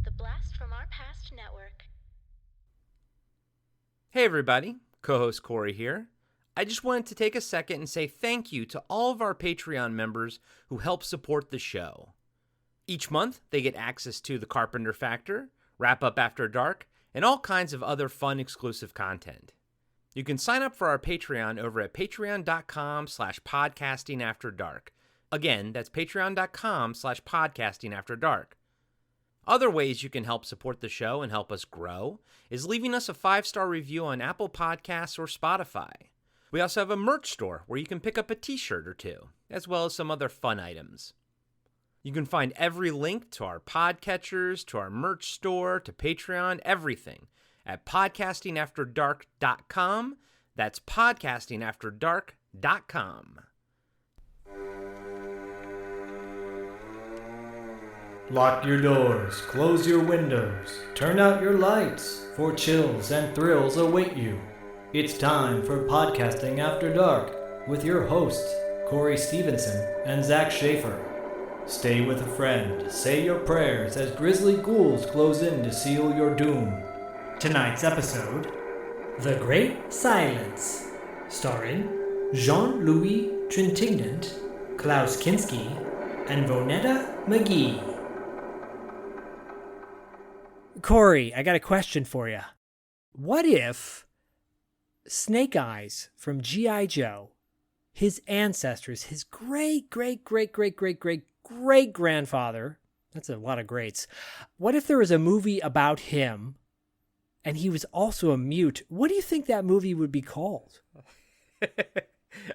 The Blast from Our Past Network. Hey everybody, co-host Corey here. I just wanted to take a second and say thank you to all of our Patreon members who help support the show. Each month, they get access to The Carpenter Factor, Wrap Up After Dark, and all kinds of other fun exclusive content. You can sign up for our Patreon over at patreon.com/podcastingafterdark. Again, that's patreon.com/podcastingafterdark. Other ways you can help support the show and help us grow is leaving us a 5-star review on Apple Podcasts or Spotify. We also have a merch store where you can pick up a t-shirt or two, as well as some other fun items. You can find every link to our podcatchers, to our merch store, to Patreon, everything at podcastingafterdark.com. That's podcastingafterdark.com. Lock your doors, close your windows, turn out your lights, for chills and thrills await you. It's time for Podcasting After Dark with your hosts, Corey Stevenson and Zach Schaefer. Stay with a friend, say your prayers as grisly ghouls close in to seal your doom. Tonight's episode, The Great Silence, starring Jean-Louis Trintignant, Klaus Kinski, and Vonetta McGee. Corey, I got a question for you. What if Snake Eyes from G.I. Joe, his ancestors, his great-great-great-great-great-great-great-grandfather, that's a lot of greats, what if there was a movie about him and he was also a mute? What do you think that movie would be called?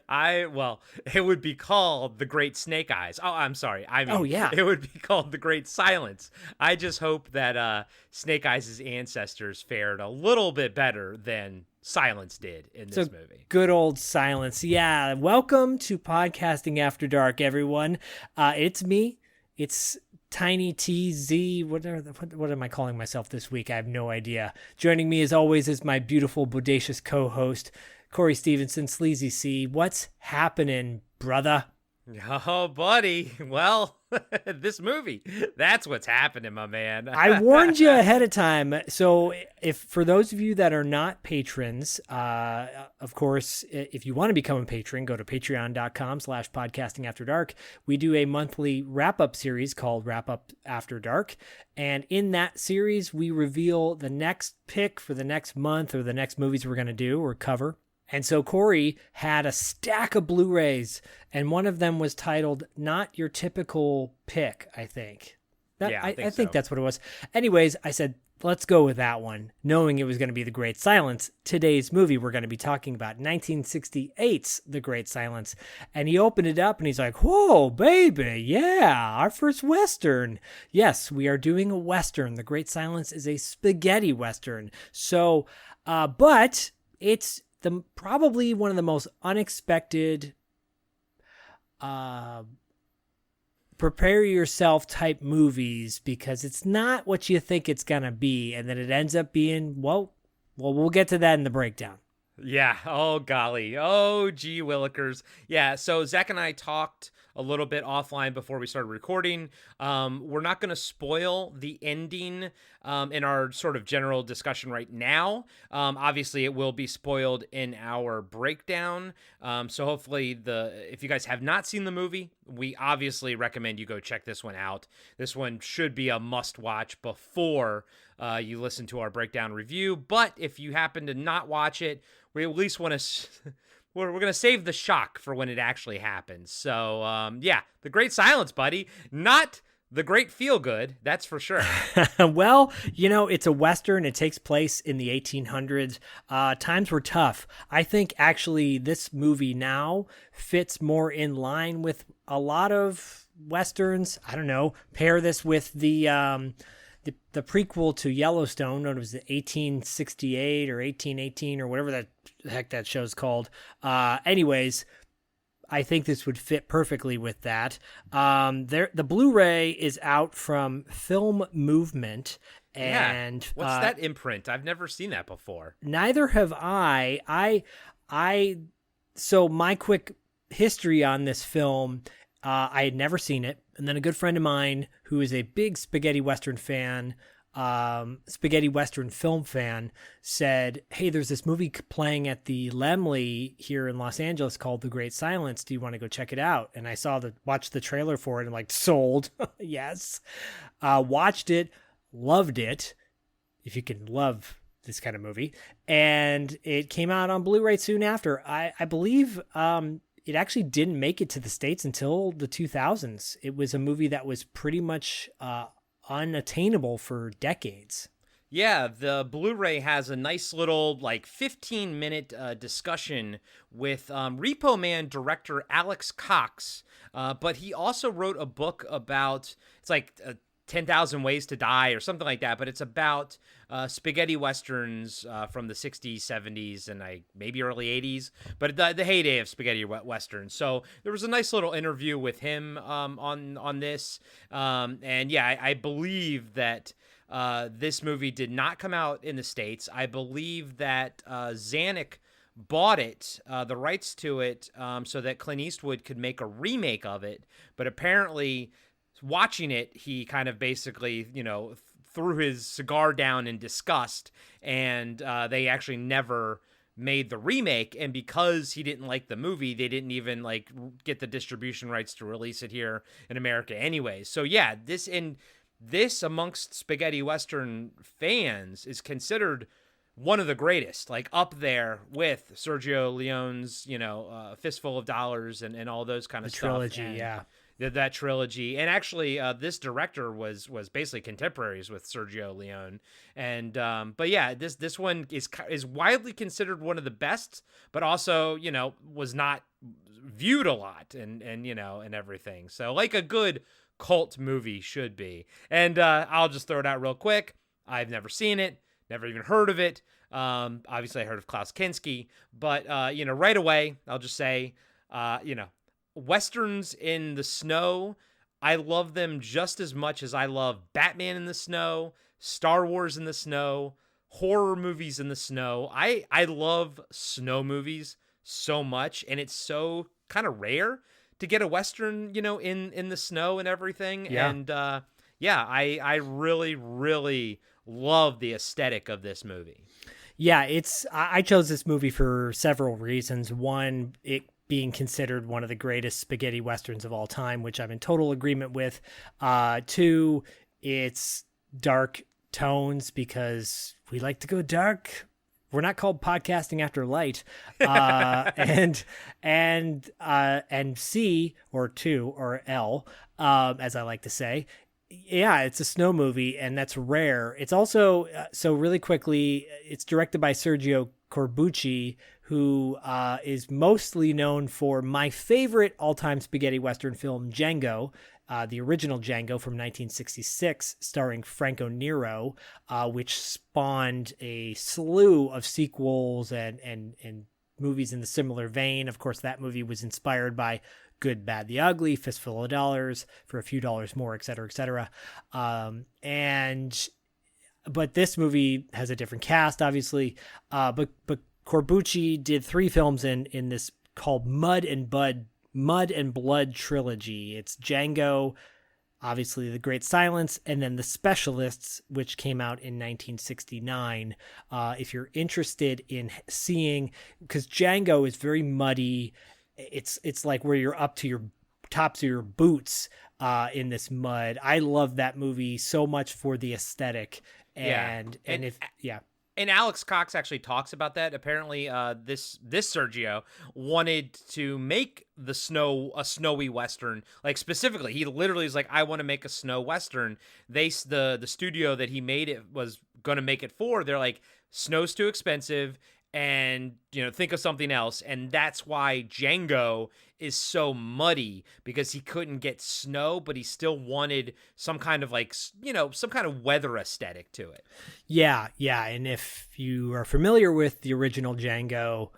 It would be called The Great Snake Eyes. Oh, I'm sorry. It would be called The Great Silence. I just hope that Snake Eyes' ancestors fared a little bit better than Silence did in this movie. Good old Silence. Yeah. Welcome to Podcasting After Dark, everyone. It's me. It's Tiny TZ. What am I calling myself this week? I have no idea. Joining me as always is my beautiful, bodacious co-host, Corey Stevenson, Sleazy C. What's happening, brother? Oh, buddy. Well, this movie, that's what's happening, my man. I warned you ahead of time. So if for those of you that are not patrons, of course, if you want to become a patron, go to patreon.com/podcastingafterdark. We do a monthly wrap-up series called Wrap Up After Dark. And in that series, we reveal the next pick for the next month or the next movies we're going to do or cover. And so Corey had a stack of Blu-rays, and one of them was titled Not Your Typical Pick, I think. I think that's what it was. Anyways, I said, let's go with that one, knowing it was going to be The Great Silence. Today's movie, we're going to be talking about 1968's The Great Silence. And he opened it up, and he's like, whoa, baby, yeah, our first Western. Yes, we are doing a Western. The Great Silence is a spaghetti Western. So, but it's probably one of the most unexpected prepare yourself type movies, because it's not what you think it's gonna be, and then it ends up being well we'll get to that in the breakdown. Yeah. Oh, golly. Oh, gee willikers. Yeah. So Zach and I talked a little bit offline before we started recording. We're not going to spoil the ending in our sort of general discussion right now. Obviously, it will be spoiled in our breakdown. So hopefully, if you guys have not seen the movie, we obviously recommend you go check this one out. This one should be a must-watch before you listen to our breakdown review. But if you happen to not watch it, we at least want to... We're going to save the shock for when it actually happens. So, yeah, The Great Silence, buddy. Not The Great Feel-Good, that's for sure. Well, it's a Western. It takes place in the 1800s. Times were tough. I think, actually, this movie now fits more in line with a lot of Westerns. I don't know. Pair this with the prequel to Yellowstone, known as the 1868 or 1818 or whatever the heck that show's called. Anyways, I think this would fit perfectly with that. The Blu-ray is out from Film Movement. And what's that imprint? I've never seen that before. Neither have I. So my quick history on this film, I had never seen it. And then a good friend of mine who is a big spaghetti Western fan spaghetti Western film fan, said, hey, there's this movie playing at the Laemmle here in Los Angeles called The Great Silence. Do you want to go check it out? And I watched the trailer for it and like, sold. Yes. Watched it, loved it. If you can love this kind of movie. And it came out on Blu-ray soon after. I believe it actually didn't make it to the States until the 2000s. It was a movie that was pretty much unattainable for decades. Yeah, the Blu-ray has a nice little 15-minute discussion with Repo Man director Alex Cox, but he also wrote a book about, it's 10,000 Ways to Die or something like that, but it's about spaghetti westerns from the 60s, 70s, and maybe early 80s, but the heyday of spaghetti westerns. So there was a nice little interview with him on this, and yeah, I believe that this movie did not come out in the States. I believe that Zanuck bought it, the rights to it, so that Clint Eastwood could make a remake of it, but apparently watching it, he kind of basically, threw his cigar down in disgust, and they actually never made the remake. And because he didn't like the movie, they didn't even get the distribution rights to release it here in America anyway. So yeah, this amongst spaghetti Western fans is considered one of the greatest, up there with Sergio Leone's, Fistful of Dollars and all those kind of stuff. Trilogy, and yeah. That trilogy. And actually this director was basically contemporaries with Sergio Leone. And but yeah, this one is widely considered one of the best, but also, was not viewed a lot and everything. So like a good cult movie should be. And I'll just throw it out real quick. I've never seen it, never even heard of it. Obviously I heard of Klaus Kinski, but right away I'll just say Westerns in the snow, I love them just as much as I love Batman in the snow, Star Wars in the snow, horror movies in the snow. I love snow movies so much, and it's so kind of rare to get a Western, in the snow and everything. Yeah. And I really, really love the aesthetic of this movie. Yeah, I chose this movie for several reasons. One, it being considered one of the greatest spaghetti westerns of all time, which I'm in total agreement with. Two, it's dark tones because we like to go dark. We're not called podcasting after light. And C, or two, or L, as I like to say. Yeah, it's a snow movie, and that's rare. It's also, so really quickly, it's directed by Sergio Corbucci, who is mostly known for my favorite all-time spaghetti western film, Django, the original Django from 1966, starring Franco Nero, which spawned a slew of sequels and movies in the similar vein. Of course, that movie was inspired by Good, Bad, the Ugly, Fistful of Dollars, For a Few Dollars More, et cetera, et cetera. But this movie has a different cast, obviously. But Corbucci did 3 films in this called Mud and Blood trilogy. It's Django, obviously The Great Silence, and then The Specialists, which came out in 1969. If you're interested in seeing, because Django is very muddy, it's like where you're up to your tops of your boots in this mud. I love that movie so much for the aesthetic. And Alex Cox actually talks about that. Apparently, this Sergio wanted to make a snowy western. Specifically, he literally is like, I want to make a snow western. The studio that he made it was going to make it for. They're like, snow's too expensive, and think of something else. And that's why Django is so muddy, because he couldn't get snow, but he still wanted some kind of some kind of weather aesthetic to it. Yeah. And if you are familiar with the original Django,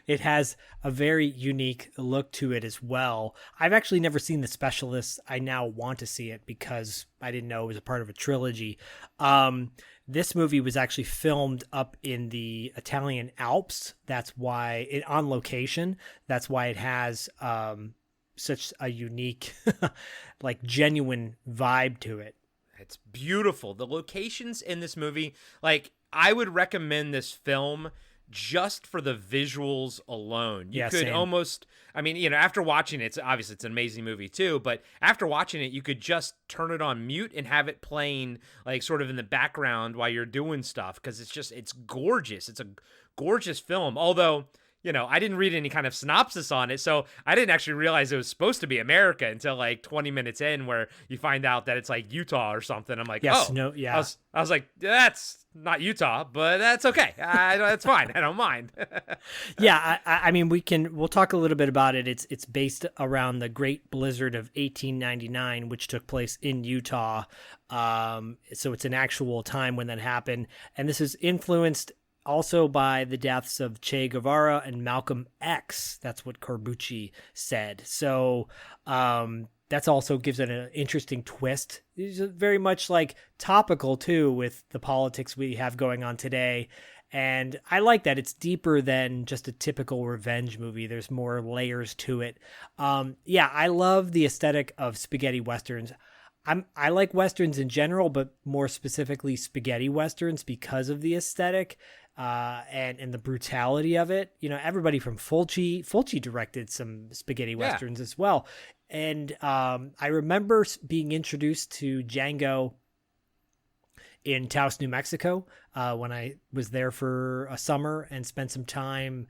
it has a very unique look to it as well. I've actually never seen The Specialists. I now want to see it because I didn't know it was a part of a trilogy. This movie was actually filmed up in the Italian Alps. That's why on location. That's why it has such a unique, genuine vibe to it. It's beautiful. The locations in this movie, like, I would recommend this film just for the visuals alone. You could same. almost, I mean, you know, after watching it, it's an amazing movie too, but after watching it, you could just turn it on mute and have it playing like sort of in the background while you're doing stuff, because it's gorgeous. It's a gorgeous film. Although, you know, I didn't read any kind of synopsis on it, so I didn't actually realize it was supposed to be America until like 20 minutes in, where you find out that it's like Utah or something. I'm like, Yes, oh, no, yeah. I was like, that's not Utah, but that's okay. That's fine. I don't mind. Yeah, I mean, we'll talk a little bit about it. It's based around the Great Blizzard of 1899, which took place in Utah. So it's an actual time when that happened, and this is influenced also by the deaths of Che Guevara and Malcolm X. That's what Corbucci said. So that's also gives it an interesting twist. It's very much like topical too with the politics we have going on today. And I like that it's deeper than just a typical revenge movie. There's more layers to it. Yeah, I love the aesthetic of spaghetti westerns. I like westerns in general, but more specifically spaghetti westerns because of the aesthetic and the brutality of it. You know, everybody from Fulci directed some spaghetti westerns as well. And I remember being introduced to Django in Taos, New Mexico, when I was there for a summer and spent some time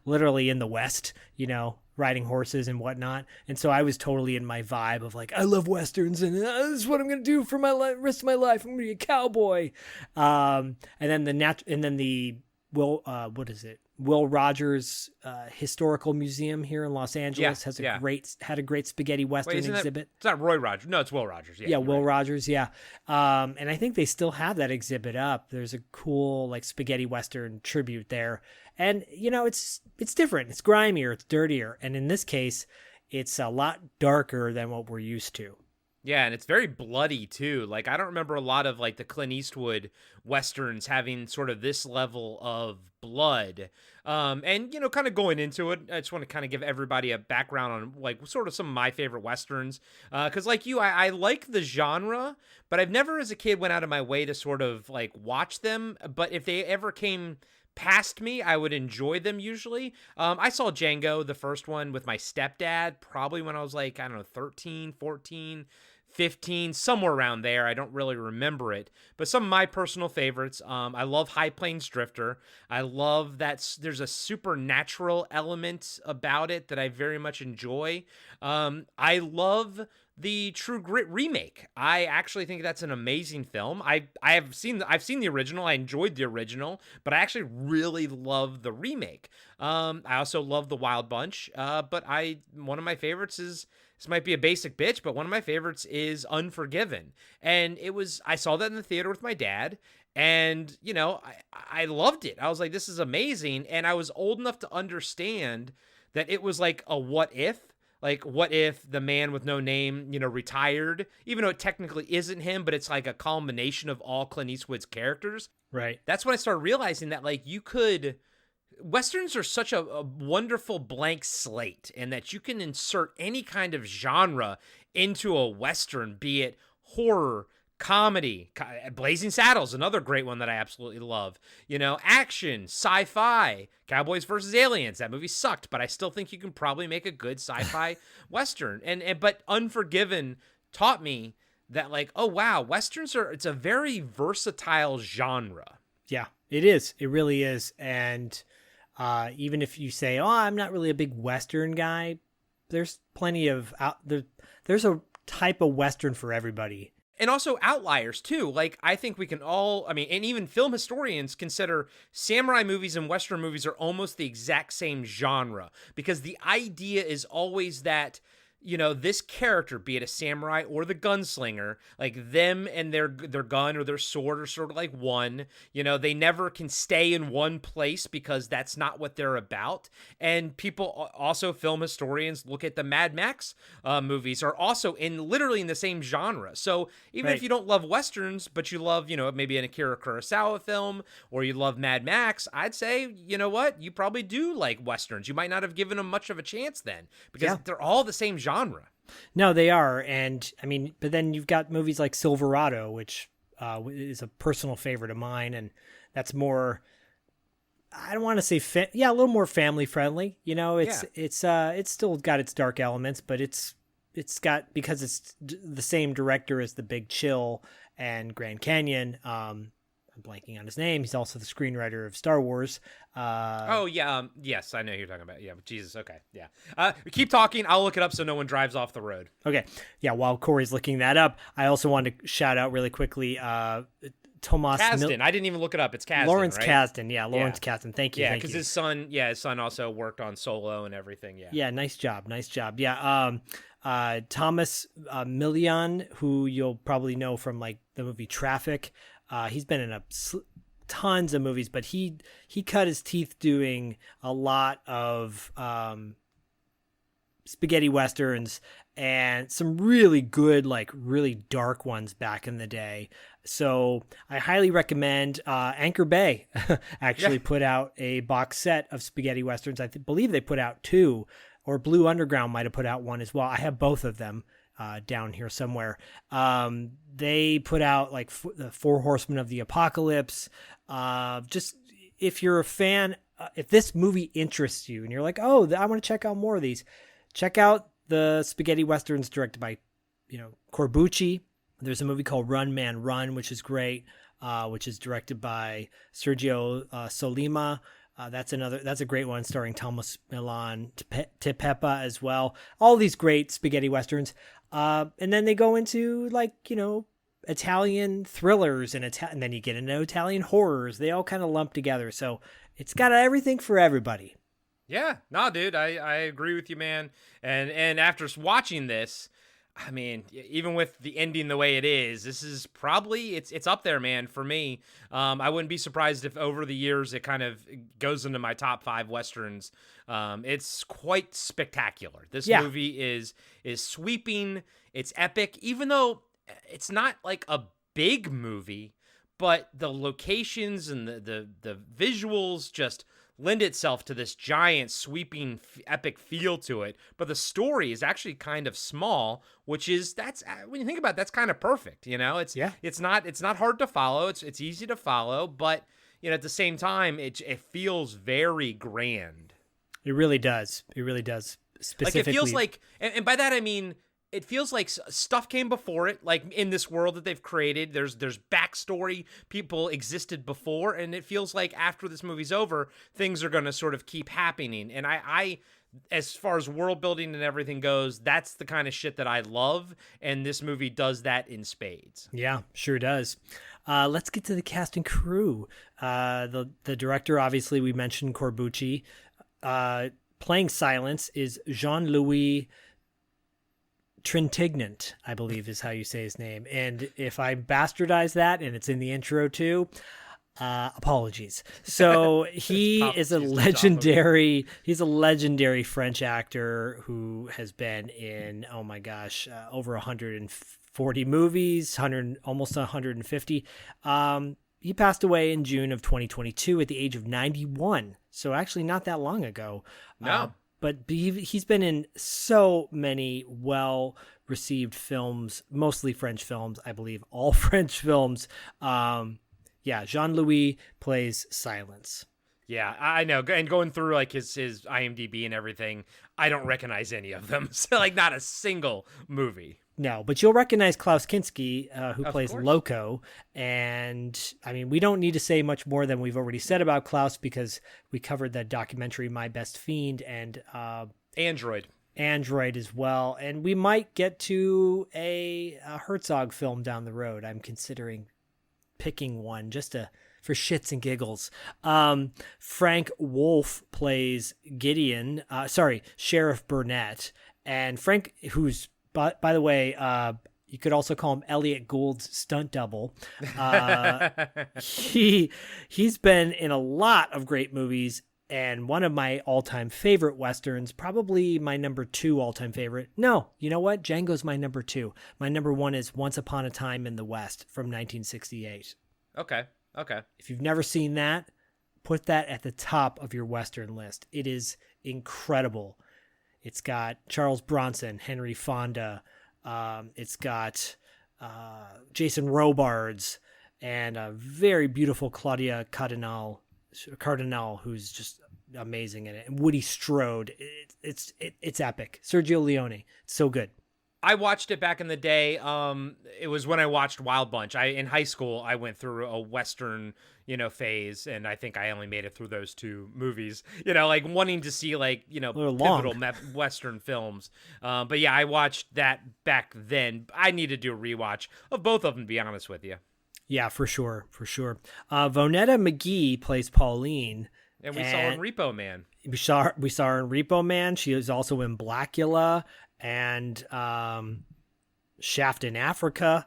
literally in the West, you know, riding horses and whatnot. And so I was totally in my vibe of like, I love Westerns and this is what I'm going to do for my rest of my life. I'm going to be a cowboy. And then the Will Rogers Historical Museum here in Los Angeles had a great spaghetti Western exhibit. It's not Roy Rogers. No, it's Will Rogers. Yeah, Will Rogers. Yeah. And I think they still have that exhibit up. There's a cool like spaghetti Western tribute there. And, you know, it's different. It's grimier. It's dirtier. And in this case, it's a lot darker than what we're used to. Yeah, and it's very bloody too. Like, I don't remember a lot of like the Clint Eastwood Westerns having sort of this level of blood. And, you know, kind of going into it, I just want to kind of give everybody a background on like sort of some of my favorite Westerns. Because like you, I like the genre, but I've never as a kid went out of my way to sort of like watch them. But if they ever came past me, I would enjoy them usually. I saw Django, the first one, with my stepdad, probably when I was like, I don't know, 13, 14, 15, somewhere around there. I don't really remember it. But some of my personal favorites, I love High Plains Drifter. I love that there's a supernatural element about it that I very much enjoy. I love the True Grit remake. I actually think that's an amazing film. I've seen the original. I enjoyed the original, but I actually really love the remake. I also love The Wild Bunch. But one of my favorites is, this might be a basic bitch, but one of my favorites is Unforgiven. And I saw that in the theater with my dad. And, you know, I loved it. I was like, this is amazing. And I was old enough to understand that it was like a what if. Like, what if the man with no name, you know, retired? Even though it technically isn't him, but it's like a culmination of all Clint Eastwood's characters. Right. That's when I started realizing that, like, Westerns are such a wonderful blank slate, and that you can insert any kind of genre into a Western, be it horror, comedy, Blazing Saddles, another great one that I absolutely love. You know, action, sci-fi, Cowboys versus Aliens. That movie sucked, but I still think you can probably make a good sci-fi Western. But Unforgiven taught me that, like, oh wow, Westerns it's a very versatile genre. Yeah, it is. It really is. And even if you say, oh, I'm not really a big Western guy, there's plenty of there's a type of Western for everybody. And also outliers, too. Like, I think we can all, and even film historians consider samurai movies and Western movies are almost the exact same genre. Because the idea is always that, you know, this character, be it a samurai or the gunslinger, like them and their gun or their sword are sort of like one. You know, they never can stay in one place because that's not what they're about. And people, also film historians, look at the Mad Max movies, are also literally in the same genre. So even if you don't love Westerns, but you love, you know, maybe an Akira Kurosawa film, or you love Mad Max, I'd say, you know what, you probably do like Westerns. You might not have given them much of a chance then, because they're all the same genre. No, they are. And I mean, but then you've got movies like Silverado, which is a personal favorite of mine. And that's more, I don't want to say, a little more family friendly. You know, it's still got its dark elements, but it's got, because it's the same director as The Big Chill and Grand Canyon. I'm blanking on his name. He's also the screenwriter of Star Wars. Yes, I know who you're talking about. Yeah, Jesus. Okay, yeah. Keep talking. I'll look it up so no one drives off the road. Okay, yeah. While Corey's looking that up, I also wanted to shout out really quickly. Tomas Kasdan. I didn't even look it up. It's Kasdan. Lawrence right? Kasdan. Yeah, Lawrence Kasdan. Thank you. Yeah, because his son also worked on Solo and everything. Yeah. Yeah. Nice job. Yeah. Thomas Millian, who you'll probably know from like the movie Traffic. He's been in tons of movies, but he cut his teeth doing a lot of spaghetti westerns and some really good, like really dark ones back in the day. So I highly recommend. Anchor Bay actually put out a box set of spaghetti westerns. I believe they put out 2, or Blue Underground might have put out 1 as well. I have both of them down here somewhere. They put out like the 4 Horsemen of the Apocalypse. Just if you're a fan, if this movie interests you and you're like, oh, I want to check out more of these, check out the spaghetti westerns directed by, Corbucci. There's a movie called Run Man Run, which is great, which is directed by Sergio Solima. That's a great one, starring Thomas Milan, Tepepa as well. All these great spaghetti westerns. And then they go into Italian thrillers and then you get into Italian horrors. They all kind of lump together. So it's got everything for everybody. Yeah, no, dude, I agree with you, man. And after watching this, I mean, even with the ending the way it is, this is probably it's up there, man, for me. I wouldn't be surprised if over the years it kind of goes into my top 5 westerns. It's quite spectacular. This movie is sweeping. It's epic, even though it's not like a big movie, but the locations and the visuals just lend itself to this giant, sweeping, epic feel to it. But the story is actually kind of small, that's when you think about it, that's kind of perfect. It's not hard to follow. It's easy to follow, but at the same time, it feels very grand. It really does. Specifically, like it feels like, and by that I mean, it feels like stuff came before it, like in this world that they've created. There's backstory, people existed before, and it feels like after this movie's over, things are going to sort of keep happening. And I, as far as world building and everything goes, that's the kind of shit that I love, and this movie does that in spades. Yeah, sure does. Let's get to the cast and crew. The director, obviously, we mentioned Corbucci. Playing Silence is Jean-Louis Trintignant, I believe is how you say his name. And if I bastardize that, and it's in the intro too, apologies. So he is a legendary French actor who has been in, oh my gosh, over 140 movies, almost 150. He passed away in June of 2022 at the age of 91. So actually not that long ago. No. But he's been in so many well-received films, mostly French films, I believe, all French films. Jean-Louis plays Silence. Yeah, I know. And going through like his IMDb and everything, I don't recognize any of them. So like not a single movie. No, but you'll recognize Klaus Kinski, who Of plays course. Loco. And I mean, we don't need to say much more than we've already said about Klaus because we covered the documentary My Best Fiend and Android as well. And we might get to a Herzog film down the road. I'm considering picking one just for shits and giggles. Frank Wolff plays Sheriff Burnett. And Frank, who's by the way, you could also call him Elliot Gould's stunt double. He's been in a lot of great movies, and one of my all-time favorite Westerns, probably my number 2 all-time favorite. No, you know what? Django's my number 2. My number 1 is Once Upon a Time in the West from 1968. Okay. If you've never seen that, put that at the top of your Western list. It is incredible. It's got Charles Bronson, Henry Fonda. It's got Jason Robards and a very beautiful Claudia Cardinal, who's just amazing in it. And Woody Strode. It's epic. Sergio Leone. It's so good. I watched it back in the day. It was when I watched Wild Bunch. In high school, I went through a Western, phase, and I think I only made it through those two movies. Like wanting to see pivotal Western films. But yeah, I watched that back then. I need to do a rewatch of both of them, to be honest with you. Yeah, for sure. Vonetta McGee plays Pauline. And we saw her in Repo Man. We saw her in Repo Man. She was also in Blackula and Shaft in Africa.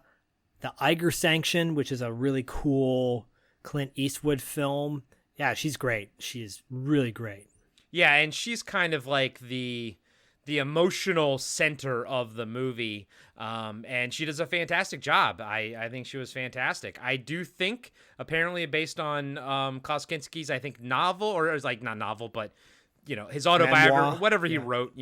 The Eiger Sanction, which is a really cool Clint Eastwood film. Yeah, she's great. She is really great. Yeah, and she's kind of like the emotional center of the movie, and she does a fantastic job. I think she was fantastic. I do think, apparently based on Klaus Kinski's, I think novel, or it was like not novel, but his autobiography, whatever he wrote.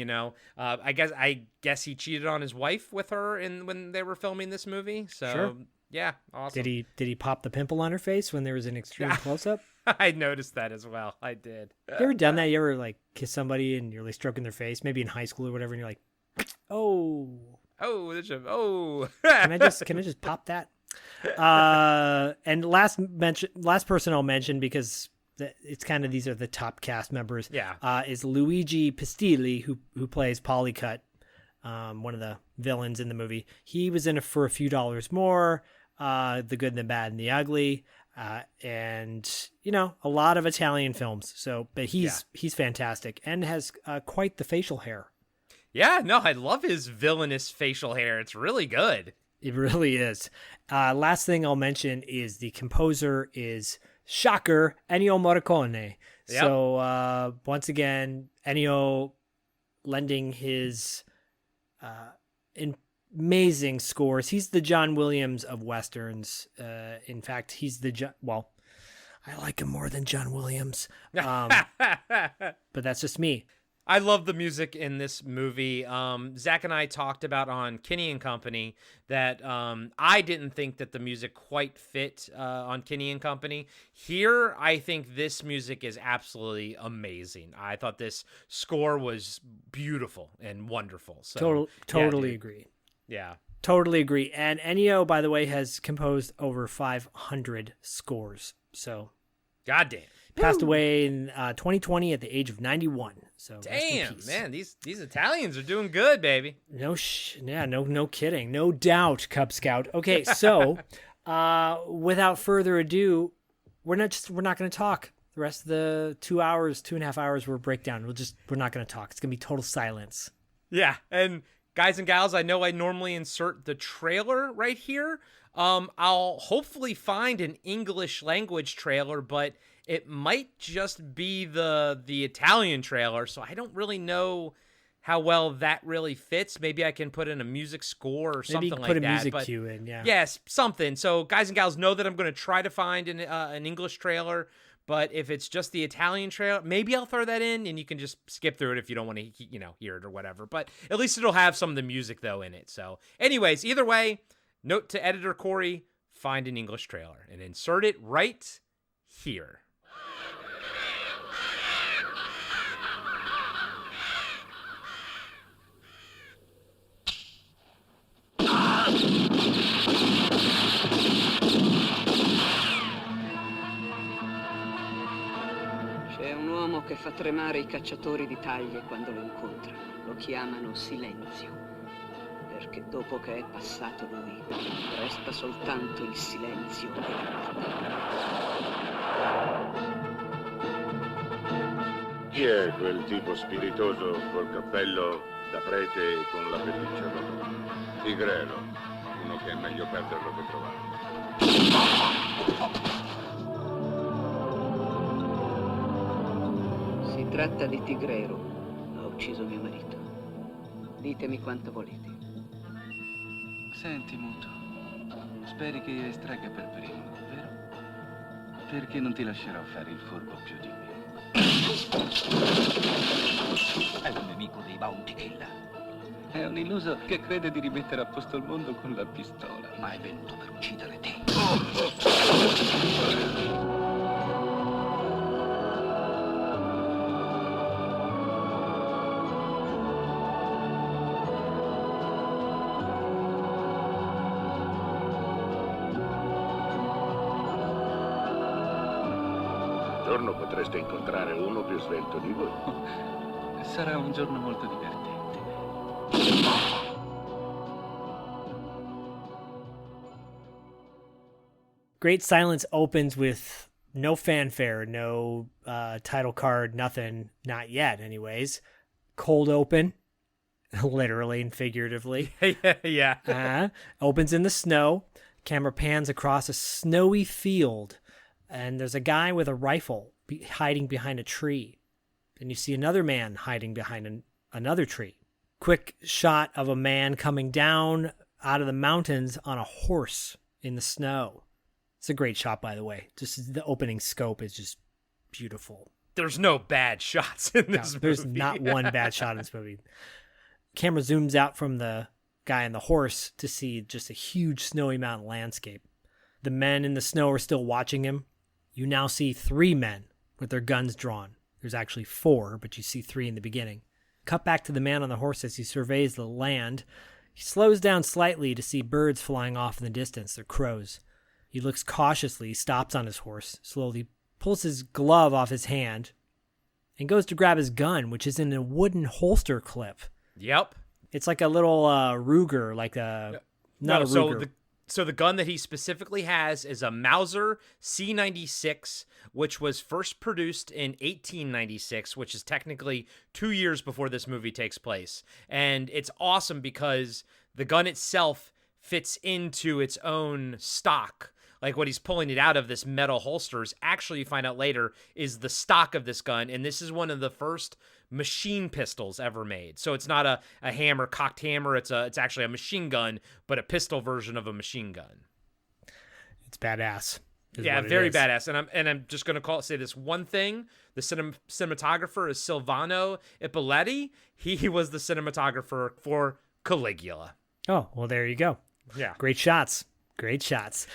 I guess he cheated on his wife with her when they were filming this movie. So sure. Yeah, awesome. Did he pop the pimple on her face when there was an extreme close up? I noticed that as well. I did. You ever done that? You ever kiss somebody and you're stroking their face, maybe in high school or whatever, and you're like, oh, can I just pop that? And last person I'll mention, because it's kind of, these are the top cast members. Yeah. Is Luigi Pistilli, who plays Polycut, one of the villains in the movie. He was in it for A Few Dollars More, The Good, the Bad, and the Ugly. And a lot of Italian films. But he's fantastic and has quite the facial hair. Yeah, no, I love his villainous facial hair. It's really good. It really is. Last thing I'll mention is the composer is, shocker, Ennio Morricone. Yep. So once again, Ennio lending his amazing scores. He's the John Williams of Westerns. In fact, he's I like him more than John Williams. But that's just me. I love the music in this movie. Zach and I talked about on Kinney and Company that I didn't think that the music quite fit on Kinney and Company. Here, I think this music is absolutely amazing. I thought this score was beautiful and wonderful. So, totally agree. Yeah. Totally agree. And Ennio, by the way, has composed over 500 scores. So, goddamn. Passed away in 2020 at the age of 91. So damn, man, these Italians are doing good, baby. No kidding, no doubt, Cub Scout. Okay, so without further ado, we're not going to talk the rest of the 2.5 hours. We're breakdown. We're not going to talk. It's going to be total silence. Yeah, and guys and gals, I know I normally insert the trailer right here. I'll hopefully find an English language trailer, but it might just be the Italian trailer, so I don't really know how well that really fits. Maybe I can put in a music score or something like that. Maybe put a music cue in, yeah. Yes, something. So guys and gals, know that I'm going to try to find an English trailer, but if it's just the Italian trailer, maybe I'll throw that in, and you can just skip through it if you don't want to hear it or whatever. But at least it'll have some of the music, though, in it. So anyways, either way, note to editor Corey, find an English trailer and insert it right here. C'è un uomo che fa tremare i cacciatori di taglie quando lo incontrano. Lo chiamano silenzio, perché dopo che è passato lui, resta soltanto il silenzio e la morte. Chi è quel tipo spiritoso col cappello da prete e con la pelliccia d'oro? Tigrero, uno che è meglio perderlo che trovarlo. Si tratta di Tigrero. Ha ucciso mio marito. Ditemi quanto volete. Senti, Muto, speri che io estragga per primo, vero? Perché non ti lascerò fare il furbo più di me. È un nemico dei bounty killer. È un illuso che crede di rimettere a posto il mondo con la pistola. Ma è venuto per uccidere te. Un giorno potreste incontrare uno più svelto di voi. Sarà un giorno molto divertente. Great Silence opens with no fanfare, no title card, nothing. Not yet, anyways. Cold open, literally and figuratively. Yeah. Opens in the snow. Camera pans across a snowy field, and there's a guy with a rifle hiding behind a tree. And you see another man hiding behind another tree. Quick shot of a man coming down out of the mountains on a horse in the snow. It's a great shot, by the way. Just the opening scope is just beautiful. There's no bad shots in this movie. There's not one bad shot in this movie. Camera zooms out from the guy on the horse to see just a huge snowy mountain landscape. The men in the snow are still watching him. You now see 3 men with their guns drawn. There's actually 4, but you see 3 in the beginning. Cut back to the man on the horse as he surveys the land. He slows down slightly to see birds flying off in the distance. They're crows. He looks cautiously, stops on his horse, slowly pulls his glove off his hand, and goes to grab his gun, which is in a wooden holster clip. Yep. It's like a little Ruger, like a... Not a Ruger. So the gun that he specifically has is a Mauser C96, which was first produced in 1896, which is technically 2 years before this movie takes place. And it's awesome because the gun itself fits into its own stock. Like what he's pulling it out of this metal holsters, actually you find out later, is the stock of this gun. And this is one of the first machine pistols ever made. So it's not a hammer, cocked hammer. It's actually a machine gun, but a pistol version of a machine gun. It's badass. Yeah, very badass. And I'm just gonna say this one thing: the cinematographer is Silvano Ippoliti. He was the cinematographer for Caligula. Oh, well, there you go. Yeah, great shots. Great shot.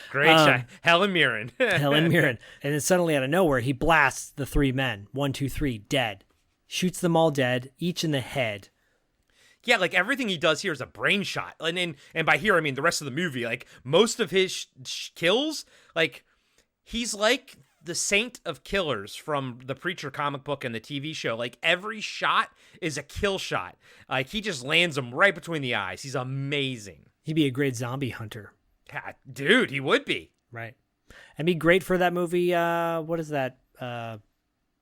Helen Mirren. Helen Mirren. And then suddenly out of nowhere, he blasts the 3 men. 1, 2, 3, dead. Shoots them all dead, each in the head. Yeah, like everything he does here is a brain shot. And by here, I mean the rest of the movie. Like most of his kills, like he's like the saint of killers from the Preacher comic book and the TV show. Like every shot is a kill shot. Like he just lands them right between the eyes. He's amazing. He'd be a great zombie hunter. Yeah, dude, he would be. Right. And be great for that movie. What is that?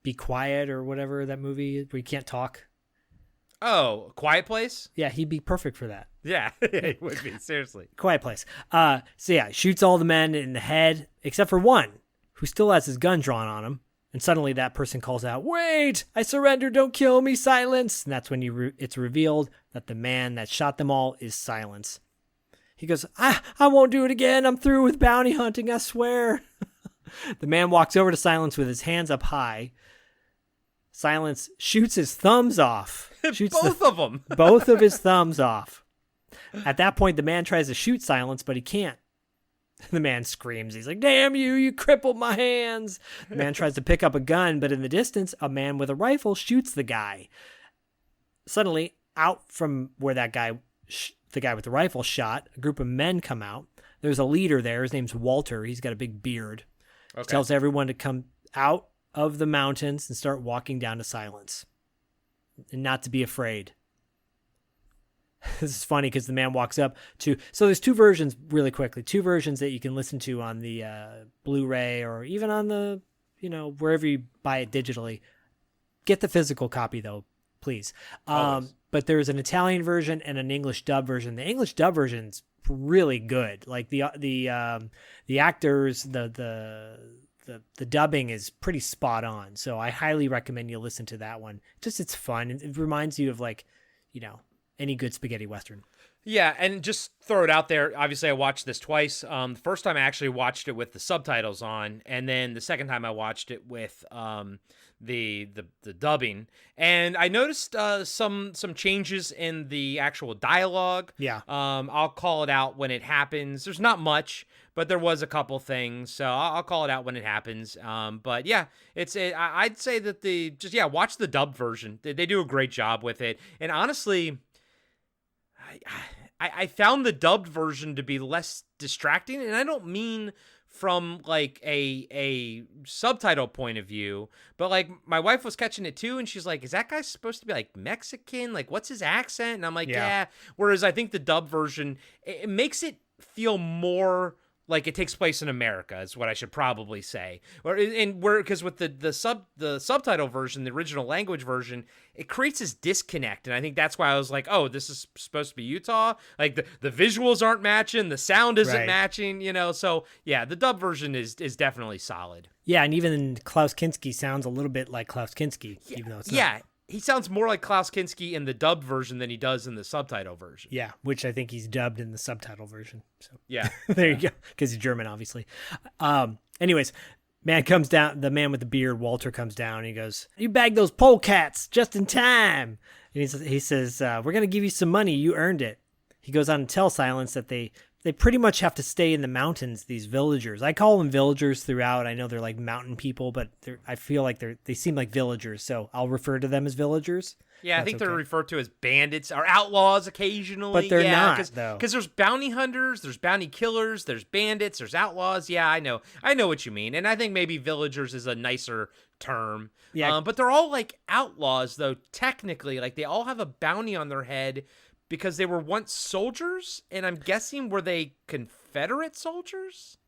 Be Quiet or whatever that movie where you can't talk. Oh, Quiet Place? Yeah, he'd be perfect for that. Yeah, he would be. Seriously. Quiet Place. So yeah, shoots all the men in the head except for one who still has his gun drawn on him. And suddenly that person calls out, "Wait! I surrender! Don't kill me! Silence!" And that's when it's revealed that the man that shot them all is Silence. He goes, I won't do it again. I'm through with bounty hunting, I swear. The man walks over to Silence with his hands up high. Silence shoots his thumbs off. Shoots both of them. Both of his thumbs off. At that point, the man tries to shoot Silence, but he can't. The man screams. He's like, "Damn you, you crippled my hands." The man tries to pick up a gun, but in the distance, a man with a rifle shoots the guy. Suddenly, out from where that guy... the guy with the rifle shot, a group of men come out. There's a leader there. His name's Walter. He's got a big beard. Okay. He tells everyone to come out of the mountains and start walking down to Silence and not to be afraid. This is funny because the man walks up to... So there's 2 versions really quickly. 2 versions that you can listen to on the Blu-ray or even on the, wherever you buy it digitally. Get the physical copy though, please. But there's an Italian version and an English dub version. The English dub version's really good. Like the actors, the dubbing is pretty spot on. So I highly recommend you listen to that one. Just it's fun. It reminds you of any good spaghetti western. Yeah, and just throw it out there. Obviously, I watched this twice. The first time I actually watched it with the subtitles on, and then the second time I watched it with the dubbing. And I noticed some changes in the actual dialogue. Yeah. I'll call it out when it happens. There's not much, but there was a couple things, so I'll call it out when it happens. But yeah, I'd say that watch the dubbed version. They do a great job with it, and honestly, I found the dubbed version to be less distracting, and I don't mean from like a subtitle point of view, but like my wife was catching it too, and she's like, is that guy supposed to be like Mexican? Like, what's his accent? And I'm like, yeah. Whereas I think the dubbed version, it makes it feel more like it takes place in America, is what I should probably say. Because with the subtitle version, the original language version, it creates this disconnect, and I think that's why I was like, oh, this is supposed to be Utah. Like the visuals aren't matching, the sound isn't matching, So yeah, the dub version is definitely solid. Yeah, and even Klaus Kinski sounds a little bit like Klaus Kinski, even though it's not. Yeah. He sounds more like Klaus Kinski in the dubbed version than he does in the subtitle version. Yeah, which I think he's dubbed in the subtitle version. So yeah, there you go, because he's German, obviously. Anyways, man comes down. The man with the beard, Walter, comes down. And he goes, "You bagged those polecats just in time." And he says, "We're gonna give you some money. You earned it." He goes on to tell Silence that they pretty much have to stay in the mountains, these villagers. I call them villagers throughout. I know they're like mountain people, but I feel like they seem like villagers, so I'll refer to them as villagers. Yeah, I think they're referred to as bandits or outlaws occasionally. But they're not, though. Because there's bounty hunters, there's bounty killers, there's bandits, there's outlaws. Yeah, I know what you mean. And I think maybe villagers is a nicer term. Yeah. But they're all like outlaws, though, technically. Like, they all have a bounty on their head because they were once soldiers, and I'm guessing, were they Confederate soldiers?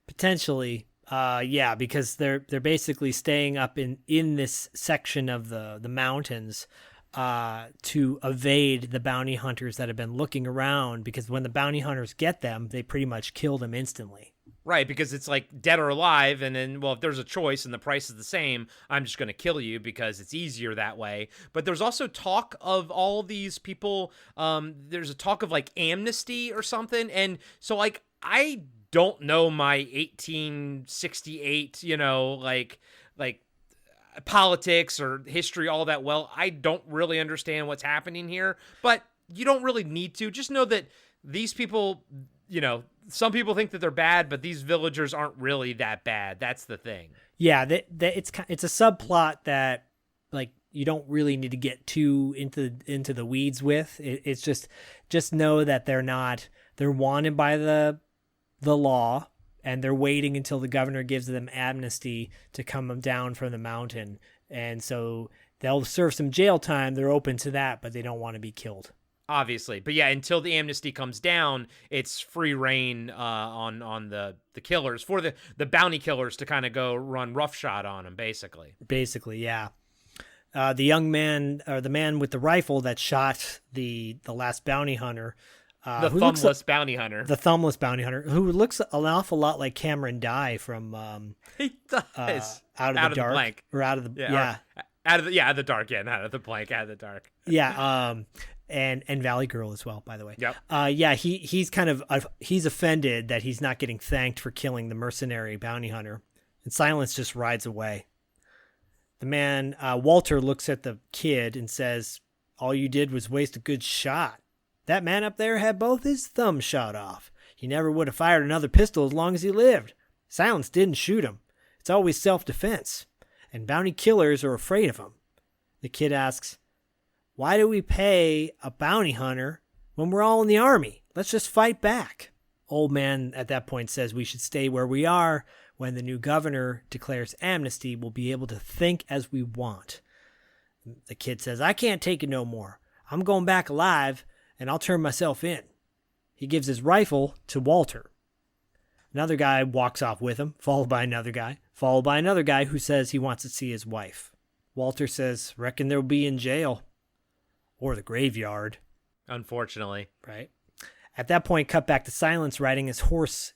Potentially, yeah, because they're basically staying up in this section of the mountains to evade the bounty hunters that have been looking around, because when the bounty hunters get them, they pretty much kill them instantly. Right, because it's like dead or alive, and then, well, if there's a choice and the price is the same, I'm just going to kill you because it's easier that way. But there's also talk of all these people, there's a talk of like amnesty or something, and so like I don't know my 1868, like politics or history all that well. I don't really understand what's happening here, but you don't really need to. Just know that these people, some people think that they're bad, but these villagers aren't really that bad. That's the thing. Yeah, it's a subplot that like you don't really need to get too into the weeds with. It's just know that they're wanted by the law, and they're waiting until the governor gives them amnesty to come down from the mountain. And so they'll serve some jail time. They're open to that, but they don't want to be killed. Obviously. But yeah, until the amnesty comes down, it's free reign on the killers, for the bounty killers to kind of go run roughshod on them, basically. Basically, yeah. The young man, or the man with the rifle that shot the last bounty hunter, the thumbless bounty hunter. The thumbless bounty hunter, who looks an awful lot like Cameron Dye from he does. Out of the Dark. Blank. Or Out of the Out of the dark, yeah, not out of the blank, out of the dark. Yeah, and Valley Girl as well, by the way. Yep. Yeah, he's kind of he's offended that he's not getting thanked for killing the mercenary bounty hunter, and Silence just rides away. The man, Walter, looks at the kid and says, "All you did was waste a good shot. That man up there had both his thumbs shot off. He never would have fired another pistol as long as he lived. Silence didn't shoot him. It's always self-defense, and bounty killers are afraid of him." The kid asks, "Why do we pay a bounty hunter when we're all in the army? Let's just fight back." Old man at that point says we should stay where we are. When the new governor declares amnesty, we'll be able to think as we want. The kid says, "I can't take it no more. I'm going back alive, and I'll turn myself in." He gives his rifle to Walter. Another guy walks off with him, followed by another guy who says he wants to see his wife. Walter says, "Reckon they'll be in jail. Or the graveyard." Unfortunately. Right. At that point, cut back to Silence riding his horse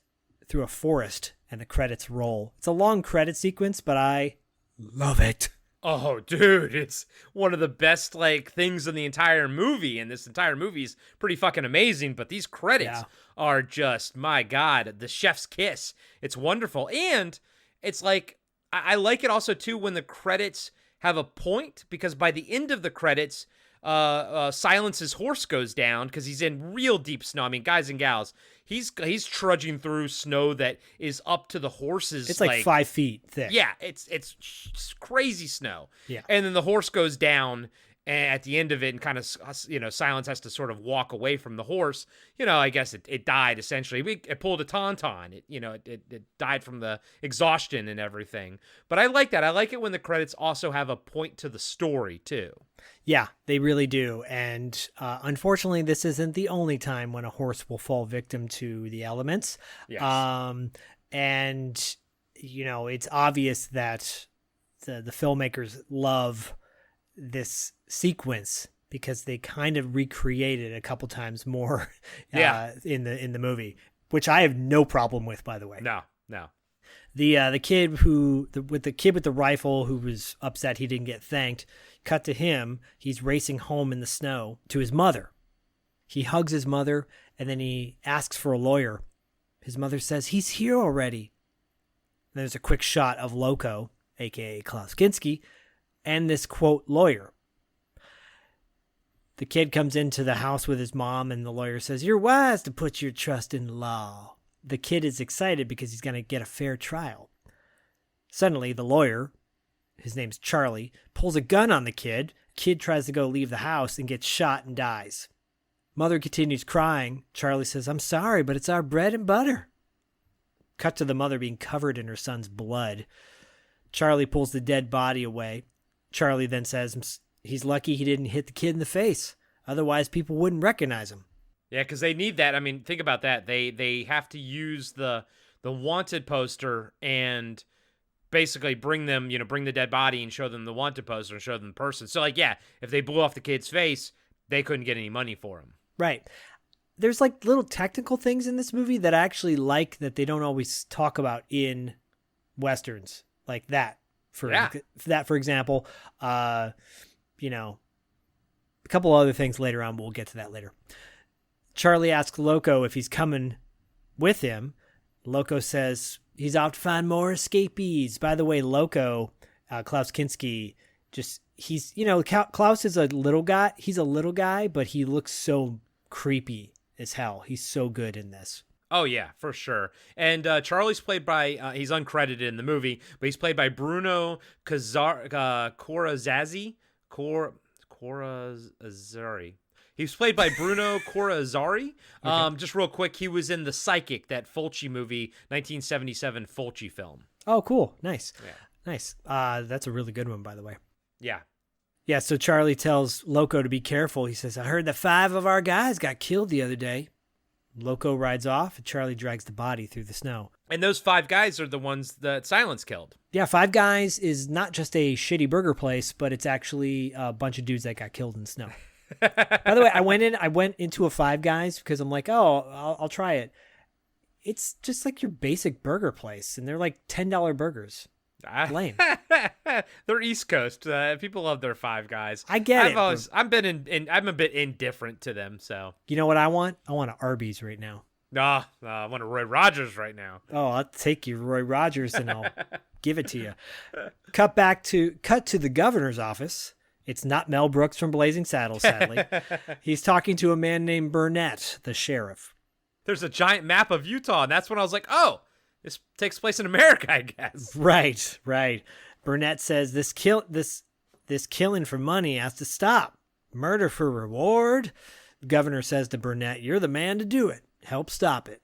through a forest, and the credits roll. It's a long credit sequence, but I love it. Oh, dude, it's one of the best like things in the entire movie, and this entire movie's pretty fucking amazing. But these credits are just, my God, the chef's kiss. It's wonderful, and it's like I like it also too when the credits have a point, because by the end of the credits, Silence's horse goes down because he's in real deep snow. I mean, guys and gals, he's trudging through snow that is up to the horse's. It's like 5 feet thick. Yeah, it's crazy snow. Yeah, and then the horse goes down, and at the end of it, and kind of, Silence has to sort of walk away from the horse. I guess it died essentially. It pulled a tauntaun. It died from the exhaustion and everything. But I like that. I like it when the credits also have a point to the story too. Yeah, they really do. And unfortunately, this isn't the only time when a horse will fall victim to the elements. Yes. And, it's obvious that the filmmakers love this sequence because they kind of recreate it a couple times more in the movie, which I have no problem with, by the way. No. The kid with the rifle who was upset he didn't get thanked, cut to him. He's racing home in the snow to his mother. He hugs his mother, and then he asks for a lawyer. His mother says, he's here already. And there's a quick shot of Loco, a.k.a. Klaus Kinski, and this, quote, lawyer. The kid comes into the house with his mom, and the lawyer says, you're wise to put your trust in law. The kid is excited because he's going to get a fair trial. Suddenly, the lawyer, his name's Charlie, pulls a gun on the kid. Kid tries to go leave the house and gets shot and dies. Mother continues crying. Charlie says, I'm sorry, but it's our bread and butter. Cut to the mother being covered in her son's blood. Charlie pulls the dead body away. Charlie then says he's lucky he didn't hit the kid in the face. Otherwise, people wouldn't recognize him. Yeah, because they need that. I mean, think about that. They have to use the wanted poster and basically bring the dead body and show them the wanted poster and show them the person. So, if they blew off the kid's face, they couldn't get any money for him. Right. There's like little technical things in this movie that I actually like that they don't always talk about in Westerns, like that. For example, a couple other things later on. We'll get to that later. Charlie asks Loco if he's coming with him. Loco says he's out to find more escapees. By the way, Loco, Klaus Kinski, Klaus is a little guy. He's a little guy, but he looks so creepy as hell. He's so good in this. Oh, yeah, for sure. And Charlie's played by, he's uncredited in the movie, but he's played by Bruno Corazzari. He's played by Bruno Corazzari. Okay. Just real quick, he was in The Psychic, that Fulci movie, 1977 Fulci film. Oh, cool. Nice. Yeah. Nice. That's a really good one, by the way. Yeah. Yeah, so Charlie tells Loco to be careful. He says, I heard that 5 of our guys got killed the other day. Loco rides off, and Charlie drags the body through the snow. And those 5 guys are the ones that Silence killed. Yeah, 5 Guys is not just a shitty burger place, but it's actually a bunch of dudes that got killed in the snow. By the way, I went into a 5 Guys because I'm like, I'll try it. It's just like your basic burger place, and they're like $10 burgers. Lame. They're East Coast. People love their 5 Guys. I get it. I'm a bit indifferent to them. So you know what I want? I want an Arby's right now. I want a Roy Rogers right now. Oh, I'll take you Roy Rogers and I'll give it to you. Cut to the governor's office. It's not Mel Brooks from Blazing Saddles, sadly. He's talking to a man named Burnett, the sheriff. There's a giant map of Utah, and that's when I was like, oh, this takes place in America, I guess. Right. Burnett says this killing for money has to stop. Murder for reward. The governor says to Burnett, you're the man to do it. Help stop it.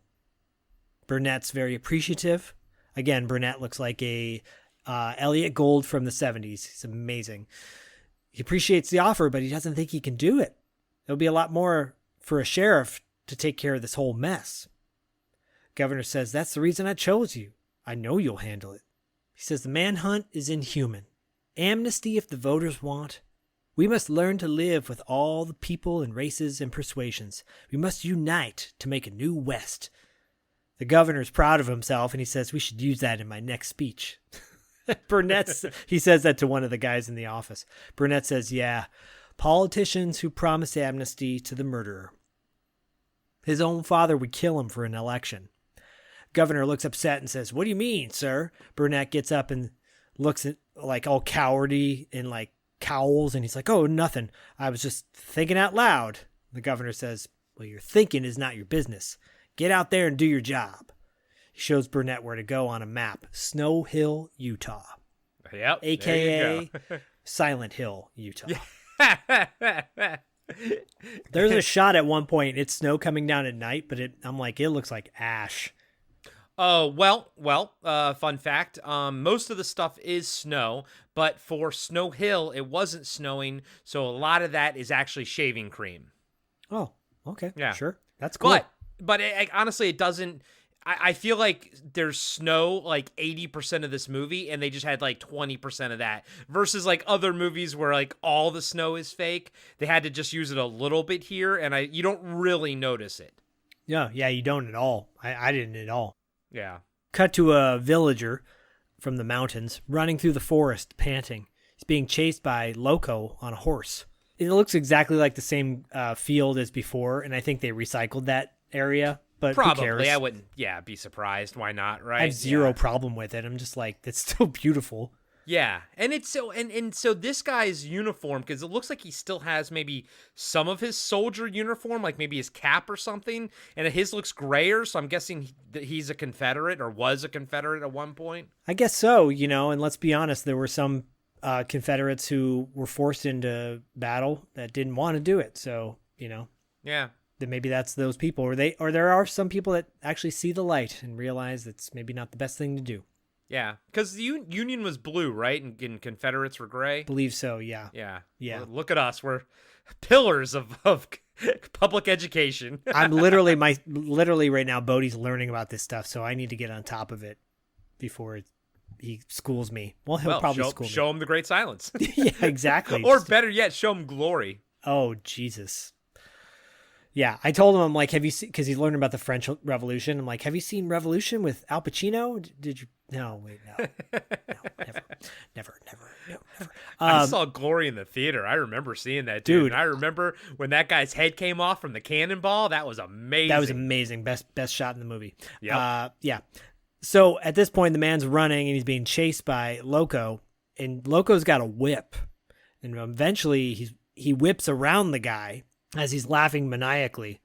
Burnett's very appreciative. Again, Burnett looks like a Elliot Gould from the 70s. He's amazing. He appreciates the offer, but he doesn't think he can do it. There'll be a lot more for a sheriff to take care of this whole mess. Governor says, that's the reason I chose you. I know you'll handle it. He says, the manhunt is inhuman. Amnesty if the voters want. We must learn to live with all the people and races and persuasions. We must unite to make a new West. The governor's proud of himself, and he says, we should use that in my next speech. He says that to one of the guys in the office. Burnett says, yeah, politicians who promise amnesty to the murderer. His own father would kill him for an election. Governor looks upset and says, what do you mean, sir? Burnett gets up and looks at, like, all cowardy and like cowls, and he's like, oh, nothing. I was just thinking out loud. The governor says, well, your thinking is not your business. Get out there and do your job. He shows Burnett where to go on a map. Snow Hill, Utah. Yep. AKA Silent Hill, Utah. There's a shot at one point. It's snow coming down at night, but I'm like, it looks like ash. Oh, well, fun fact. Most of the stuff is snow, but for Snow Hill, it wasn't snowing. So a lot of that is actually shaving cream. Oh, okay. Yeah. Sure. That's cool. But honestly, it doesn't. I feel like there's snow like 80% of this movie, and they just had like 20% of that. Versus like other movies where like all the snow is fake. They had to just use it a little bit here, and you don't really notice it. Yeah, you don't at all. I didn't at all. Yeah. Cut to a villager from the mountains running through the forest, panting. He's being chased by Loco on a horse. It looks exactly like the same field as before, and I think they recycled that area. But probably, who cares? I wouldn't. Yeah, be surprised. Why not? Right? I have zero problem with it. I'm just like, it's still beautiful. Yeah, and it's so and so this guy's uniform, because it looks like he still has maybe some of his soldier uniform, like maybe his cap or something, and his looks grayer. So I'm guessing that he's a Confederate or was a Confederate at one point. I guess so, and let's be honest, there were some Confederates who were forced into battle that didn't want to do it. So yeah. Then maybe that's those people, or there are some people that actually see the light and realize it's maybe not the best thing to do. Yeah, because the Union was blue, right? And Confederates were gray? Believe so, yeah. Yeah. Yeah. Well, look at us. We're pillars of public education. I'm literally right now, Bodie's learning about this stuff, so I need to get on top of it before he schools me. Well, he'll probably school me. Show him the great silence. Yeah, exactly. Or better yet, show him glory. Oh, Jesus. Yeah, I told him, I'm like, have you seen, because he's learning about the French Revolution. I'm like, have you seen Revolution with Al Pacino? Did you? No, wait, no, never. No, never. I saw Glory in the theater. I remember seeing that, dude. And I remember when that guy's head came off from the cannonball. That was amazing. That was amazing. Best shot in the movie. Yep. Yeah. So at this point, the man's running and he's being chased by Loco, and Loco's got a whip, and eventually he whips around the guy as he's laughing maniacally.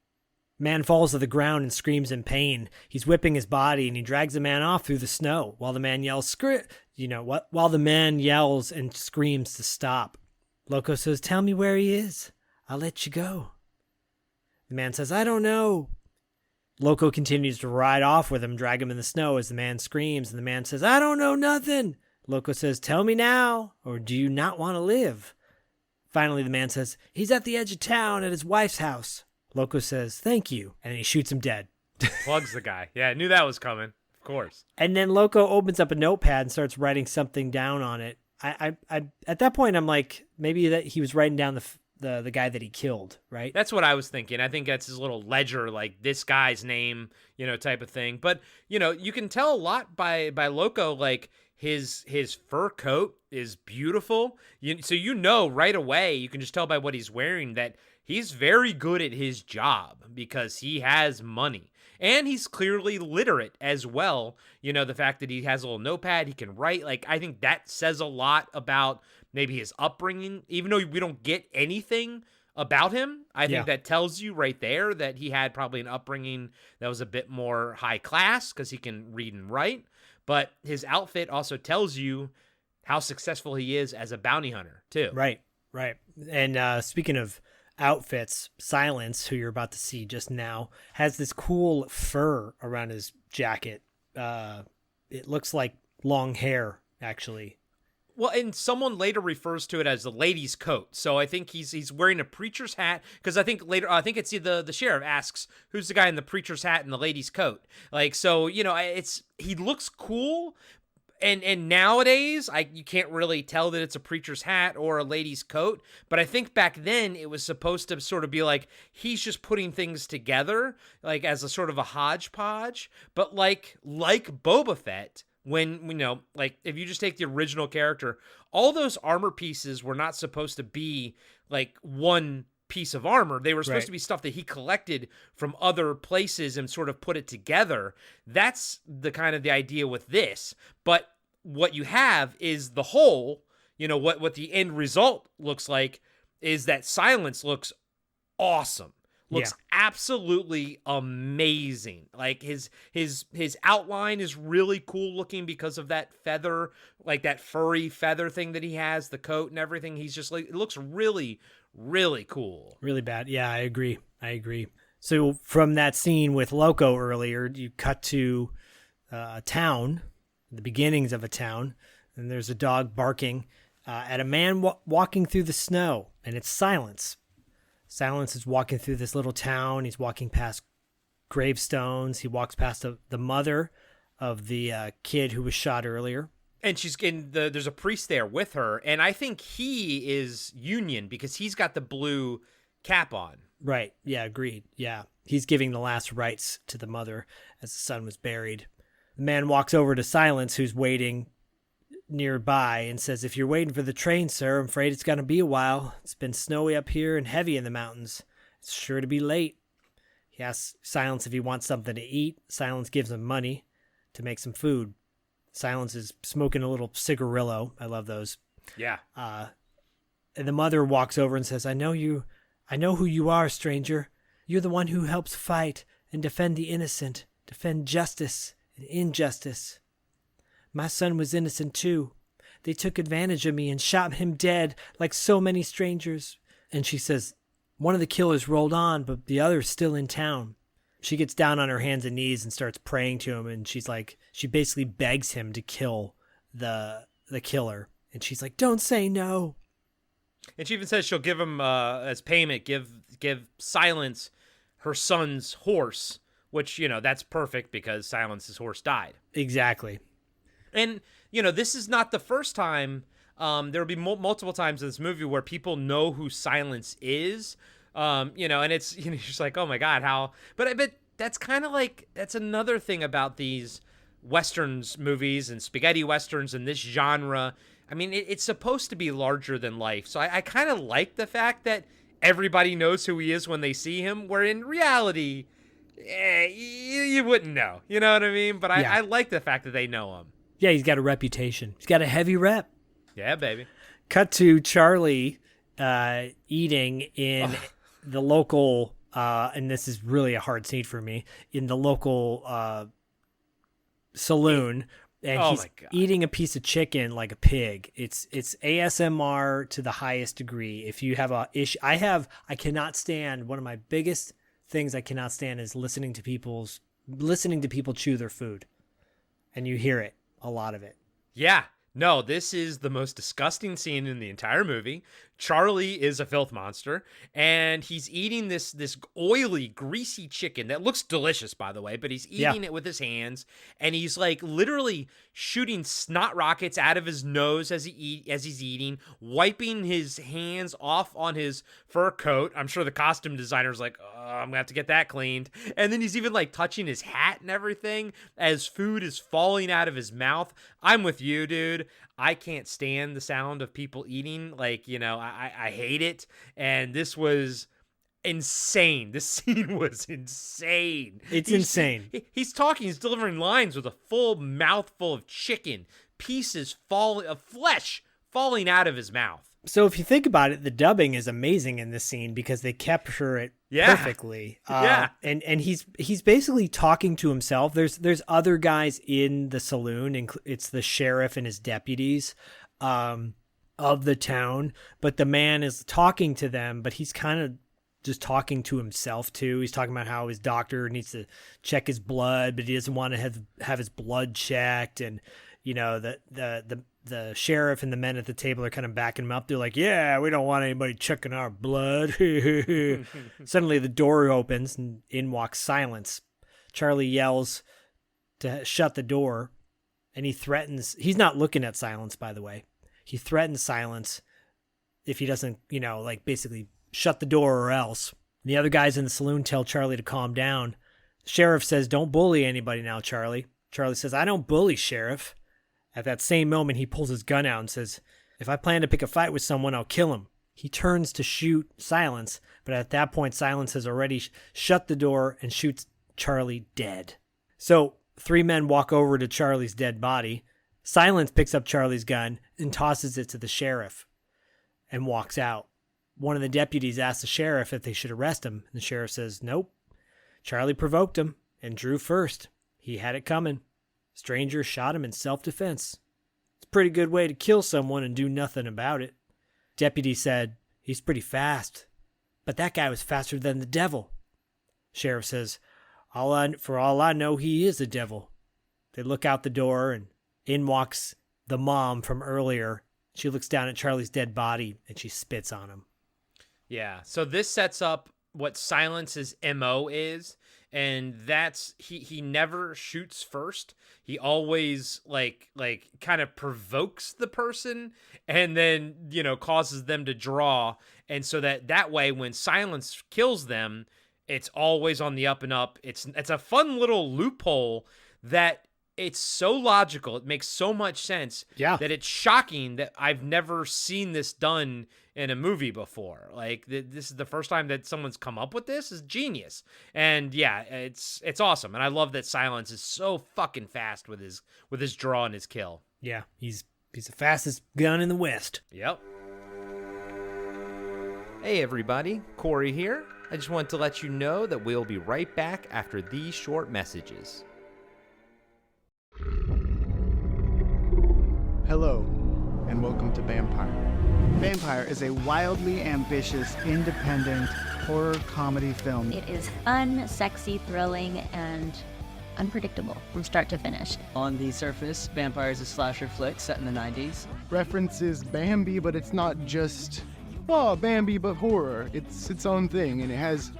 Man falls to the ground and screams in pain. He's whipping his body, and he drags the man off through the snow while the man yells, while the man yells and screams to stop. Loco says, tell me where he is. I'll let you go. The man says, I don't know. Loco continues to ride off with him, drag him in the snow as the man screams, and the man says, I don't know nothing. Loco says, tell me now, or do you not want to live? Finally, the man says, he's at the edge of town at his wife's house. Loco says, thank you, and he shoots him dead. Plugs the guy. Yeah, I knew that was coming. Of course. And then Loco opens up a notepad and starts writing something down on it. I at that point, I'm like, maybe that he was writing down the guy that he killed, right? That's what I was thinking. I think that's his little ledger, like this guy's name, type of thing. But, you can tell a lot by Loco, like his fur coat is beautiful. So right away, you can just tell by what he's wearing that he's very good at his job because he has money. And he's clearly literate as well. The fact that he has a little notepad, he can write. Like, I think that says a lot about maybe his upbringing. Even though we don't get anything about him, I think that tells you right there that he had probably an upbringing that was a bit more high class because he can read and write. But his outfit also tells you how successful he is as a bounty hunter, too. Right. And speaking of outfits, Silence, who you're about to see just now, has this cool fur around his jacket. It looks like long hair, actually. Well, and someone later refers to it as the lady's coat. So I think he's wearing a preacher's hat, because I think it's the sheriff asks, who's the guy in the preacher's hat and the lady's coat? Like, so, he looks cool. And nowadays, you can't really tell that it's a preacher's hat or a lady's coat. But I think back then it was supposed to sort of be like he's just putting things together, like as a sort of a hodgepodge. But like Boba Fett, when, like if you just take the original character, all those armor pieces were not supposed to be like one piece of armor. They were supposed to be stuff that he collected from other places and sort of put it together. That's the kind of the idea with this. But what you have is the whole, what the end result looks like is that Silence looks awesome. Looks absolutely amazing. Like his outline is really cool looking because of that feather, like that furry feather thing that he has, the coat and everything. He's just like, it looks really, really cool. Really bad. Yeah, I agree. So from that scene with Loco earlier, you cut to a town, the beginnings of a town, and there's a dog barking at a man walking through the snow, and it's Silence. Silence is walking through this little town. He's walking past gravestones. He walks past the mother of the kid who was shot earlier. And there's a priest there with her. And I think he is Union because he's got the blue cap on. Right. Yeah, agreed. Yeah. He's giving the last rites to the mother as the son was buried. The man walks over to Silence, who's waiting nearby, and says, "If you're waiting for the train, sir, I'm afraid it's going to be a while. It's been snowy up here and heavy in the mountains. It's sure to be late." He asks Silence if he wants something to eat. Silence gives him money to make some food. Silence is smoking a little cigarillo. I love those. Yeah. And the mother walks over and says, I know who you are, stranger. You're the one who helps fight and defend the innocent, defend justice and injustice. My son was innocent too. They took advantage of me and shot him dead like so many strangers. And she says, one of the killers rolled on, but the other's still in town. She gets down on her hands and knees and starts praying to him. And she basically begs him to kill the killer. And she's like, don't say no. And she even says she'll give him, as payment, give Silence her son's horse, which, that's perfect because Silence's horse died. Exactly. And, this is not the first time. There will be multiple times in this movie where people know who Silence is, and it's, just like, oh my God, how, but that's kind of like, that's another thing about these Westerns movies and spaghetti Westerns and this genre. I mean, it's supposed to be larger than life. So I kind of like the fact that everybody knows who he is when they see him, where in reality, you wouldn't know, you know what I mean? But I like the fact that they know him. Yeah, he's got a reputation. He's got a heavy rep. Yeah, baby. Cut to Charlie eating in the local, and this is really a hard scene for me, in the local saloon. And he's eating a piece of chicken like a pig. It's ASMR to the highest degree. If you have a issue, I cannot stand, one of my biggest things I cannot stand is listening to people chew their food. And you hear it. A lot of it. Yeah. No, this is the most disgusting scene in the entire movie. Charlie is a filth monster, and he's eating this oily, greasy chicken that looks delicious, by the way, but he's eating it with his hands, and he's like literally shooting snot rockets out of his nose as he's eating, wiping his hands off on his fur coat. I'm sure the costume designer's like, oh, I'm gonna have to get that cleaned. And then he's even like touching his hat and everything as food is falling out of his mouth. I'm with you, dude. I can't stand the sound of people eating. Like, I hate it. And this was insane. This scene was insane. It's insane. He's talking. He's delivering lines with a full mouthful of chicken, pieces of flesh falling out of his mouth. So if you think about it, the dubbing is amazing in this scene because they capture it perfectly. And he's basically talking to himself. There's other guys in the saloon, and it's the sheriff and his deputies of the town. But the man is talking to them, but he's kind of just talking to himself too. He's talking about how his doctor needs to check his blood, but he doesn't want to have his blood checked, and the sheriff and the men at the table are kind of backing him up. They're like, yeah, we don't want anybody checking our blood. Suddenly the door opens and in walks Silence. Charlie yells to shut the door, and he threatens. He's not looking at Silence, by the way. He threatens Silence if he doesn't, basically shut the door or else. And the other guys in the saloon tell Charlie to calm down. The sheriff says, don't bully anybody now, Charlie. Charlie says, "I don't bully, Sheriff." At that same moment, he pulls his gun out and says, "If I plan to pick a fight with someone, I'll kill him." He turns to shoot Silence, but at that point, Silence has already shut the door and shoots Charlie dead. So 3 men walk over to Charlie's dead body. Silence picks up Charlie's gun and tosses it to the sheriff and walks out. One of the deputies asks the sheriff if they should arrest him. The sheriff says, "Nope. Charlie provoked him and drew first. He had it coming. Stranger shot him in self-defense. It's a pretty good way to kill someone and do nothing about it." Deputy said, "He's pretty fast, but that guy was faster than the devil." Sheriff says, For all I know, he is a devil." They look out the door and in walks the mom from earlier. She looks down at Charlie's dead body and she spits on him. Yeah. So this sets up what Silence's MO is. And that's he never shoots first. He always like kind of provokes the person and then, causes them to draw. And so that way when Silence kills them, it's always on the up and up. It's a fun little loophole that it's so logical. It makes so much sense that it's shocking that I've never seen this done in a movie before. Like this is the first time that someone's come up with this. Is genius. And yeah, it's awesome. And I love that Silence is so fucking fast with his draw and his kill. Yeah, he's the fastest gun in the West. Yep. Hey everybody, Corey here. I just want to let you know that we'll be right back after these short messages. Hello, and welcome to BAMPIRE. BAMPIRE is a wildly ambitious, independent horror comedy film. It is fun, sexy, thrilling, and unpredictable from start to finish. On the surface, Vampire is a slasher flick set in the 90s. References Bambi, but it's not just, Bambi, but horror. It's its own thing, and it has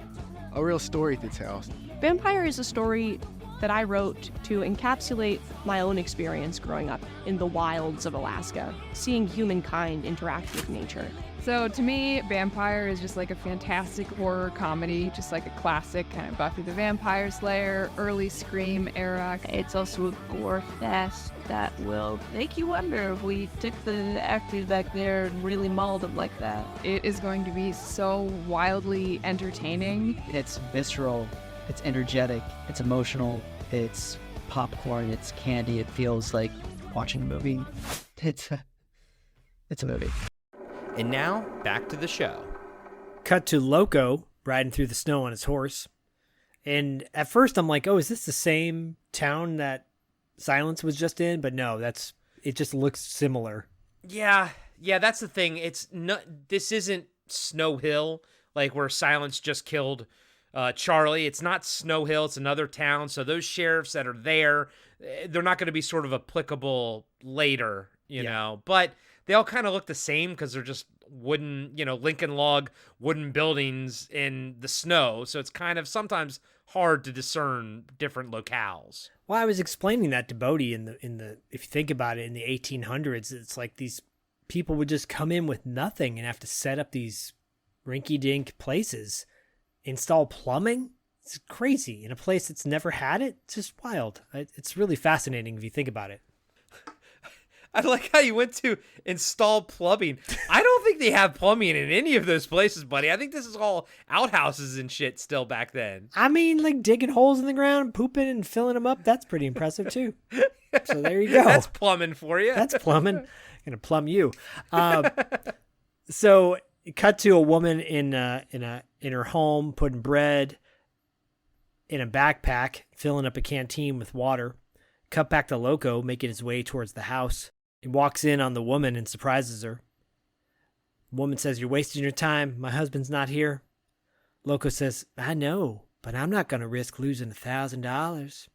a real story to tell. Vampire is a story that I wrote to encapsulate my own experience growing up in the wilds of Alaska, seeing humankind interact with nature. So to me, Vampire is just like a fantastic horror comedy, just like a classic kind of Buffy the Vampire Slayer, early Scream era. It's also a gore fest that will make you wonder if we took the actors back there and really mauled them like that. It is going to be so wildly entertaining. It's visceral. It's energetic, it's emotional, it's popcorn, it's candy. It feels like watching a movie. It's a movie. And now, back to the show. Cut to Loco riding through the snow on his horse. And at first I'm like, oh, is this the same town that Silence was just in? But no, it just looks similar. Yeah, that's the thing. This isn't Snow Hill, like where Silence just killed Charlie. It's not Snow Hill. It's another town. So those sheriffs that are there, they're not going to be sort of applicable later, you know. But they all kind of look the same because they're just wooden, Lincoln log wooden buildings in the snow. So it's kind of sometimes hard to discern different locales. Well, I was explaining that to Bodie in the if you think about it, in the 1800s, it's like these people would just come in with nothing and have to set up these rinky-dink places. Install plumbing? It's crazy. In a place that's never had it? It's just wild. It's really fascinating if you think about it. I like how you went to install plumbing. I don't think they have plumbing in any of those places, buddy. I think this is all outhouses and shit still back then. I mean, like digging holes in the ground, pooping and filling them up. That's pretty impressive too. So there you go. That's plumbing for you. That's plumbing. I'm gonna plumb you. So cut to a woman in her home putting bread in a backpack, filling up a canteen with water. Cut back to Loco making his way towards the house. He walks in on the woman and surprises her. The woman says, "You're wasting your time. My husband's not here." Loco says, "I know, but I'm not going to risk losing $1,000.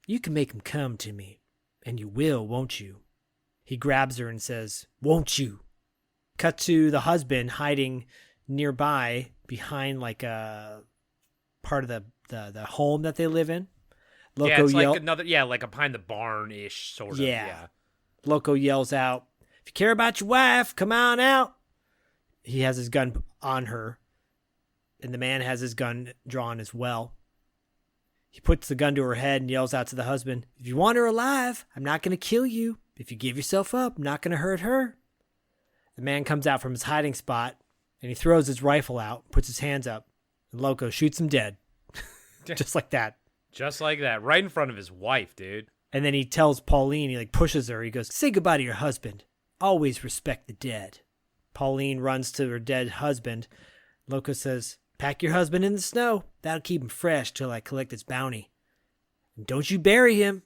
You can make him come to me, and you will, won't you?" He grabs her and says, "Won't you?" Cut to the husband hiding nearby behind like a part of the home that they live in. Loco like behind the barn-ish sort of. Yeah. Loco yells out, "If you care about your wife, come on out." He has his gun on her, and the man has his gun drawn as well. He puts the gun to her head and yells out to the husband, "If you want her alive, I'm not going to kill you. If you give yourself up, I'm not going to hurt her." The man comes out from his hiding spot, and he throws his rifle out, puts his hands up, and Loco shoots him dead. Just like that. Just like that. Right in front of his wife, dude. And then he tells Pauline, he pushes her. He goes, "Say goodbye to your husband. Always respect the dead." Pauline runs to her dead husband. Loco says, "Pack your husband in the snow. That'll keep him fresh till I collect his bounty. And don't you bury him."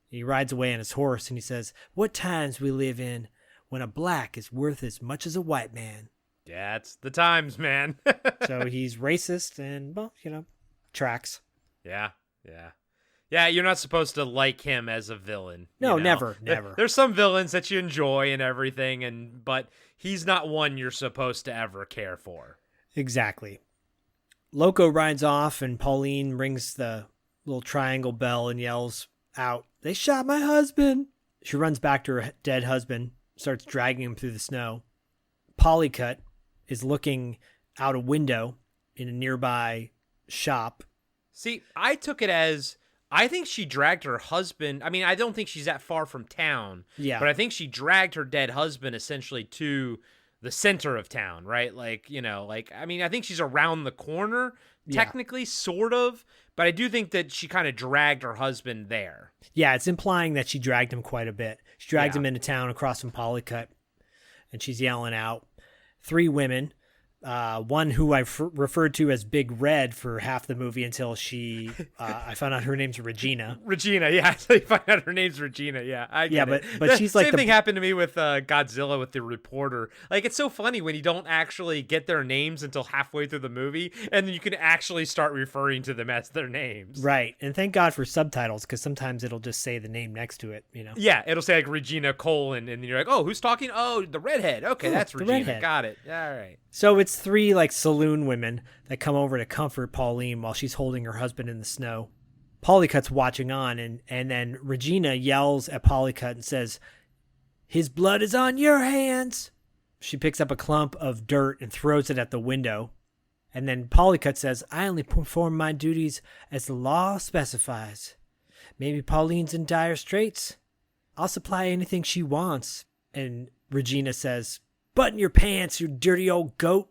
He rides away on his horse and he says, "What times we live in when a black is worth as much as a white man." That's the times, man. So he's racist and, well, tracks. Yeah. Yeah, you're not supposed to like him as a villain. No, you know? never. There's some villains that you enjoy and everything, but he's not one you're supposed to ever care for. Exactly. Loco rides off and Pauline rings the little triangle bell and yells out, "They shot my husband." She runs back to her dead husband, starts dragging him through the snow. Polycut is looking out a window in a nearby shop. See, I took it as, I think she dragged her husband. I mean, I don't think she's that far from town. Yeah. But I think she dragged her dead husband essentially to the center of town, right? I think she's around the corner, technically, sort of. But I do think that she kind of dragged her husband there. Yeah, it's implying that she dragged him quite a bit. She dragged him into town across from Polycut, and she's yelling out. 3 women. One who I've referred to as Big Red for half the movie until I found out her name's Regina. Regina, yeah. So you find out her name's Regina, yeah. I get it. but she's like same thing happened to me with Godzilla with the reporter. It's so funny when you don't actually get their names until halfway through the movie, and then you can actually start referring to them as their names. Right, and thank God for subtitles, because sometimes it'll just say the name next to it, Yeah, it'll say Regina Colon, and then you're like, oh, who's talking? Oh, the redhead. Okay, that's Regina. Redhead. Got it. All right. So it's 3 saloon women that come over to comfort Pauline while she's holding her husband in the snow. Polycut's watching on, and then Regina yells at Polycut and says, "His blood is on your hands." She picks up a clump of dirt and throws it at the window. And then Polycut says, "I only perform my duties as the law specifies. Maybe Pauline's in dire straits. I'll supply anything she wants." And Regina says, "Button your pants, you dirty old goat.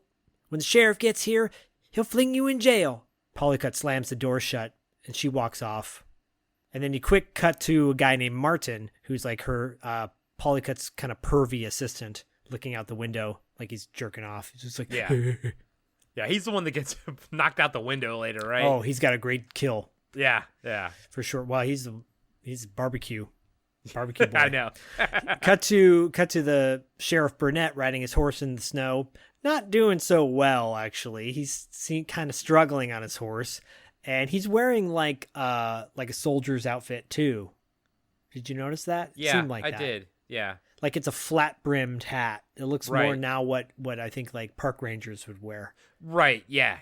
When the sheriff gets here, he'll fling you in jail." Polycut slams the door shut, and she walks off. And then you quick cut to a guy named Martin, who's her Polycut's kind of pervy assistant, looking out the window like he's jerking off. He's just yeah. Yeah, he's the one that gets knocked out the window later, right? Oh, he's got a great kill. Yeah. For sure. Well, he's barbecue boy. I know. Cut to the Sheriff Burnett riding his horse in the snow. Not doing so well, actually. He's kind of struggling on his horse, and he's wearing like a soldier's outfit too. Did you notice that? Yeah, it seemed like I that. did. Yeah, like it's a flat brimmed hat. It looks right. more now what I think park rangers would wear. Right. Yeah.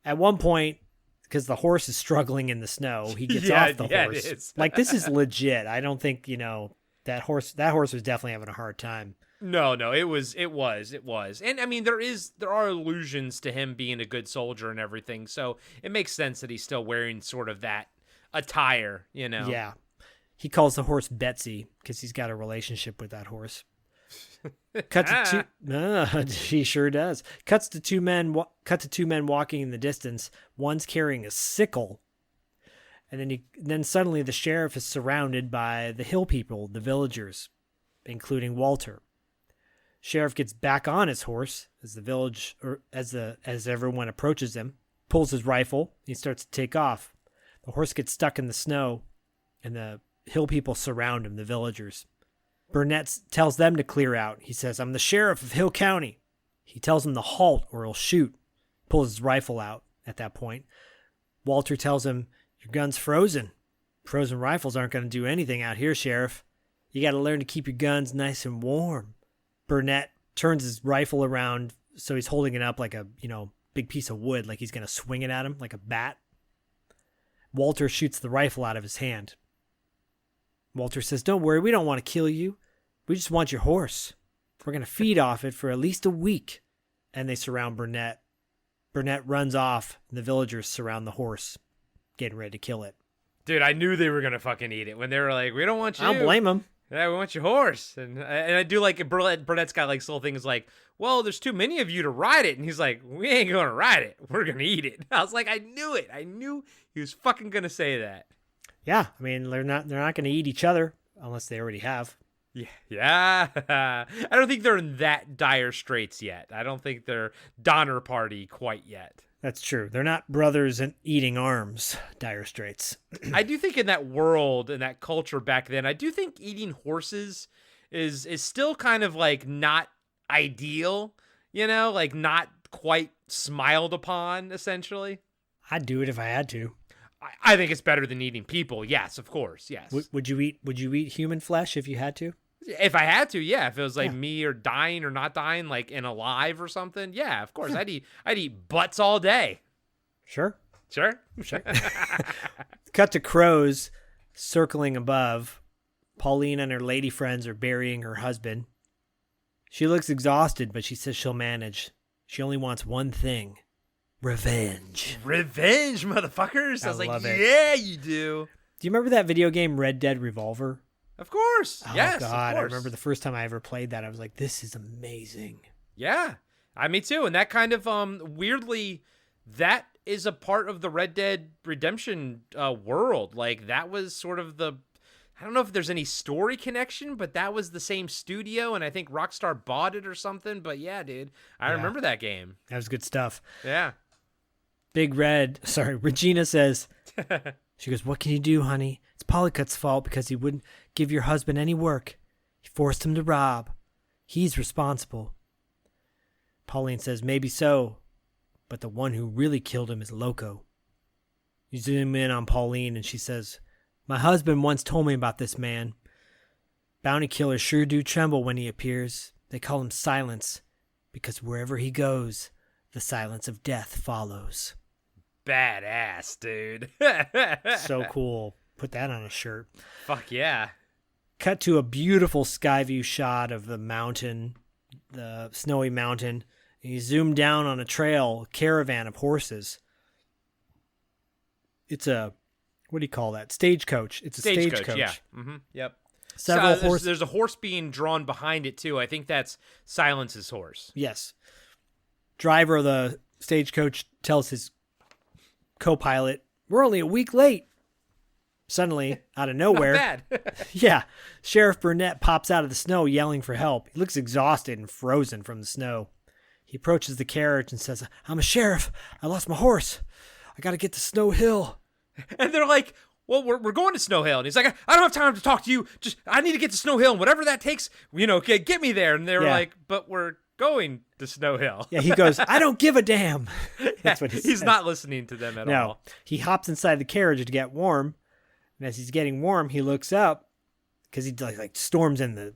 At one point, because the horse is struggling in the snow, he gets off the horse. It is. This is legit. I don't think that horse was definitely having a hard time. No, it was. And I mean, there are allusions to him being a good soldier and everything, so it makes sense that he's still wearing sort of that attire, Yeah. He calls the horse Betsy because he's got a relationship with that horse. Cut to he sure does. Cut to two men walking in the distance. One's carrying a sickle. And then suddenly the sheriff is surrounded by the hill people, the villagers, including Walter. Sheriff gets back on his horse as everyone approaches him, pulls his rifle, he starts to take off. The horse gets stuck in the snow, and the hill people surround him, the villagers. Burnett tells them to clear out. He says, "I'm the sheriff of Hill County." He tells them to halt or he'll shoot. Pulls his rifle out at that point. Walter tells him, "Your gun's frozen. Frozen rifles aren't going to do anything out here, Sheriff. You got to learn to keep your guns nice and warm." Burnett turns his rifle around so he's holding it up like a, big piece of wood, like he's going to swing it at him like a bat. Walter shoots the rifle out of his hand. Walter says, "Don't worry, we don't want to kill you. We just want your horse. We're going to feed off it for at least a week." And they surround Burnett. Burnett runs off, and the villagers surround the horse. getting ready to kill it. Dude, I knew they were going to fucking eat it when they were like, we don't want you. I don't blame them. Yeah, we want your horse. And I do like Burnett's got like this little thing is like, well, there's too many of you to ride it. And he's like, we ain't going to ride it. We're going to eat it. I was like, I knew it. I knew he was fucking going to say that. Yeah. I mean, they're not going to eat each other unless they already have. Yeah. I don't think they're in that dire straits yet. I don't think they're Donner Party quite yet. That's true. They're not brothers in eating arms, dire straits. I do think in that world, in that culture back then, I do think eating horses is still kind of like not ideal, you know, like not quite smiled upon, essentially. I'd do it if I had to. I think it's better than eating people. Yes, of course. Yes. Would you eat human flesh if you had to? If I had to, yeah. If it was like me or dying or not dying, like in alive or something, yeah, of course. I'd eat butts all day. Sure. Cut to crows circling above. Pauline and her lady friends are burying her husband. She looks exhausted, but she says she'll manage. She only wants one thing. Revenge. Revenge, motherfuckers. I was like, love it. Yeah, you do. Do you remember that video game Red Dead Revolver? Of course. Oh, yes, God. of course. I remember the first time I ever played that. I was like, this is amazing. Yeah. Me too. And that kind of, weirdly, that is a part of the Red Dead Redemption world. Like, that was sort of I don't know if there's any story connection, but that was the same studio, and I think Rockstar bought it or something. But yeah, dude, I remember that game. That was good stuff. Yeah. Regina says, she goes, what can you do, honey? It's Polycut's fault because he wouldn't give your husband any work. He forced him to rob. He's responsible. Pauline says, maybe so, but the one who really killed him is Loco. You zoom in on Pauline and she says, my husband once told me about this man. Bounty killers sure do tremble when he appears. They call him Silence because wherever he goes, the silence of death follows. Badass, dude. So cool. Put that on a shirt. Fuck yeah. Cut to a beautiful sky view shot of the mountain, the snowy mountain. And you zoom down on a caravan of horses. It's a, what do you call that? Stagecoach. It's a stagecoach. Yeah. Mm-hmm. Yep. Several horses. There's a horse being drawn behind it too. I think that's Silence's horse. Yes. Driver of the stagecoach tells his co-pilot, we're only a week late. Suddenly, out of nowhere, Not bad. yeah, Sheriff Burnett pops out of the snow yelling for help. He looks exhausted and frozen from the snow. He approaches the carriage and says, I'm a sheriff. I lost my horse. I got to get to Snow Hill. And they're like, well, we're going to Snow Hill. And he's like, I don't have time to talk to you. I need to get to Snow Hill. And whatever that takes, get me there. And they were like, but we're going to Snow Hill. Yeah, he goes, I don't give a damn. That's what he says. He's not listening to them at all. He hops inside the carriage to get warm. And as he's getting warm, he looks up because he like storms into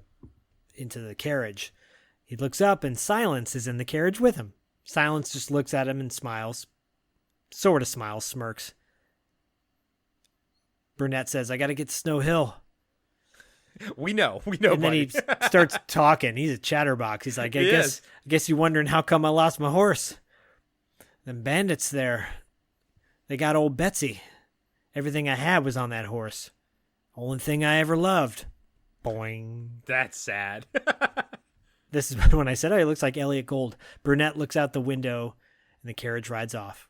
the carriage. He looks up and Silence is in the carriage with him. Silence just looks at him and smiles. Sort of smiles, smirks. Burnett says, I got to get to Snow Hill. We know. And buddy. then he starts talking. He's a chatterbox. He's like, I guess you're wondering how come I lost my horse. Them bandits there, they got old Betsy. Everything I had was on that horse. Only thing I ever loved. Boing. That's sad. This is when I said, oh, he looks like Elliot Gould. Burnett looks out the window and the carriage rides off.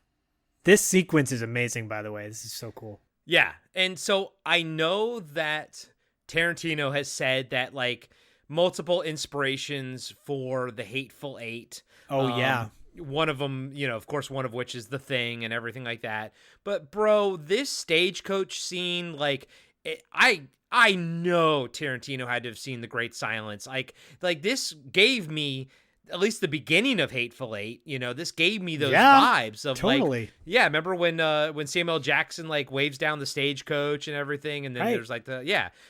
This sequence is amazing, by the way. This is so cool. Yeah. And so I know that Tarantino has said that like multiple inspirations for the Hateful Eight. Oh, yeah. One of them, of course, one of which is The Thing and everything like that. But bro, this stagecoach scene, like I know Tarantino had to have seen The Great Silence. Like this gave me at least the beginning of Hateful Eight. This gave me those vibes of totally. Remember when Samuel Jackson like waves down the stagecoach and everything, and then there's like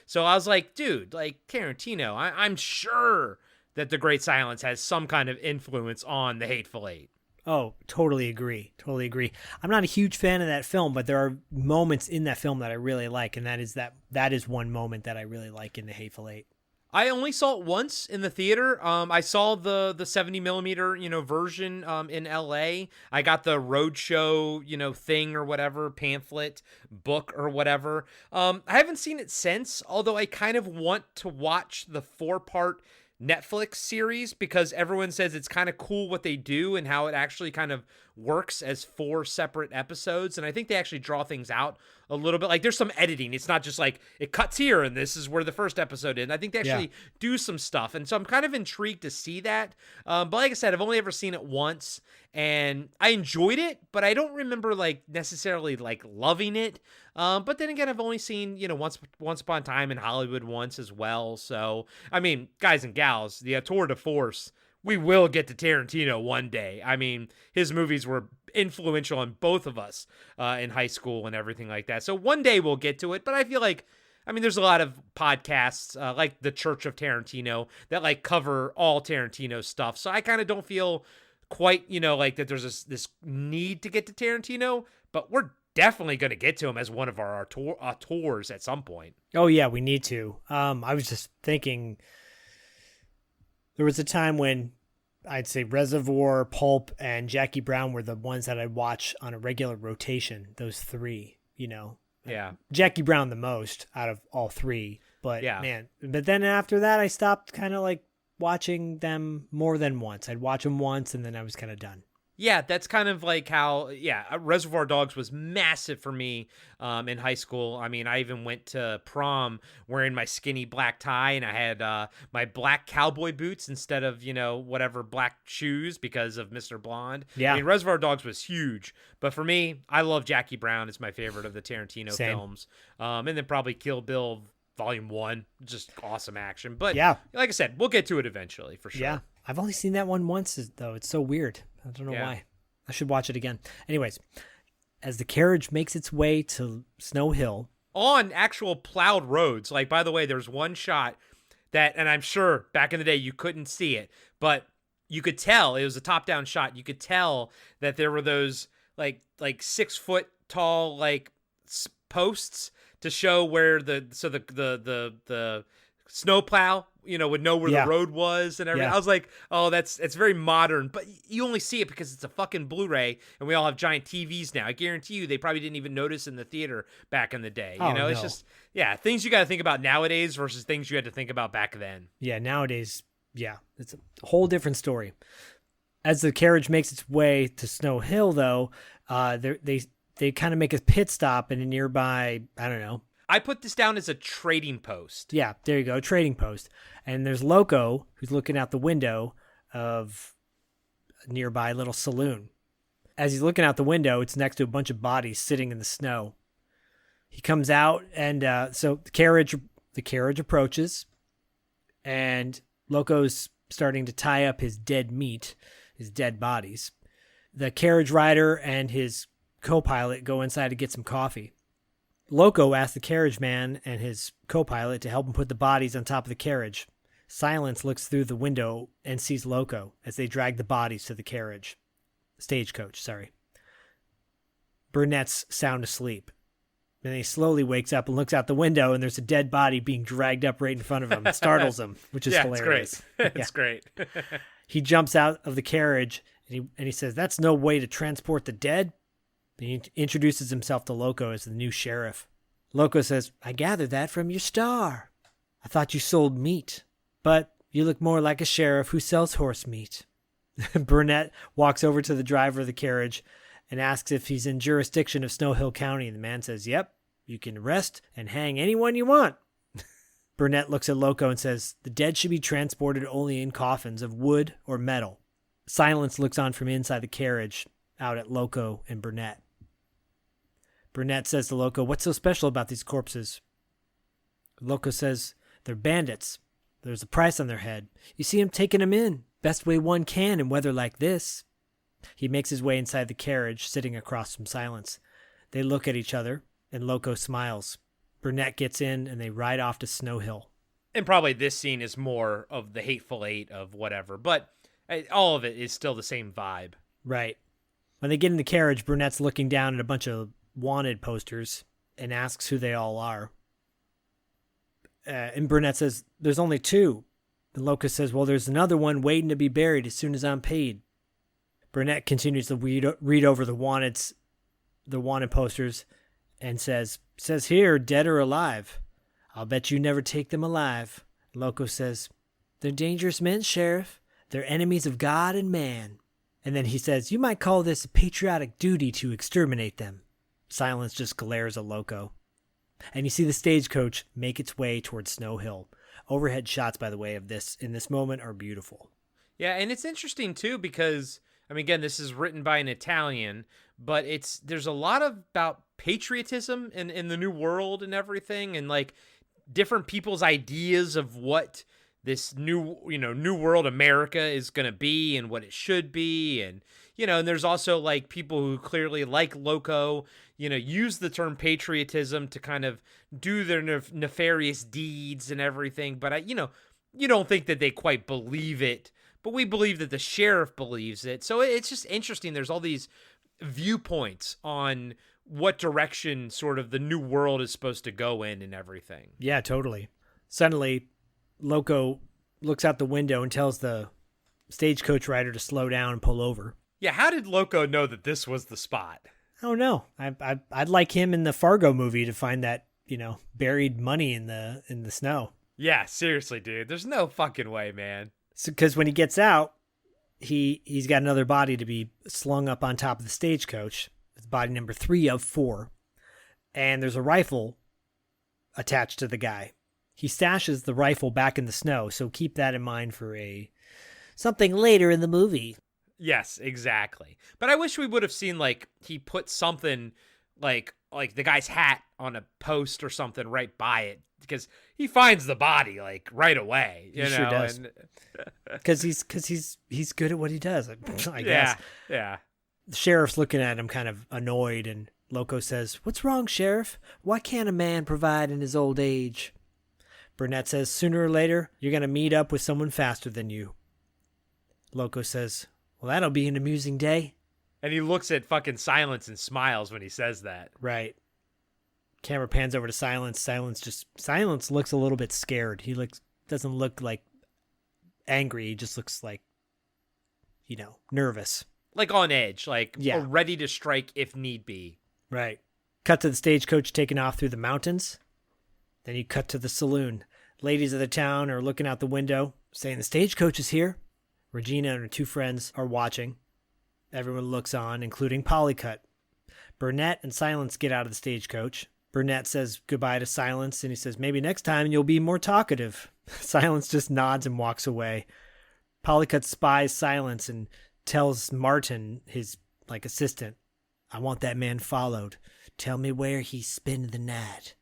So I was like, dude, like Tarantino, I'm sure that The Great Silence has some kind of influence on the Hateful Eight. Oh, totally agree. I'm not a huge fan of that film, but there are moments in that film that I really like, and that is one moment that I really like in the Hateful Eight. I only saw it once in the theater. I saw the 70 millimeter, version in LA. I got the roadshow, thing or whatever, pamphlet, book or whatever. I haven't seen it since, although I kind of want to watch the 4-part Netflix series because everyone says it's kind of cool what they do and how it actually kind of works as 4 separate episodes. And I think they actually draw things out a little bit. Like there's some editing. It's not just like it cuts here and this is where the first episode is. And I think they actually do some stuff. And so I'm kind of intrigued to see that. But like I said, I've only ever seen it once and I enjoyed it, but I don't remember like necessarily like loving it. But then again, I've only seen, Once Upon a Time in Hollywood once as well. So, I mean, guys and gals, the tour de force, we will get to Tarantino one day. I mean, his movies were influential on both of us in high school and everything like that. So one day we'll get to it. But I feel like, there's a lot of podcasts like the Church of Tarantino that like cover all Tarantino stuff. So I kind of don't feel quite, like that there's this need to get to Tarantino, but we're definitely going to get to him as one of our tours at some point. Oh yeah, we need to. I was just thinking there was a time when I'd say Reservoir, Pulp, and Jackie Brown were the ones that I'd watch on a regular rotation. Those 3, Yeah. Jackie Brown the most out of all 3. But yeah, man, but then after that, I stopped kind of like watching them more than once. I'd watch them once and then I was kind of done. Yeah, that's kind of like how, Reservoir Dogs was massive for me in high school. I mean, I even went to prom wearing my skinny black tie and I had my black cowboy boots instead of, whatever black shoes because of Mr. Blonde. Yeah. I mean, Reservoir Dogs was huge. But for me, I love Jackie Brown. It's my favorite of the Tarantino films. And then probably Kill Bill Volume 1, just awesome action. But yeah, like I said, we'll get to it eventually for sure. Yeah, I've only seen that one once, though. It's so weird. I don't know why. I should watch it again. Anyways, as the carriage makes its way to Snow Hill. On actual plowed roads. Like, by the way, there's one shot that, and I'm sure back in the day you couldn't see it, but you could tell, it was a top-down shot, you could tell that there were those, like 6-foot tall, like, posts to show where the snowplow, would know where the road was and everything. I was like, oh, it's very modern, but you only see it because it's a fucking Blu-ray and we all have giant TVs now. I guarantee you they probably didn't even notice in the theater back in the day. It's just, things you got to think about nowadays versus things you had to think about back then. Yeah, nowadays, it's a whole different story. As the carriage makes its way to Snow Hill, though, they kind of make a pit stop in a nearby, I don't know. I put this down as a trading post. Yeah, there you go, trading post. And there's Loco, who's looking out the window of a nearby little saloon. As he's looking out the window, it's next to a bunch of bodies sitting in the snow. He comes out, and so the carriage approaches, and Loco's starting to tie up his dead meat, his dead bodies. The carriage rider and his co-pilot go inside to get some coffee. Loco asks the carriage man and his co-pilot to help him put the bodies on top of the carriage. Silence looks through the window and sees Loco as they drag the bodies to the stagecoach. Burnett's sound asleep. Then he slowly wakes up and looks out the window, and there's a dead body being dragged up right in front of him. It startles him, which is hilarious. It's great. He jumps out of the carriage and he says, "That's no way to transport the dead." He introduces himself to Loco as the new sheriff. Loco says, "I gathered that from your star. I thought you sold meat, but you look more like a sheriff who sells horse meat." Burnett walks over to the driver of the carriage and asks if he's in jurisdiction of Snow Hill County. The man says, "Yep, you can arrest and hang anyone you want." Burnett looks at Loco and says, "The dead should be transported only in coffins of wood or metal." Silence looks on from inside the carriage out at Loco and Burnett. Burnett says to Loco, "What's so special about these corpses?" Loco says, "They're bandits. There's a price on their head. You see 'em taking 'em in. Best way one can in weather like this." He makes his way inside the carriage, sitting across from Silence. They look at each other, and Loco smiles. Burnett gets in, and they ride off to Snow Hill. And probably this scene is more of the Hateful Eight of whatever, but all of it is still the same vibe. Right. When they get in the carriage, Burnett's looking down at a bunch of wanted posters and asks who they all are. And Burnett says, there's only 2. And Loco says, well, there's another one waiting to be buried as soon as I'm paid. Burnett continues to read over the wanted posters and says here, dead or alive. I'll bet you never take them alive. Loco says, they're dangerous men, Sheriff. They're enemies of God and man. And then he says, you might call this a patriotic duty to exterminate them. Silence just glares at Loco. And you see the stagecoach make its way towards Snow Hill. Overhead shots, by the way, of this in this moment are beautiful. Yeah, and it's interesting, too, because, I mean, again, this is written by an Italian, but there's a lot about patriotism in the New World and everything, and, like, different people's ideas of what this new world America is going to be and what it should be. And, and there's also like people who clearly like Loco, use the term patriotism to kind of do their nefarious deeds and everything. But you don't think that they quite believe it, but we believe that the sheriff believes it. So it's just interesting. There's all these viewpoints on what direction sort of the new world is supposed to go in and everything. Yeah, totally. Suddenly, Loco looks out the window and tells the stagecoach rider to slow down and pull over. Yeah, how did Loco know that this was the spot? I don't know. I'd like him in the Fargo movie to find that, buried money in the snow. Yeah, seriously, dude. There's no fucking way, man. Because when he gets out, he's got another body to be slung up on top of the stagecoach. It's body number 3 of 4. And there's a rifle attached to the guy. He stashes the rifle back in the snow, so keep that in mind for something later in the movie. Yes, exactly. But I wish we would have seen, like, he put something, like the guy's hat on a post or something right by it, because he finds the body, like, right away. He sure does. Because he's good at what he does, I guess. Yeah. The sheriff's looking at him kind of annoyed, and Loco says, what's wrong, Sheriff? Why can't a man provide in his old age? Burnett says, sooner or later, you're going to meet up with someone faster than you. Loco says, well, that'll be an amusing day. And he looks at fucking Silence and smiles when he says that. Right. Camera pans over to Silence. Silence looks a little bit scared. He doesn't look like angry. He just looks like, nervous. Like on edge, ready to strike if need be. Right. Cut to the stagecoach taking off through the mountains. Then you cut to the saloon. Ladies of the town are looking out the window, saying the stagecoach is here. Regina and her 2 friends are watching. Everyone looks on, including Polycut. Burnett and Silence get out of the stagecoach. Burnett says goodbye to Silence, and he says, maybe next time you'll be more talkative. Silence just nods and walks away. Polycut spies Silence and tells Martin, his assistant, I want that man followed. Tell me where he spend the night.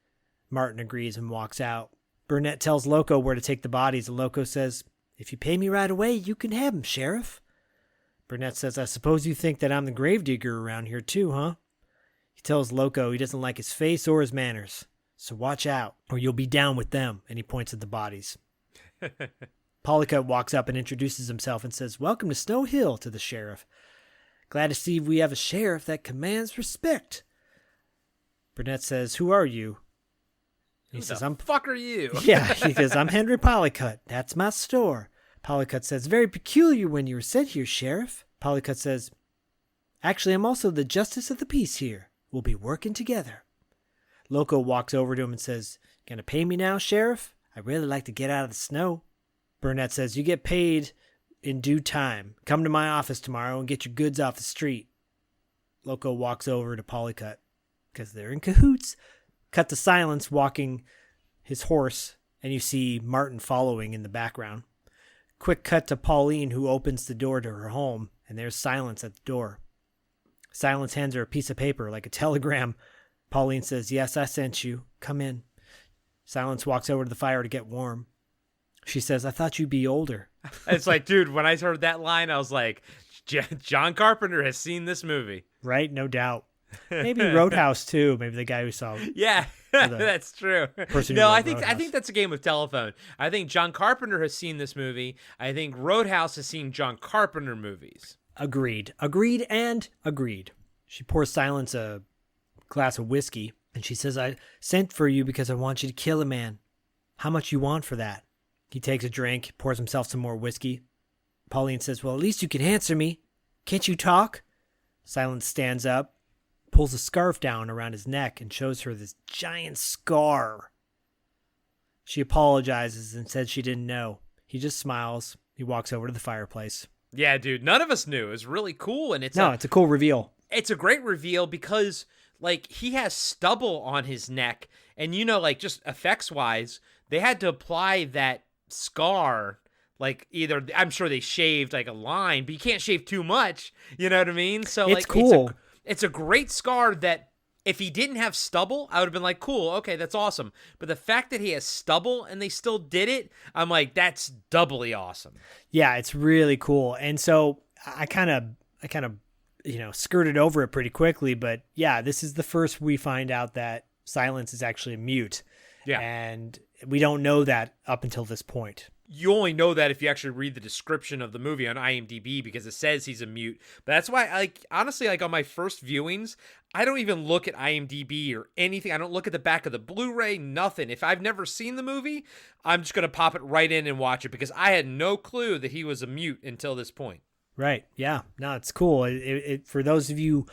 Martin agrees and walks out. Burnett tells Loco where to take the bodies, and Loco says, if you pay me right away, you can have them, Sheriff. Burnett says, I suppose you think that I'm the gravedigger around here too, huh? He tells Loco he doesn't like his face or his manners, so watch out, or you'll be down with them, and he points at the bodies. Polycut walks up and introduces himself and says, welcome to Snow Hill, to the sheriff. Glad to see we have a sheriff that commands respect. Burnett says, who are you? He says, "I'm fuck are you?" Yeah, he says, "I'm Henry Polycut. That's my store." Polycut says, "Very peculiar when you were sent here, Sheriff." Polycut says, "Actually, I'm also the justice of the peace here. We'll be working together." Loco walks over to him and says, "Gonna pay me now, Sheriff? I'd really like to get out of the snow." Burnett says, "You get paid in due time. Come to my office tomorrow and get your goods off the street." Loco walks over to Polycut because they're in cahoots. Cut to Silence walking his horse, and you see Martin following in the background. Quick cut to Pauline, who opens the door to her home, and there's Silence at the door. Silence hands her a piece of paper like a telegram. Pauline says, "Yes, I sent you. Come in." Silence walks over to the fire to get warm. She says, "I thought you'd be older." It's like, dude, when I heard that line, I was like, John Carpenter has seen this movie. Right? No doubt. Maybe Roadhouse too. Maybe the guy who saw it. Yeah, that's true. No, I think that's a game of telephone. I think John Carpenter has seen this movie. I think Roadhouse has seen John Carpenter movies. Agreed. She pours Silence a glass of whiskey, and she says, "I sent for you because I want you to kill a man. How much you want for that? He takes a drink, pours himself some more whiskey. Pauline says, well, at least you can answer me. Can't you talk? Silence stands up, pulls a scarf down around his neck, and shows her this giant scar. She apologizes and says she didn't know. He just smiles. He walks over to the fireplace. Yeah, dude, none of us knew. It was really cool, and it's a cool reveal. It's a great reveal because, like, he has stubble on his neck, and, you know, like, just effects-wise, they had to apply that scar, like, either, I'm sure they shaved, like, a line, but you can't shave too much, you know what I mean? So, it's like, cool. It's a great scar that, if he didn't have stubble, I would have been like, cool, okay, that's awesome. But the fact that he has stubble and they still did it, I'm like, that's doubly awesome. Yeah, it's really cool. And so I kind of, skirted over it pretty quickly. But yeah, this is the first we find out that Silence is actually mute. Yeah. And we don't know that up until this point. You only know that if you actually read the description of the movie on IMDb, because it says he's a mute. But that's why, like, honestly, like, on my first viewings, I don't even look at IMDb or anything. I don't look at the back of the Blu-ray, nothing. If I've never seen the movie, I'm just going to pop it right in and watch it, because I had no clue that he was a mute until this point. Right. Yeah. No, it's cool. It for those of you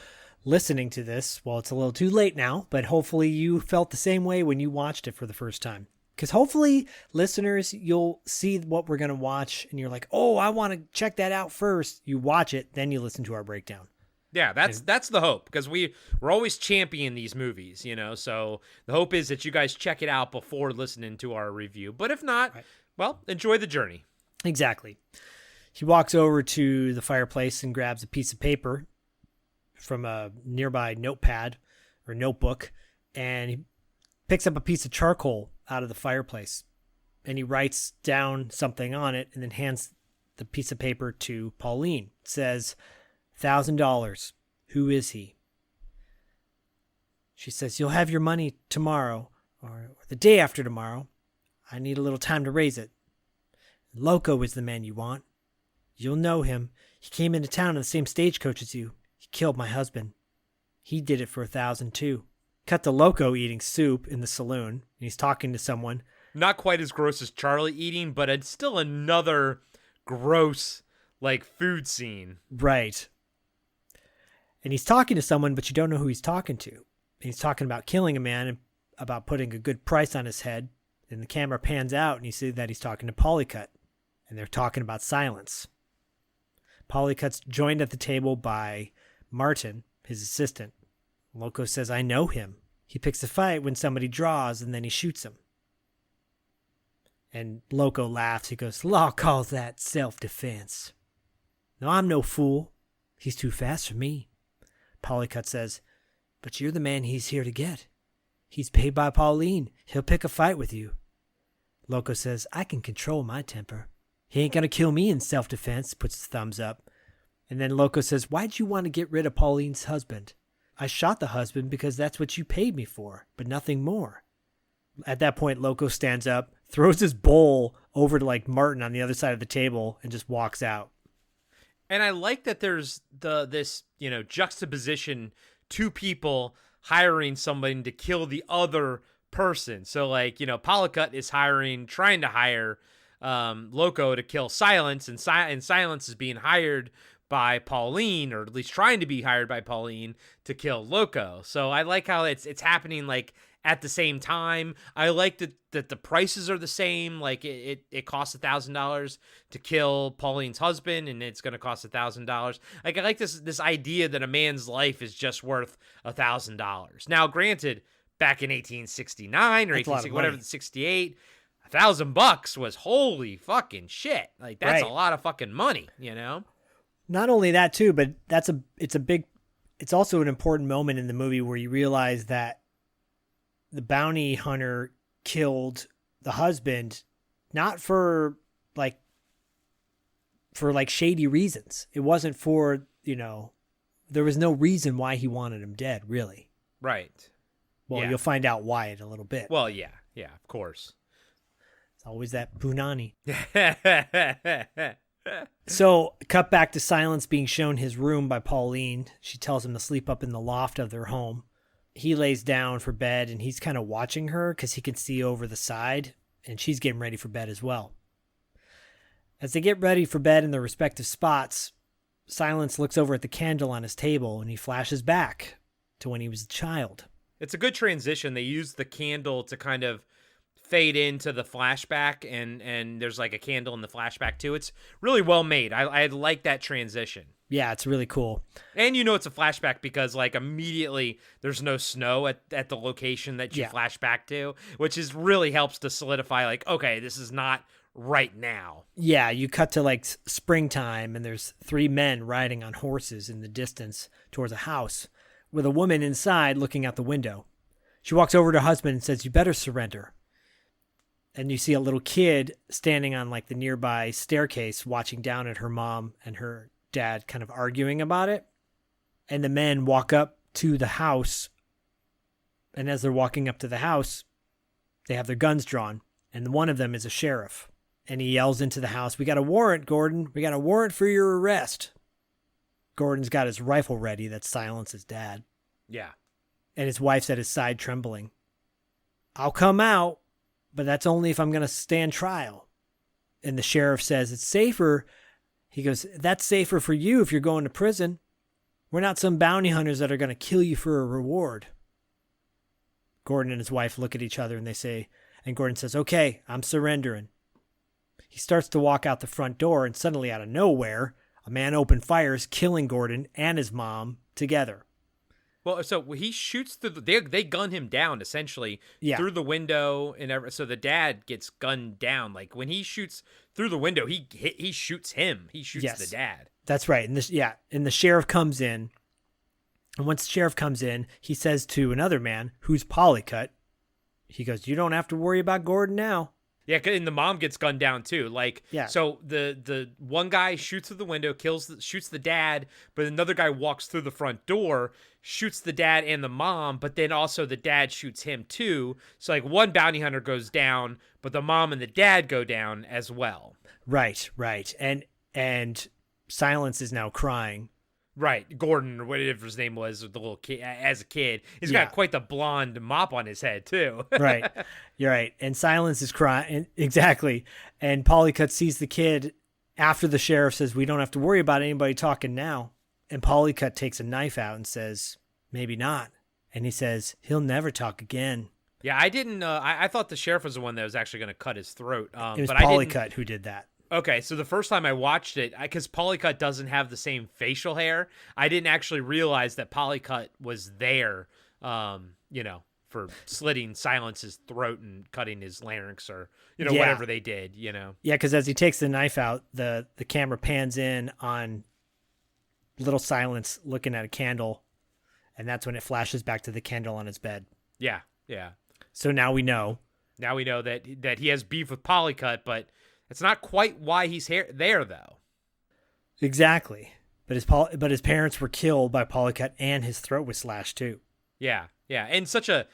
listening to this, well, it's a little too late now, but hopefully you felt the same way when you watched it for the first time. Because hopefully, listeners, you'll see what we're going to watch, and you're like, oh, I want to check that out first. You watch it, then you listen to our breakdown. Yeah, that's the hope, because we're always championing these movies, you know, so the hope is that you guys check it out before listening to our review. But if not, well, enjoy the journey. Exactly. He walks over to the fireplace and grabs a piece of paper from a nearby notepad or notebook, and he picks up a piece of charcoal out of the fireplace, and he writes down something on it and then hands the piece of paper to Pauline. It says, $1,000. Who is he? She says, you'll have your money tomorrow or the day after tomorrow. I need a little time to raise it. Loco is the man you want. You'll know him. He came into town on the same stagecoach as you. He killed my husband. He did it for $1,000 too. Cut to Loco eating soup in the saloon, and he's talking to someone. Not quite as gross as Charlie eating, but it's still another gross, like, food scene. Right. And he's talking to someone, but you don't know who he's talking to. And he's talking about killing a man and about putting a good price on his head. And the camera pans out, and you see that he's talking to Polycut. And they're talking about Silence. Polycut's joined at the table by Martin, his assistant. Loco says, I know him. He picks a fight when somebody draws, and then he shoots him. And Loco laughs. He goes, law calls that self-defense. No, I'm no fool. He's too fast for me. Polycut says, but you're the man he's here to get. He's paid by Pauline. He'll pick a fight with you. Loco says, I can control my temper. He ain't gonna kill me in self-defense, puts his thumbs up. And then Loco says, why'd you want to get rid of Pauline's husband? I shot the husband because that's what you paid me for, but nothing more. At that point, Loco stands up, throws his bowl over to, like, Martin on the other side of the table, and just walks out. And I like that there's this, you know, juxtaposition, two people hiring somebody to kill the other person. So, like, you know, Polycut is trying to hire Loco to kill Silence, and Silence is being hired by Pauline, or at least trying to be hired by Pauline to kill Loco. So I like how it's happening, like, at the same time. I like that the prices are the same. Like, it costs $1,000 to kill Pauline's husband, and it's going to cost $1,000. Like, I like this idea that a man's life is just worth $1,000. Now, granted, back in 1869 or 1868, $1,000 was holy fucking shit. Like, that's a lot of fucking money, you know? Not only that too, but it's also an important moment in the movie where you realize that the bounty hunter killed the husband not for shady reasons. It wasn't for, you know, there was no reason why he wanted him dead, really. Right. Well, Yeah. you'll find out why in a little bit. Well, yeah, of course. It's always that punani. So, cut back to Silence being shown his room by Pauline. She tells him to sleep up in the loft of their home. He lays down for bed, and he's kind of watching her because he can see over the side. and she's getting ready for bed as well. As they get ready for bed in their respective spots, Silence looks over at the candle on his table, and he flashes back to when he was a child. It's a good transition. They use the candle to kind of fade into the flashback, and there's like a candle in the flashback too. It's really well made. I like that transition. Yeah, it's really cool. And it's a flashback because like immediately there's no snow at the location that you flash back to, which is really helps to solidify like, okay, this is not right now. Yeah, you cut to like springtime, and there's 3 men riding on horses in the distance towards a house with a woman inside looking out the window. She walks over to her husband and says, "You better surrender." And you see a little kid standing on like the nearby staircase watching down at her mom and her dad kind of arguing about it. And the men walk up to the house. And as they're walking up to the house, they have their guns drawn. And one of them is a sheriff. And he yells into the house, "We got a warrant, Gordon. We got a warrant for your arrest." Gordon's got his rifle ready. That's Silence's dad. Yeah. And his wife's at his side trembling. "I'll come out, but that's only if I'm going to stand trial." And the sheriff says, "It's safer." He goes, "That's safer for you if you're going to prison. We're not some bounty hunters that are going to kill you for a reward." Gordon and his wife look at each other and they say, and Gordon says, "Okay, I'm surrendering." He starts to walk out the front door, and suddenly out of nowhere, a man opened fires, killing Gordon and his mom together. Well, so he shoots through they gun him down essentially through the window, and so the dad gets gunned down. Like when he shoots through the window, he shoots him. He shoots the dad. That's right. And the sheriff comes in, and once the sheriff comes in, he says to another man who's polycut, he goes, "You don't have to worry about Gordon now." Yeah, and the mom gets gunned down too. Like, so the one guy shoots through the window, shoots the dad, but another guy walks through the front door, shoots the dad and the mom, but then also the dad shoots him too. So like one bounty hunter goes down, but the mom and the dad go down as well. Right. And Silence is now crying. Right, Gordon, or whatever his name was, the little kid, as a kid. He's got quite the blonde mop on his head, too. Right, you're right. And Silence is crying, exactly. And Polycut sees the kid after the sheriff says, "We don't have to worry about anybody talking now." And Polycut takes a knife out and says, "Maybe not." And he says, "He'll never talk again." Yeah, I didn't, I thought the sheriff was the one that was actually going to cut his throat. It was Polycut who did that. Okay, so the first time I watched it, because Polycut doesn't have the same facial hair, I didn't actually realize that Polycut was there, for slitting Silence's throat and cutting his larynx or, whatever they did, Yeah, because as he takes the knife out, the camera pans in on little Silence looking at a candle, and that's when it flashes back to the candle on his bed. Yeah. So now we know. Now we know that he has beef with Polycut, but it's not quite why he's there, though. Exactly. But his parents were killed by Polycut, and his throat was slashed too. Yeah. In such a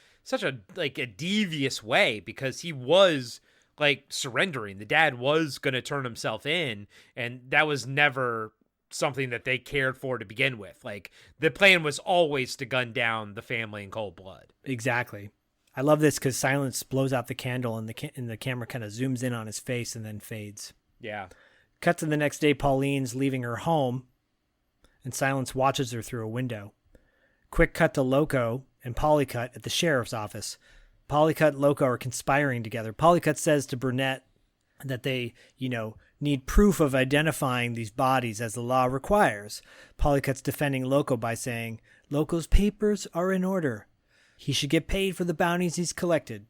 like a devious way, because he was like surrendering. The dad was going to turn himself in, and that was never something that they cared for to begin with. Like the plan was always to gun down the family in cold blood. Exactly. I love this because Silence blows out the candle, and the camera kind of zooms in on his face and then fades. Yeah. Cut to the next day, Pauline's leaving her home, and Silence watches her through a window. Quick cut to Loco and Polycut at the sheriff's office. Polycut and Loco are conspiring together. Polycut says to Burnett that they, need proof of identifying these bodies as the law requires. Polycut's defending Loco by saying, "Loco's papers are in order. He should get paid for the bounties he's collected."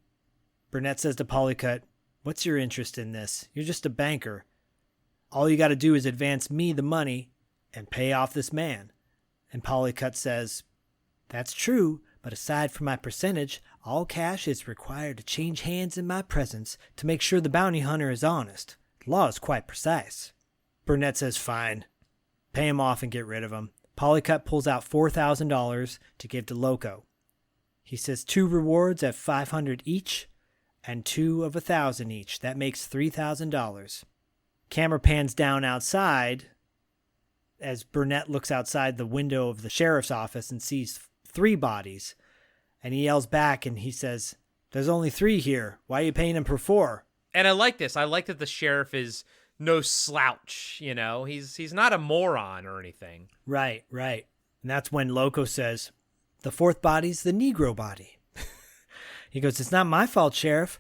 Burnett says to Polycut, "What's your interest in this? You're just a banker. All you got to do is advance me the money and pay off this man." And Polycut says, "That's true, but aside from my percentage, all cash is required to change hands in my presence to make sure the bounty hunter is honest. The law is quite precise." Burnett says, "Fine. Pay him off and get rid of him." Polycut pulls out $4,000 to give to Loco. He says 2 rewards at $500 each and 2 of $1,000 each. That makes $3,000. Camera pans down outside as Burnett looks outside the window of the sheriff's office and sees 3 bodies. And he yells back and he says, "There's only 3 here. Why are you paying him for 4? And I like this. I like that the sheriff is no slouch, you know? He's not a moron or anything. Right. And that's when Loco says, the fourth body's the Negro body. He goes, it's not my fault, Sheriff.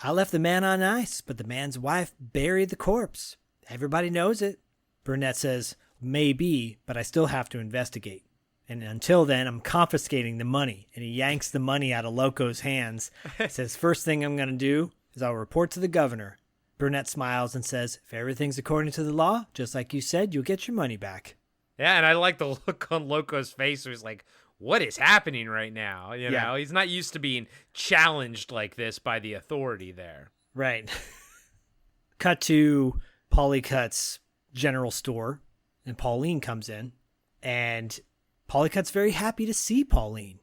I left the man on ice, but the man's wife buried the corpse. Everybody knows it. Burnett says, maybe, but I still have to investigate. And until then, I'm confiscating the money. And he yanks the money out of Loco's hands. He says, first thing I'm going to do is I'll report to the governor. Burnett smiles and says, if everything's according to the law, just like you said, you'll get your money back. Yeah, and I like the look on Loco's face. He's like, what is happening right now? You know, he's not used to being challenged like this by the authority there. Right. Cut to Polycut's general store, and Pauline comes in, and Polycut's very happy to see Pauline.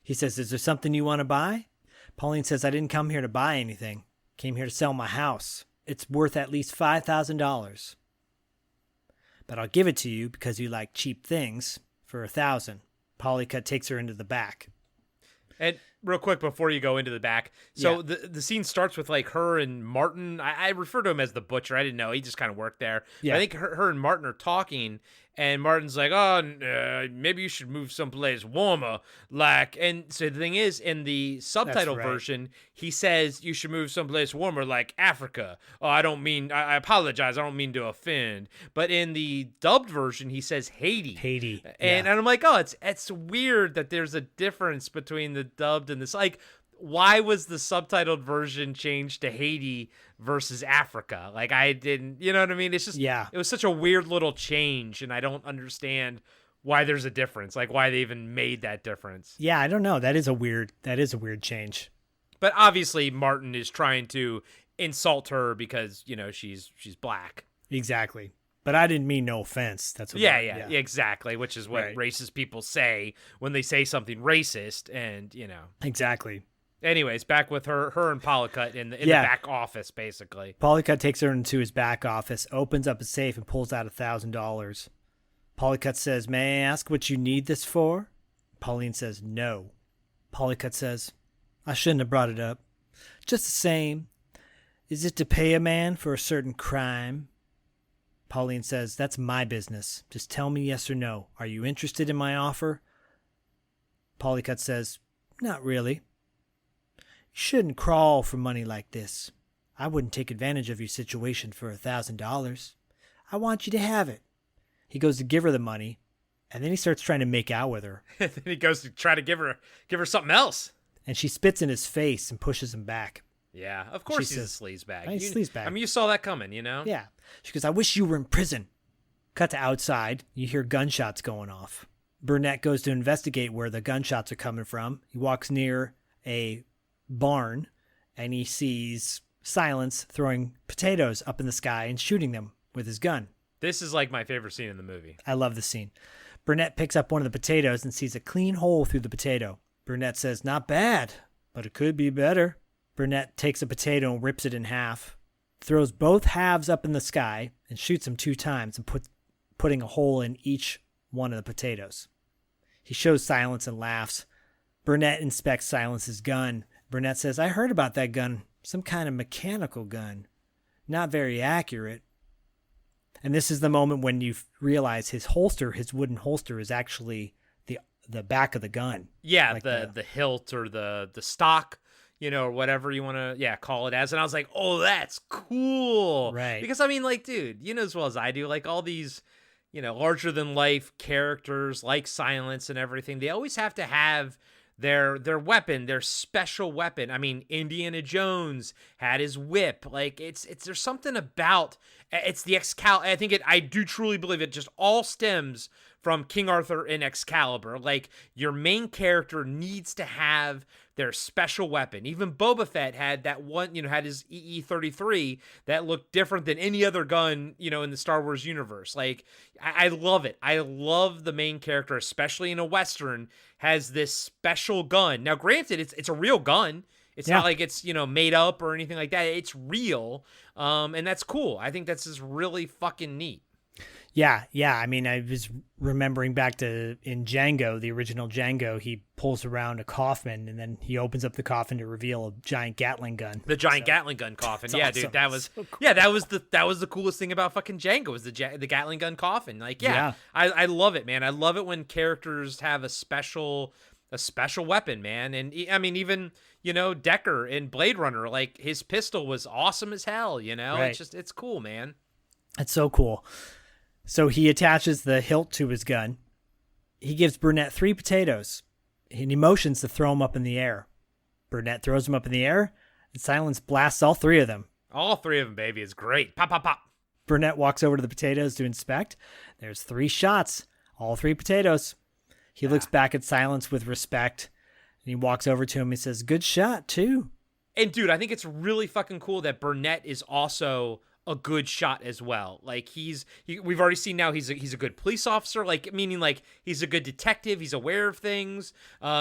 He says, is there something you want to buy? Pauline says, I didn't come here to buy anything. Came here to sell my house. It's worth at least $5,000. But I'll give it to you because you like cheap things for $1,000. Polycut takes her into the back. And real quick before you go into the back, so the scene starts with like her and Martin. I refer to him as the butcher. I didn't know. He just kind of worked there. Yeah. I think her and Martin are talking, and Martin's like, maybe you should move someplace warmer. And so the thing is, in the subtitle version, he says you should move someplace warmer like Africa. Oh, I apologize. I don't mean to offend. But in the dubbed version, he says Haiti. And I'm like, it's weird that there's a difference between the dubbed and this. Like, why was the subtitled version changed to Haiti versus Africa? Like, I didn't, you know what I mean? It's just, it was such a weird little change, and I don't understand why there's a difference, like why they even made that difference. Yeah, I don't know. That is a weird change. But obviously Martin is trying to insult her because, you know, she's black. Exactly. But I didn't mean no offense. That's what yeah, exactly, which is what racist people say when they say something racist, and, you know. Exactly. Anyways, back with her and Polycut in the back office, basically. Polycut takes her into his back office, opens up a safe, and pulls out $1,000. Polycut says, may I ask what you need this for? Pauline says, no. Polycut says, I shouldn't have brought it up. Just the same, is it to pay a man for a certain crime? Pauline says, that's my business. Just tell me yes or no. Are you interested in my offer? Polycut says, not really. You shouldn't crawl for money like this. I wouldn't take advantage of your situation for $1,000. I want you to have it. He goes to give her the money, and then he starts trying to make out with her. Then he goes to try to give her something else. And she spits in his face and pushes him back. Yeah, of course he's a sleazebag. He's a sleazebag. I mean, you saw that coming, you know? Yeah. She goes, I wish you were in prison. Cut to outside. You hear gunshots going off. Burnett goes to investigate where the gunshots are coming from. He walks near a barn, and he sees Silence throwing potatoes up in the sky and shooting them with his gun. This is like my favorite scene in the movie. I love this scene. Burnett picks up one of the potatoes and sees a clean hole through the potato. Burnett says, not bad, but it could be better. Burnett takes a potato and rips it in half, throws both halves up in the sky, and shoots them 2 times and putting a hole in each one of the potatoes. He shows Silence and laughs. Burnett inspects Silence's gun. Burnett says, I heard about that gun. Some kind of mechanical gun. Not very accurate. And this is the moment when you realize his wooden holster, is actually the back of the gun. Yeah, like the hilt or the stock, you know, or whatever you want to call it as. And I was like, oh, that's cool. Right. Because, I mean, like, dude, you know as well as I do, like all these, you know, larger than life characters like Silence and everything, they always have to have their weapon, their special weapon. I mean, Indiana Jones had his whip. Like, there's something about it's the Excalibur. I think I do truly believe it just all stems from King Arthur and Excalibur. Like, your main character needs to have their special weapon. Even Boba Fett had that one, you know, had his EE-33 that looked different than any other gun, you know, in the Star Wars universe. Like, I love it. I love the main character, especially in a Western, has this special gun. Now, granted, it's a real gun. It's not like it's, you know, made up or anything like that. It's real. And that's cool. I think that's just really fucking neat. Yeah. I mean, I was remembering back to in Django, the original Django, he pulls around a coffin and then he opens up the coffin to reveal a giant Gatling gun. The giant Gatling gun coffin. Yeah, awesome. dude, that was So cool. yeah, that was the coolest thing about fucking Django was the Gatling gun coffin. Like, yeah. I love it, man. I love it when characters have a special weapon, man. And I mean, even, you know, Decker in Blade Runner, like his pistol was awesome as hell, you know? Right. It's cool, man. It's so cool. So he attaches the hilt to his gun. He gives Burnett 3 potatoes, and he motions to throw them up in the air. Burnett throws them up in the air, and Silence blasts all 3 of them. All 3 of them, baby, is great. Pop, pop, pop. Burnett walks over to the potatoes to inspect. There's 3 shots, all 3 potatoes. He looks back at Silence with respect, and he walks over to him and says, "Good shot, too." And dude, I think it's really fucking cool that Burnett is also a good shot as well. Like we've already seen now he's a good police officer, like meaning like he's a good detective, he's aware of things,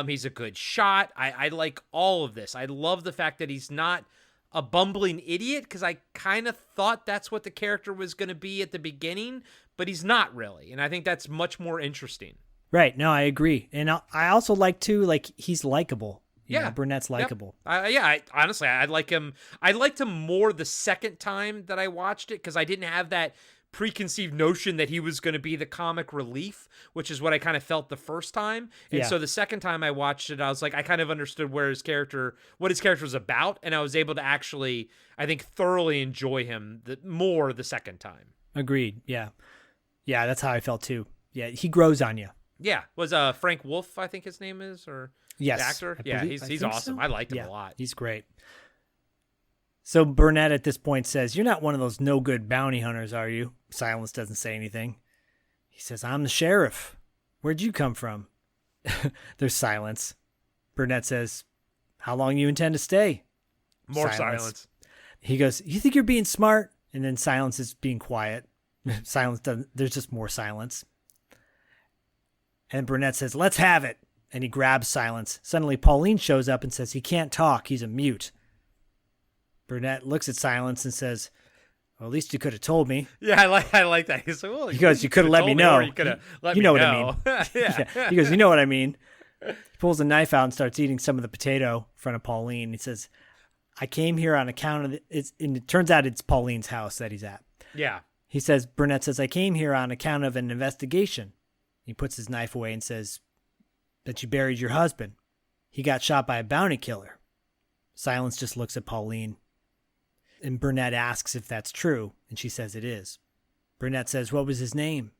he's a good shot. I like all of this. I love the fact that he's not a bumbling idiot, because I kind of thought that's what the character was going to be at the beginning, but he's not really, and I think that's much more interesting. Right. No, I agree. And I also like, too, like, he's likable. You Yeah, know, Burnett's likable. Yep. Honestly, I like him. I liked him more the second time that I watched it, because I didn't have that preconceived notion that he was going to be the comic relief, which is what I kind of felt the first time. And so the second time I watched it, I was like, I kind of understood what his character was about, and I was able to actually, I think, thoroughly enjoy him more the second time. Agreed. Yeah. Yeah, that's how I felt, too. Yeah, he grows on you. Yeah. Was Frank Wolff, I think his name is, or yes, the actor? I Yeah, believe- he's think awesome. so. I liked him Yeah, a lot. He's great. So Burnett at this point says, "You're not one of those no-good bounty hunters, are you?" Silence doesn't say anything. He says, "I'm the sheriff. Where'd you come from?" There's silence. Burnett says, "How long you intend to stay?" More silence. He goes, "You think you're being smart?" And then Silence is being quiet. Silence doesn't. There's just more silence. And Burnett says, "Let's have it." And he grabs Silence. Suddenly, Pauline shows up and says he can't talk. He's a mute. Burnett looks at Silence and says, "Well, at least you could have told me." Yeah, I like that. He's like, well, He goes, "You could have let me told know." Or you could have let You me know know. what I mean. Yeah. He goes, "You know what I mean." He pulls a knife out and starts eating some of the potato in front of Pauline. He says, "I came here on account of and it turns out it's Pauline's house that he's at." Yeah. He says, Burnett says, "I came here on account of an investigation." He puts his knife away and says, "That you buried your husband. He got shot by a bounty killer." Silence just looks at Pauline. And Burnett asks if that's true, and she says it is. Burnett says, "What was his name?"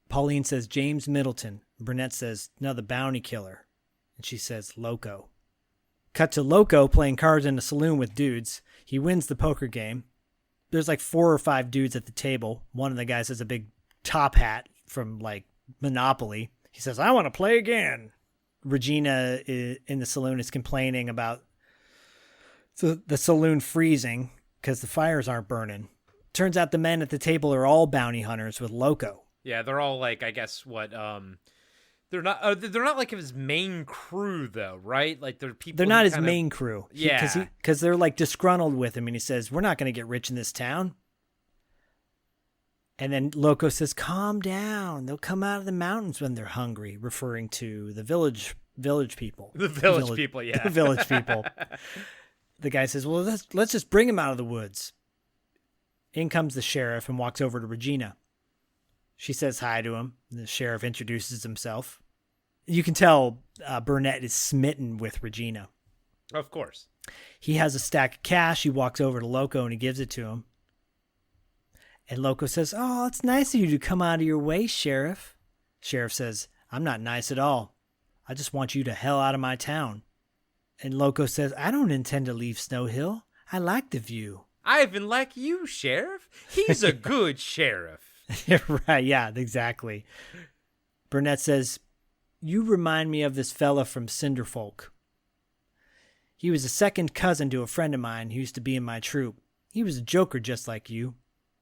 Pauline says, "James Middleton." Burnett says, "No, the bounty killer." And she says, "Loco." Cut to Loco playing cards in a saloon with dudes. He wins the poker game. There's like 4 or 5 dudes at the table. One of the guys has a big top hat from like Monopoly. He says, "I want to play again." Regina in the saloon is complaining about the saloon freezing because the fires aren't burning. Turns out the men at the table are all bounty hunters with Loco. Yeah, they're all like, I guess what they're not like his main crew though, right? Like they're people. They're not his main crew. Yeah, because they're like disgruntled with him, and he says, "We're not going to get rich in this town." And then Loco says, "Calm down. They'll come out of the mountains when they're hungry," referring to the village people. The village people, yeah. The village people. The guy says, "Well, let's just bring him out of the woods." In comes the sheriff and walks over to Regina. She says hi to him. The sheriff introduces himself. You can tell Burnett is smitten with Regina. Of course. He has a stack of cash. He walks over to Loco and he gives it to him. And Loco says, "Oh, it's nice of you to come out of your way, Sheriff." Sheriff says, "I'm not nice at all. I just want you to hell out of my town." And Loco says, "I don't intend to leave Snow Hill. I like the view." "I even like you, Sheriff. He's a good sheriff." Right, yeah, exactly. Burnett says, "You remind me of this fella from Cinderfolk. He was a second cousin to a friend of mine who used to be in my troupe. He was a joker just like you."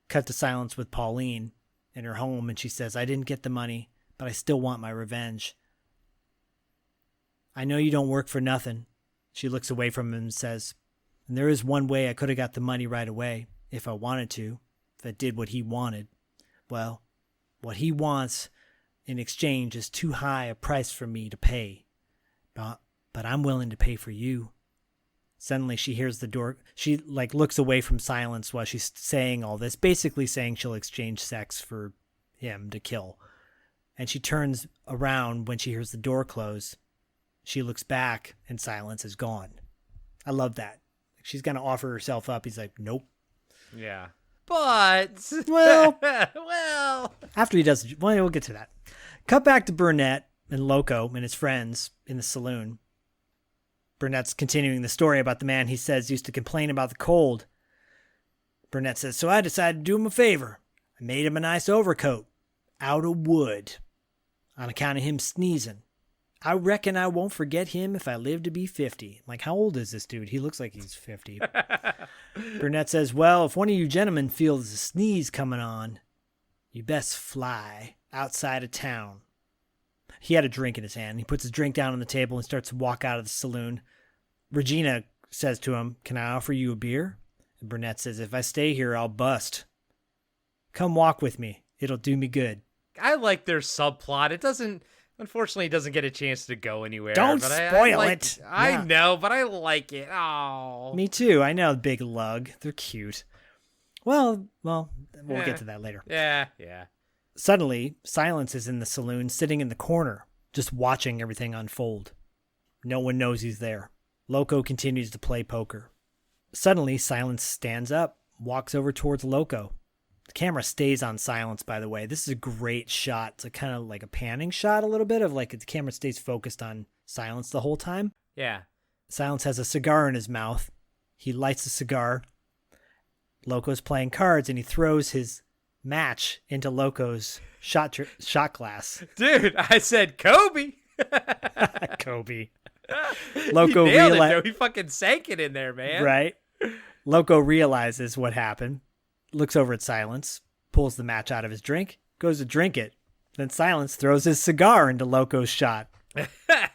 Cut to silence with Pauline in her home, and she says, "I didn't get the money, but I still want my revenge." "I know you don't work for nothing." She looks away from him and says, "And there is one way I could have got the money right away, if I wanted to, if I did what he wanted. Well, What he wants in exchange is too high a price for me to pay. But I'm willing to pay for you. Suddenly she hears the door. She looks away from Silence while she's saying all this, basically saying she'll exchange sex for him to kill. And she turns around when she hears the door close. She looks back and Silence is gone. I love that. She's going to offer herself up. He's like, nope. Yeah. But well, after he does, we'll get to that. Cut back to Burnett and Loco and his friends in the saloon. Burnett's continuing the story about the man he says used to complain about the cold. Burnett says, so I decided to do him a favor. I made him a nice overcoat out of wood on account of him sneezing. I reckon I won't forget him if I live to be 50. Like, how old is this dude? He looks like he's 50. Burnett says, well, if one of you gentlemen feels a sneeze coming on, you best fly outside of town. He had a drink in his hand. He puts his drink down on the table and starts to walk out of the saloon. Regina says to him, can I offer you a beer? And Burnett says, if I stay here, I'll bust. Come walk with me. It'll do me good. I like their subplot. Unfortunately, it doesn't get a chance to go anywhere. Don't spoil it. I know, but I like it. Oh, me too. I know, big lug. They're cute. Well, we'll get to that later. Yeah. Suddenly, Silence is in the saloon, sitting in the corner, just watching everything unfold. No one knows he's there. Loco continues to play poker. Suddenly, Silence stands up, walks over towards Loco. The camera stays on Silence, by the way. This is a great shot. It's kind of like a panning shot a little bit of the camera stays focused on Silence the whole time. Yeah. Silence has a cigar in his mouth. He lights the cigar. Loco's playing cards, and he throws his match into Loco's shot glass. Dude, I said Kobe. Kobe. Loco realized he fucking sank it in there, man. Right. Loco realizes what happened, looks over at Silence, pulls the match out of his drink, goes to drink it. Then Silence throws his cigar into Loco's shot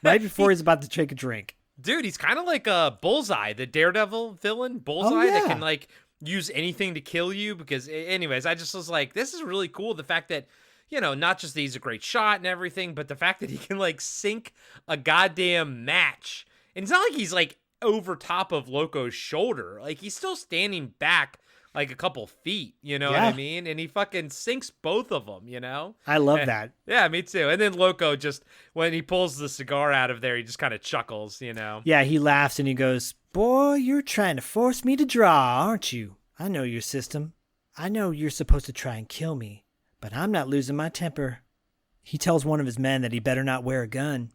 right before he's about to take a drink. Dude, he's kind of like a Bullseye, the Daredevil villain, Bullseye, that can use anything to kill you. Because anyways, I just was like, this is really cool. The fact that, not just that he's a great shot and everything, but the fact that he can sink a goddamn match. And it's not like he's over top of Loco's shoulder. He's still standing back a couple feet, what I mean? And he fucking sinks both of them, I love that. Yeah, me too. And then Loco just, when he pulls the cigar out of there, he just kind of chuckles, Yeah, he laughs and he goes, boy, you're trying to force me to draw, aren't you? I know your system. I know you're supposed to try and kill me, but I'm not losing my temper. He tells one of his men that he better not wear a gun,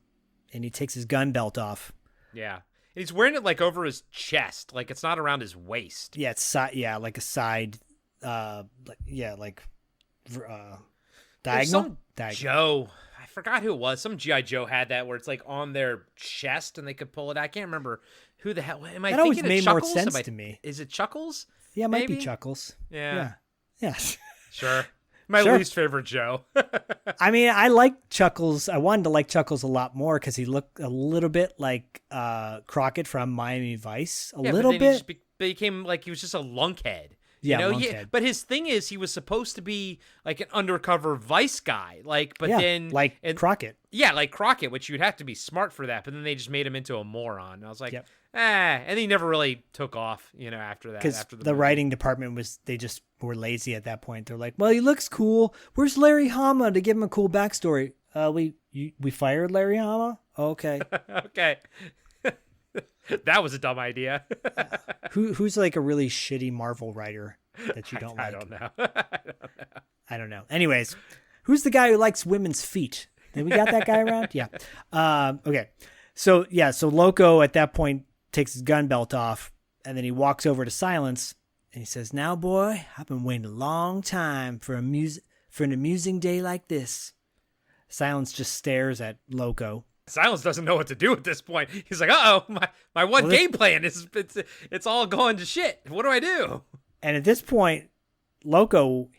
and he takes his gun belt off. Yeah. He's wearing it over his chest, it's not around his waist. Yeah, it's like a side, diagonal. Joe, I forgot who it was. Some G.I. Joe had that where it's on their chest and they could pull it. I can't remember who the hell. Am I that thinking always of made Chuckles? more sense to me. Is it Chuckles? Yeah, it might maybe? be Chuckles. Yeah. Sure. My least favorite Joe. I mean, I like Chuckles. I wanted to like Chuckles a lot more because he looked a little bit like Crockett from Miami Vice. A little bit. He just became he was just a lunkhead. Yeah, lunkhead. But his thing is, he was supposed to be an undercover Vice guy. Then Crockett. Yeah, like Crockett, which you'd have to be smart for that. But then they just made him into a moron. And I was like, and he never really took off, after that. Because the writing department they just were lazy at that point. They're like, well, he looks cool. Where's Larry Hama to give him a cool backstory? We fired Larry Hama? Okay. Okay. That was a dumb idea. Who's a really shitty Marvel writer that you don't like? I don't know. I don't know. Anyways, who's the guy who likes women's feet? Did we got that guy around? Yeah. Okay. So Loco at that point takes his gun belt off, and then he walks over to Silence, and he says, now, boy, I've been waiting a long time for an amusing day like this. Silence just stares at Loco. Silence doesn't know what to do at this point. He's like, uh-oh, my game plan is it's all going to shit. What do I do? And at this point, Loco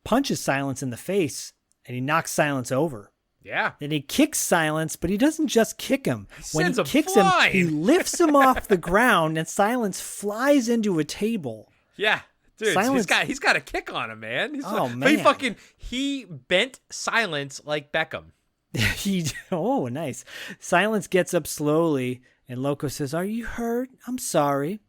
punches Silence in the face, and he knocks Silence over. Yeah. Then he kicks Silence, but he doesn't just kick him. When he kicks him, he lifts him off the ground, and Silence flies into a table. Yeah. Dude, Silence. he's got a kick on him, man. Oh, But man. he bent Silence like Beckham. Oh, nice. Silence gets up slowly, and Loco says, "Are you hurt? I'm sorry."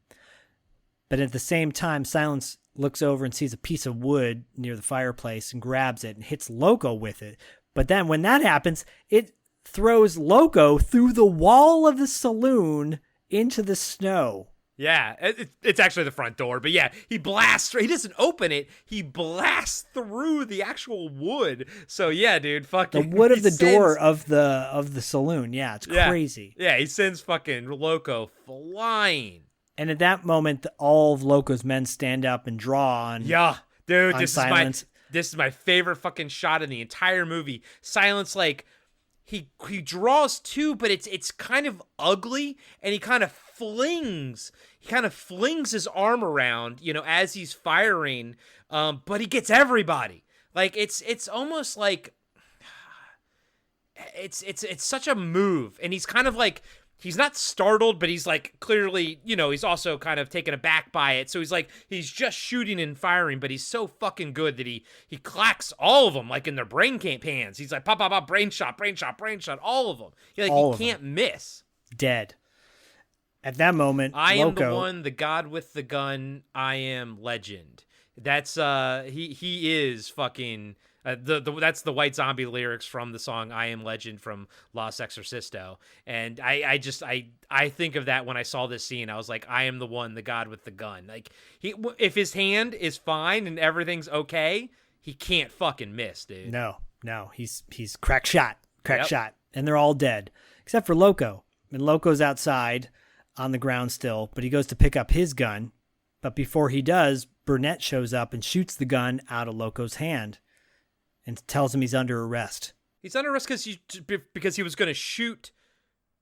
But at the same time, Silence looks over and sees a piece of wood near the fireplace and grabs it and hits Loco with it. But then when that happens, it throws Loco through the wall of the saloon into the snow. Yeah, it's actually the front door, but yeah, he doesn't open it, he blasts through the actual wood. So yeah, dude, fucking The wood of the door of the saloon. Yeah, it's crazy. Yeah, he sends fucking Loco flying. And at that moment, all of Loco's men stand up and draw on. Yeah, dude, on this Silence. is my favorite fucking shot in the entire movie. Silence, like he draws too, but it's kind of ugly, and he kind of flings his arm around, as he's firing, but he gets everybody. Like it's almost like it's such a move, and he's kind of like, he's not startled, but he's like clearly, he's also kind of taken aback by it. So he's just shooting and firing, but he's so fucking good that he clacks all of them like in their brain pans. He's like pop, pop, pop, brain shot, all of them. He can't miss. Dead. At that moment, I am Loco, the one, the god with the gun. I am legend. That's he is fucking that's the White Zombie lyrics from the song "I Am Legend" from Los Exorcisto. And I think of that when I saw this scene. I was like, I am the one, the god with the gun. Like if his hand is fine and everything's okay, he can't fucking miss, dude. No, he's crack shot, and they're all dead except for Loco. And Loco's outside on the ground still, but he goes to pick up his gun. But before he does, Burnett shows up and shoots the gun out of Loco's hand and tells him he's under arrest. He's under arrest because he was going to shoot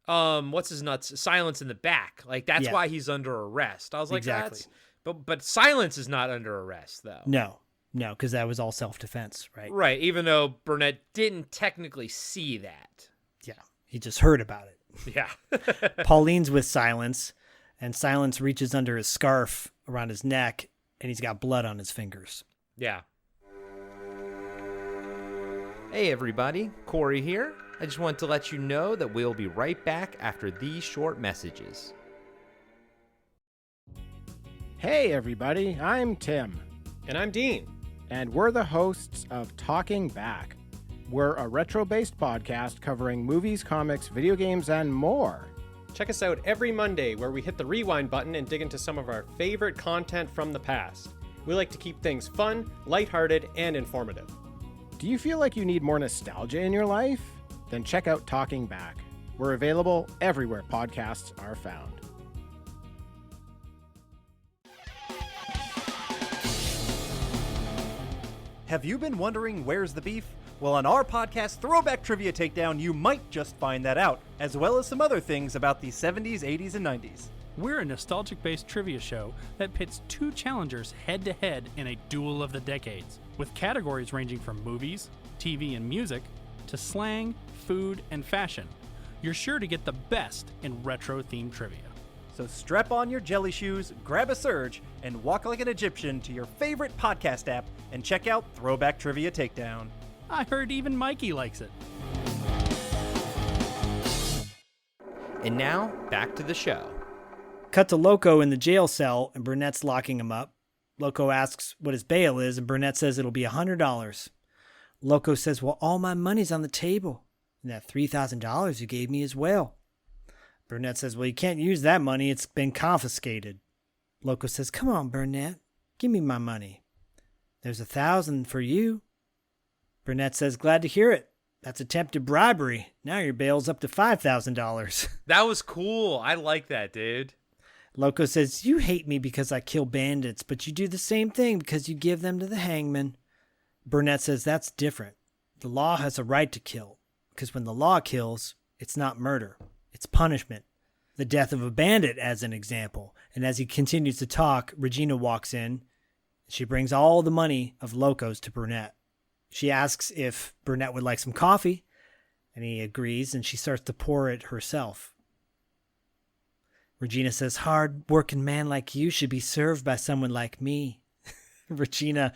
what's his nuts, Silence in the back. Like that's why he's under arrest. I was like, exactly. But Silence is not under arrest though. No, because that was all self-defense, right? Right, even though Burnett didn't technically see that. Yeah, he just heard about it. Yeah. Pauline's with Silence, and Silence reaches under his scarf around his neck, and he's got blood on his fingers. Yeah. Hey everybody, Corey here. I just want to let you know that we'll be right back after these short messages. Hey everybody, I'm Tim. And I'm Dean. And we're the hosts of Talking Back. We're a retro-based podcast covering movies, comics, video games, and more. Check us out every Monday where we hit the rewind button and dig into some of our favorite content from the past. We like to keep things fun, lighthearted, and informative. Do you feel like you need more nostalgia in your life? Then check out Talking Back. We're available everywhere podcasts are found. Have you been wondering where's the beef? Well, on our podcast, Throwback Trivia Takedown, you might just find that out, as well as some other things about the 70s, 80s, and 90s. We're a nostalgic-based trivia show that pits two challengers head-to-head in a duel of the decades, with categories ranging from movies, TV, and music, to slang, food, and fashion. You're sure to get the best in retro-themed trivia. So strap on your jelly shoes, grab a surge, and walk like an Egyptian to your favorite podcast app and check out Throwback Trivia Takedown. I heard even Mikey likes it. And now, back to the show. Cut to Loco in the jail cell, and Burnett's locking him up. Loco asks what his bail is, and Burnett says it'll be $100. Loco says, well, all my money's on the table, and that $3,000 you gave me as well. Burnett says, well, you can't use that money. It's been confiscated. Loco says, come on, Burnett. Give me my money. There's $1,000 for you. Burnett says, glad to hear it. That's attempted bribery. Now your bail's up to $5,000. That was cool. I like that, dude. Loco says, you hate me because I kill bandits, but you do the same thing because you give them to the hangman. Burnett says, that's different. The law has a right to kill, because when the law kills, it's not murder. It's punishment. The death of a bandit, as an example. And as he continues to talk, Regina walks in. She brings all the money of Loco's to Burnett. She asks if Burnett would like some coffee, and he agrees, and she starts to pour it herself. Regina says, hard-working man like you should be served by someone like me. Regina,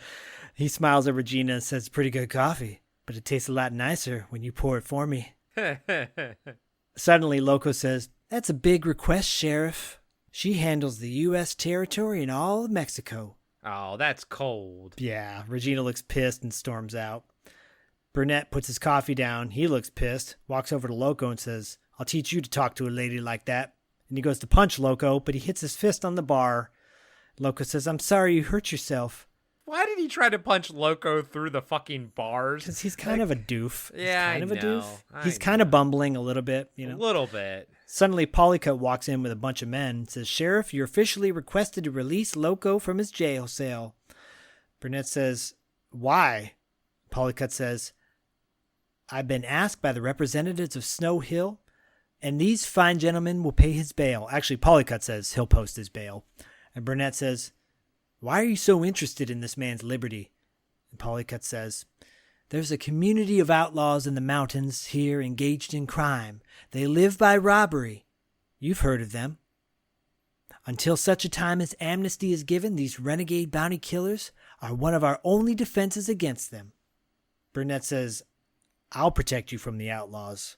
he smiles at Regina and says, pretty good coffee, but it tastes a lot nicer when you pour it for me. Suddenly, Loco says, that's a big request, Sheriff. She handles the U.S. territory and all of Mexico. Oh, that's cold. Yeah, Regina looks pissed and storms out. Burnett puts his coffee down. He looks pissed, walks over to Loco and says, I'll teach you to talk to a lady like that. And he goes to punch Loco, but he hits his fist on the bar. Loco says, I'm sorry you hurt yourself. Why did he try to punch Loco through the fucking bars? Because he's kind of a doof. Yeah, he's kind I of know. a doof. He's kind of bumbling a little bit, you know. A little bit. Suddenly, Polycut walks in with a bunch of men and says, Sheriff, you're officially requested to release Loco from his jail cell. Burnett says, why? Polycut says, I've been asked by the representatives of Snow Hill, and these fine gentlemen will pay his bail. Actually, Polycut says he'll post his bail. And Burnett says, why are you so interested in this man's liberty? And Polycut says, there's a community of outlaws in the mountains here engaged in crime. They live by robbery. You've heard of them. Until such a time as amnesty is given, these renegade bounty killers are one of our only defenses against them. Burnett says, I'll protect you from the outlaws.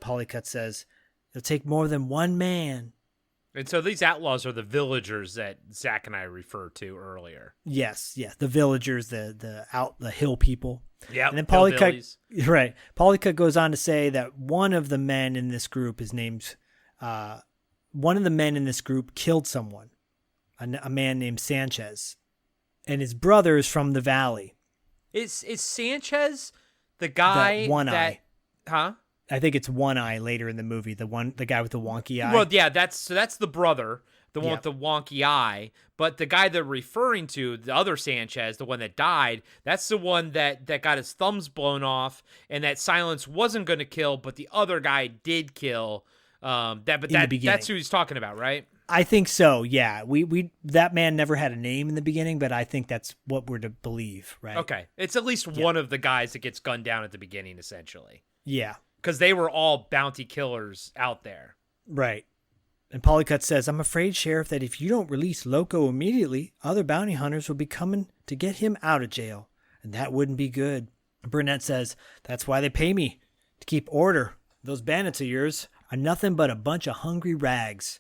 Polycut says, it'll take more than one man. And so these outlaws are the villagers that Zach and I referred to earlier. Yes, the villagers, the hill people. Yeah, and then Polycut goes on to say that one of the men in this group is named. One of the men in this group killed someone, a man named Sanchez, and his brother is from the valley. Is Sanchez the guy One Eye? Huh? I think it's One Eye later in the movie. The guy with the wonky eye. Well, yeah, that's the brother, the one with the wonky eye. But the guy they're referring to, the other Sanchez, the one that died, that's the one that got his thumbs blown off, and that Silence wasn't going to kill, but the other guy did kill. That's who he's talking about, right? I think so. Yeah, we that man never had a name in the beginning, but I think that's what we're to believe, right? Okay, it's at least one of the guys that gets gunned down at the beginning, essentially. Yeah. Because they were all bounty killers out there. Right. And Polycut says, I'm afraid, Sheriff, that if you don't release Loco immediately, other bounty hunters will be coming to get him out of jail. And that wouldn't be good. Burnett says, that's why they pay me, to keep order. Those bandits of yours are nothing but a bunch of hungry rags.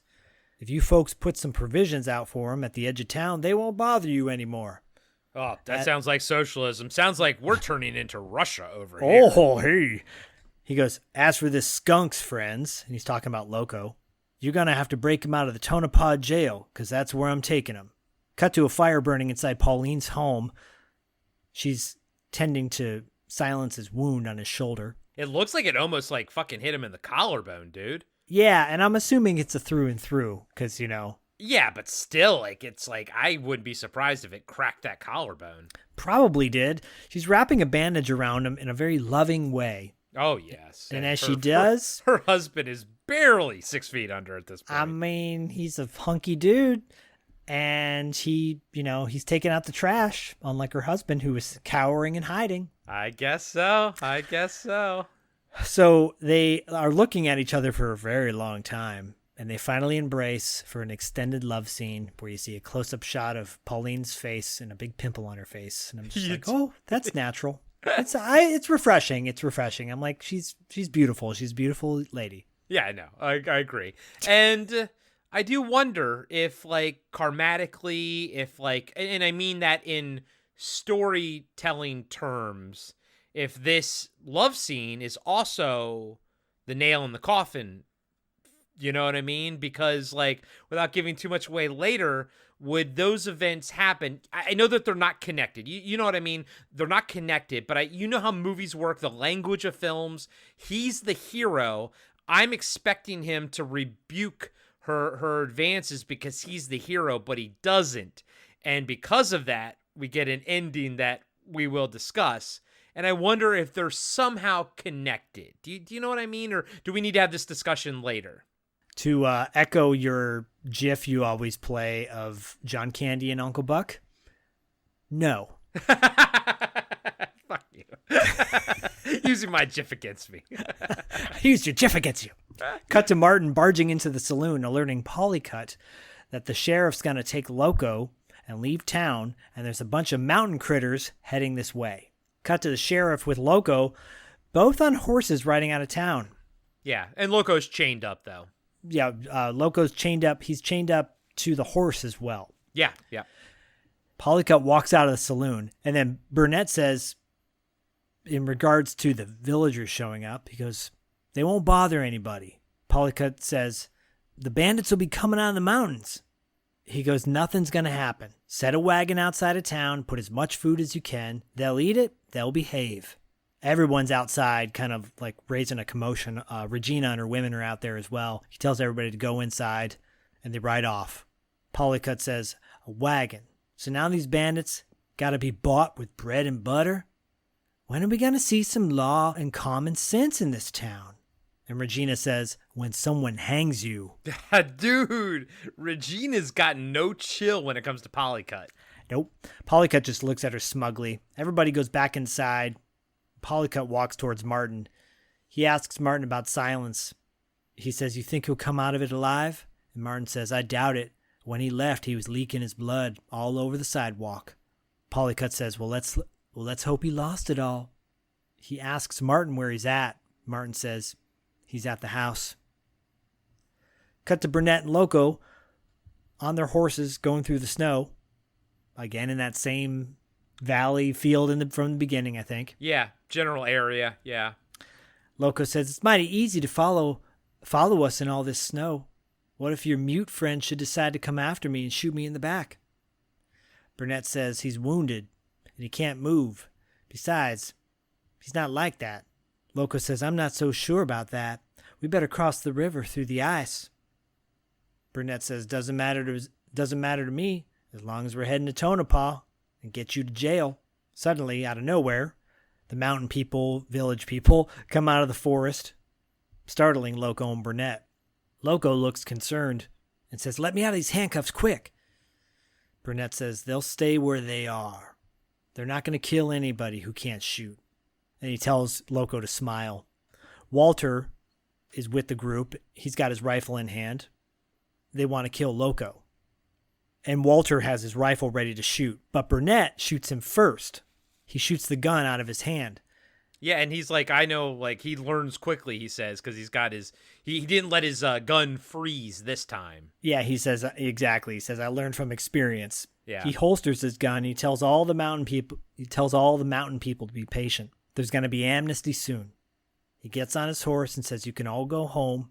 If you folks put some provisions out for them at the edge of town, they won't bother you anymore. Oh, that sounds like socialism. Sounds like we're turning into Russia over here. Oh, hey. He goes, as for this skunk's friends, and he's talking about Loco, you're going to have to break him out of the Tonopah jail, because that's where I'm taking him. Cut to a fire burning inside Pauline's home. She's tending to Silence's wound on his shoulder. It looks like it almost like fucking hit him in the collarbone, dude. Yeah, and I'm assuming it's a through and through, because, you know. Yeah, but still, it's like, I wouldn't be surprised if it cracked that collarbone. Probably did. She's wrapping a bandage around him in a very loving way. Oh, yes. And as she does... Her husband is barely 6 feet under at this point. I mean, he's a hunky dude. And he's taking out the trash, unlike her husband, who was cowering and hiding. I guess so. So they are looking at each other for a very long time. And they finally embrace for an extended love scene where you see a close-up shot of Pauline's face and a big pimple on her face. And I'm just like, oh, that's natural. It's refreshing. It's refreshing. I'm like, she's beautiful. She's a beautiful lady. Yeah, I know. I agree. And I do wonder if, karmatically, and I mean that in storytelling terms, if this love scene is also the nail in the coffin. You know what I mean? Because, without giving too much away later, would those events happen? I know that they're not connected. You know what I mean? They're not connected, but you know how movies work, the language of films. He's the hero. I'm expecting him to rebuke her advances because he's the hero, but he doesn't. And because of that, we get an ending that we will discuss. And I wonder if they're somehow connected. Do you know what I mean? Or do we need to have this discussion later? To echo your GIF you always play of John Candy and Uncle Buck, no. Fuck you. Using my GIF against me. I used your GIF against you. Cut to Martin barging into the saloon, alerting Polycut that the sheriff's going to take Loco and leave town, and there's a bunch of mountain critters heading this way. Cut to the sheriff with Loco, both on horses riding out of town. Yeah, and Loco's chained up, though. Yeah, Loco's chained up. He's chained up to the horse as well. Yeah. Polycut walks out of the saloon, and then Burnett says, in regards to the villagers showing up, he goes, they won't bother anybody. Polycut says, the bandits will be coming out of the mountains. He goes, nothing's going to happen. Set a wagon outside of town, put as much food as you can. They'll eat it, they'll behave. Everyone's outside, kind of like raising a commotion. Regina and her women are out there as well. He tells everybody to go inside, and they ride off. Polycut says, a wagon. So now these bandits got to be bought with bread and butter? When are we going to see some law and common sense in this town? And Regina says, when someone hangs you. Dude, Regina's got no chill when it comes to Polycut. Nope. Polycut just looks at her smugly. Everybody goes back inside. Polycut walks towards Martin. He asks Martin about Silence. He says, you think he'll come out of it alive? And Martin says, I doubt it. When he left, he was leaking his blood all over the sidewalk. Polycut says, well, let's hope he lost it all. He asks Martin where he's at. Martin says, he's at the house. Cut to Burnett and Loco on their horses going through the snow. Again, in that same valley field from the beginning, I think. Yeah, general area, yeah. Loco says, it's mighty easy to follow us in all this snow. What if your mute friend should decide to come after me and shoot me in the back? Burnett says he's wounded and he can't move. Besides, he's not like that. Loco says, I'm not so sure about that. We better cross the river through the ice. Burnett says, doesn't matter to me as long as we're heading to Tonopah and get you to jail. Suddenly, out of nowhere, the mountain people, village people, come out of the forest, startling Loco and Burnett. Loco looks concerned and says, let me out of these handcuffs quick. Burnett says, they'll stay where they are. They're not going to kill anybody who can't shoot. And he tells Loco to smile. Walter is with the group. He's got his rifle in hand. They want to kill Loco. And Walter has his rifle ready to shoot. But Burnett shoots him first. He shoots the gun out of his hand. Yeah, and he's like, I know, like, he learns quickly, he says, because he's got his, he didn't let his gun freeze this time. Yeah, he says, exactly. He says, I learned from experience. Yeah. He holsters his gun. He tells all the mountain people to be patient. There's going to be amnesty soon. He gets on his horse and says, you can all go home.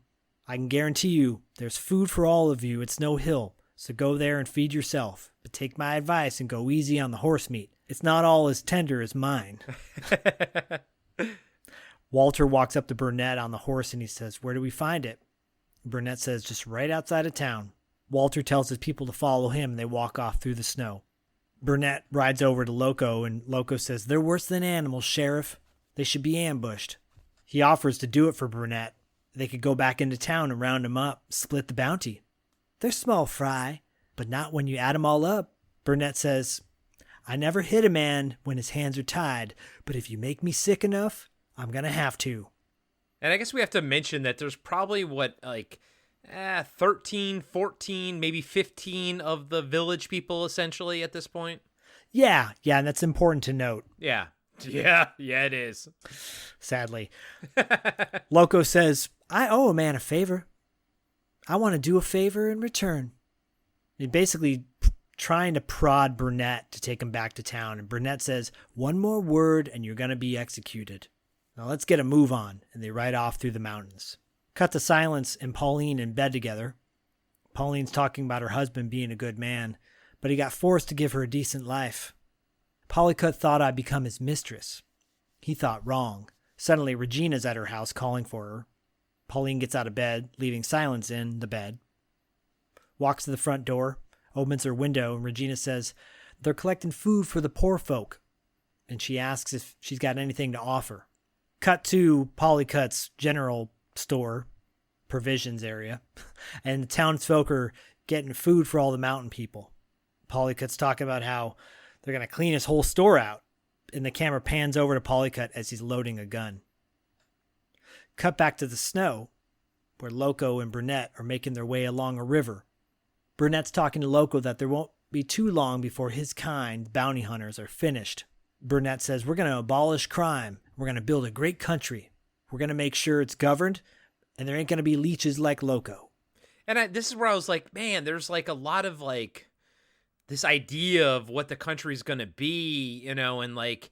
I can guarantee you there's food for all of you. It's no hill. So go there and feed yourself. But take my advice and go easy on the horse meat. It's not all as tender as mine. Walter walks up to Burnett on the horse and he says, where do we find it? Burnett says, just right outside of town. Walter tells his people to follow him and they walk off through the snow. Burnett rides over to Loco and Loco says, they're worse than animals, Sheriff. They should be ambushed. He offers to do it for Burnett. They could go back into town and round him up, split the bounty. They're small fry, but not when you add them all up. Burnett says, I never hit a man when his hands are tied, but if you make me sick enough, I'm going to have to. And I guess we have to mention that there's probably, 13, 14, maybe 15 of the village people, essentially, at this point? Yeah, and that's important to note. Yeah, it is. Sadly. Loco says, I owe a man a favor. I want to do a favor in return. He basically trying to prod Burnett to take him back to town. And Burnett says, one more word and you're going to be executed. Now let's get a move on. And they ride off through the mountains. Cut to Silence and Pauline in bed together. Pauline's talking about her husband being a good man, but he got forced to give her a decent life. Polycut thought I'd become his mistress. He thought wrong. Suddenly Regina's at her house calling for her. Pauline gets out of bed, leaving Silence in the bed. Walks to the front door, opens her window, and Regina says, they're collecting food for the poor folk. And she asks if she's got anything to offer. Cut to Polycut's general store, provisions area, and the townsfolk are getting food for all the mountain people. Polycut's talking about how they're going to clean his whole store out, and the camera pans over to Polycut as he's loading a gun. Cut back to the snow, where Loco and Burnett are making their way along a river. Burnett's talking to Loco that there won't be too long before his kind, bounty hunters, are finished. Burnett says, we're going to abolish crime. We're going to build a great country. We're going to make sure it's governed, and there ain't going to be leeches like Loco. And this is where I was like, man, there's like a lot of like this idea of what the country's going to be, you know, and like,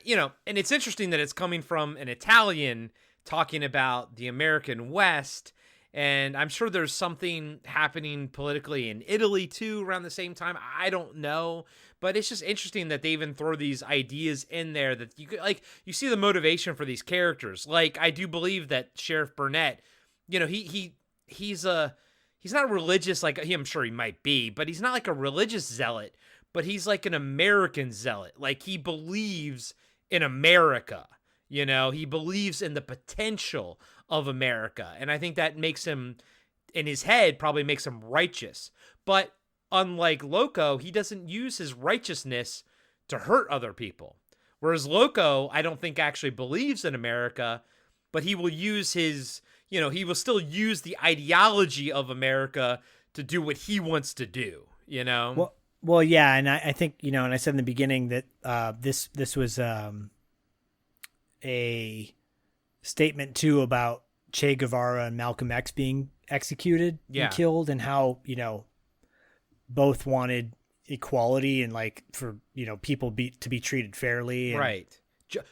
you know, and it's interesting that it's coming from an Italian talking about the American West. And I'm sure there's something happening politically in Italy too around the same time. I don't know, but it's just interesting that they even throw these ideas in there that you could, like, you see the motivation for these characters. Like, I do believe that Sheriff Burnett, you know, he's not religious, like I'm sure he might be, but he's not like a religious zealot, but he's like an American zealot. Like, he believes in America, you know, he believes in the potential of America. And I think that makes him, in his head, probably makes him righteous. But unlike Loco, he doesn't use his righteousness to hurt other people. Whereas Loco, I don't think actually believes in America, but he will use his, you know, he will still use the ideology of America to do what he wants to do, you know? Well, yeah, and I think, you know, and I said in the beginning that this was a statement too about Che Guevara and Malcolm X being executed and killed, and how, you know, both wanted equality and like for, you know, people to be treated fairly. And, right.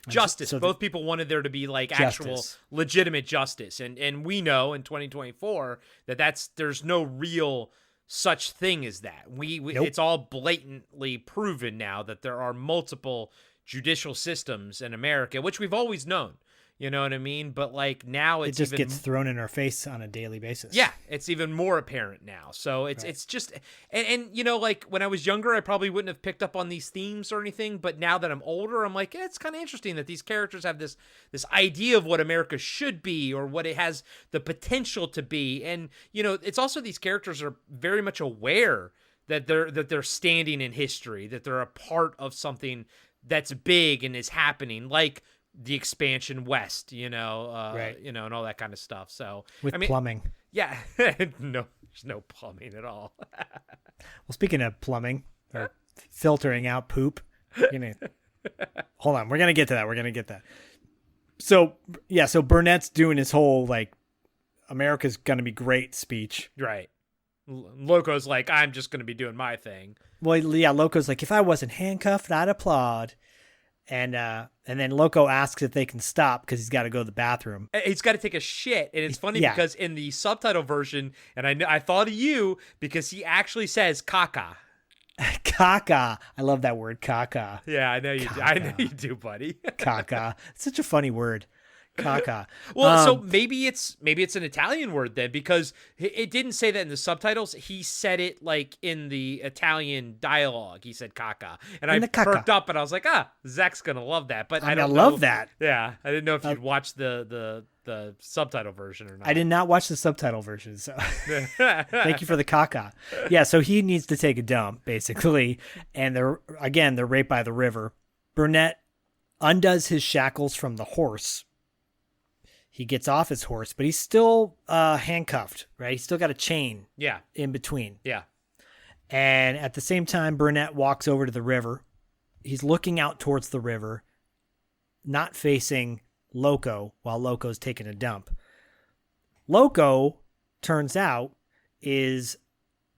Justice. So both people wanted there to be like actual legitimate justice. And we know in 2024 that there's no real such thing as that. Nope. It's all blatantly proven now that there are multiple judicial systems in America, which we've always known. You know what I mean? But like now it just gets thrown in our face on a daily basis. Yeah, it's even more apparent now. So it's just, and you know, like when I was younger, I probably wouldn't have picked up on these themes or anything. But now that I'm older, I'm like, it's kind of interesting that these characters have this idea of what America should be or what it has the potential to be. And you know, it's also these characters are very much aware that they're standing in history, that they're a part of something that's big and is happening, like the expansion west, you know, right. You know, and all that kind of stuff. So with plumbing. Yeah. No, there's no plumbing at all. Well, speaking of plumbing or filtering out poop, hold on. We're going to get to that. So yeah. So Burnett's doing his whole, like, America's going to be great speech. Right. Loco's like, I'm just going to be doing my thing. Well, yeah. Loco's like, if I wasn't handcuffed, I'd applaud. And then Loco asks if they can stop because he's got to go to the bathroom. He's got to take a shit, and it's funny because in the subtitle version, and I thought of you because he actually says "caca." Caca. I love that word, caca. Yeah, I know you do. I know you do, buddy. Caca. It's such a funny word. Caca. Well, so maybe it's an Italian word then, because it didn't say that in the subtitles. He said it like in the Italian dialogue. He said caca, and I perked up and I was like, Zach's gonna love that. But I don't love that. Yeah, I didn't know if you'd watched the subtitle version or not. I did not watch the subtitle version, so thank you for the caca. Yeah, so he needs to take a dump basically, and they're right by the river. Burnett undoes his shackles from the horse. He gets off his horse, but he's still handcuffed, right? He's still got a chain in between. Yeah. And at the same time, Burnett walks over to the river. He's looking out towards the river, not facing Loco while Loco's taking a dump. Loco, turns out, is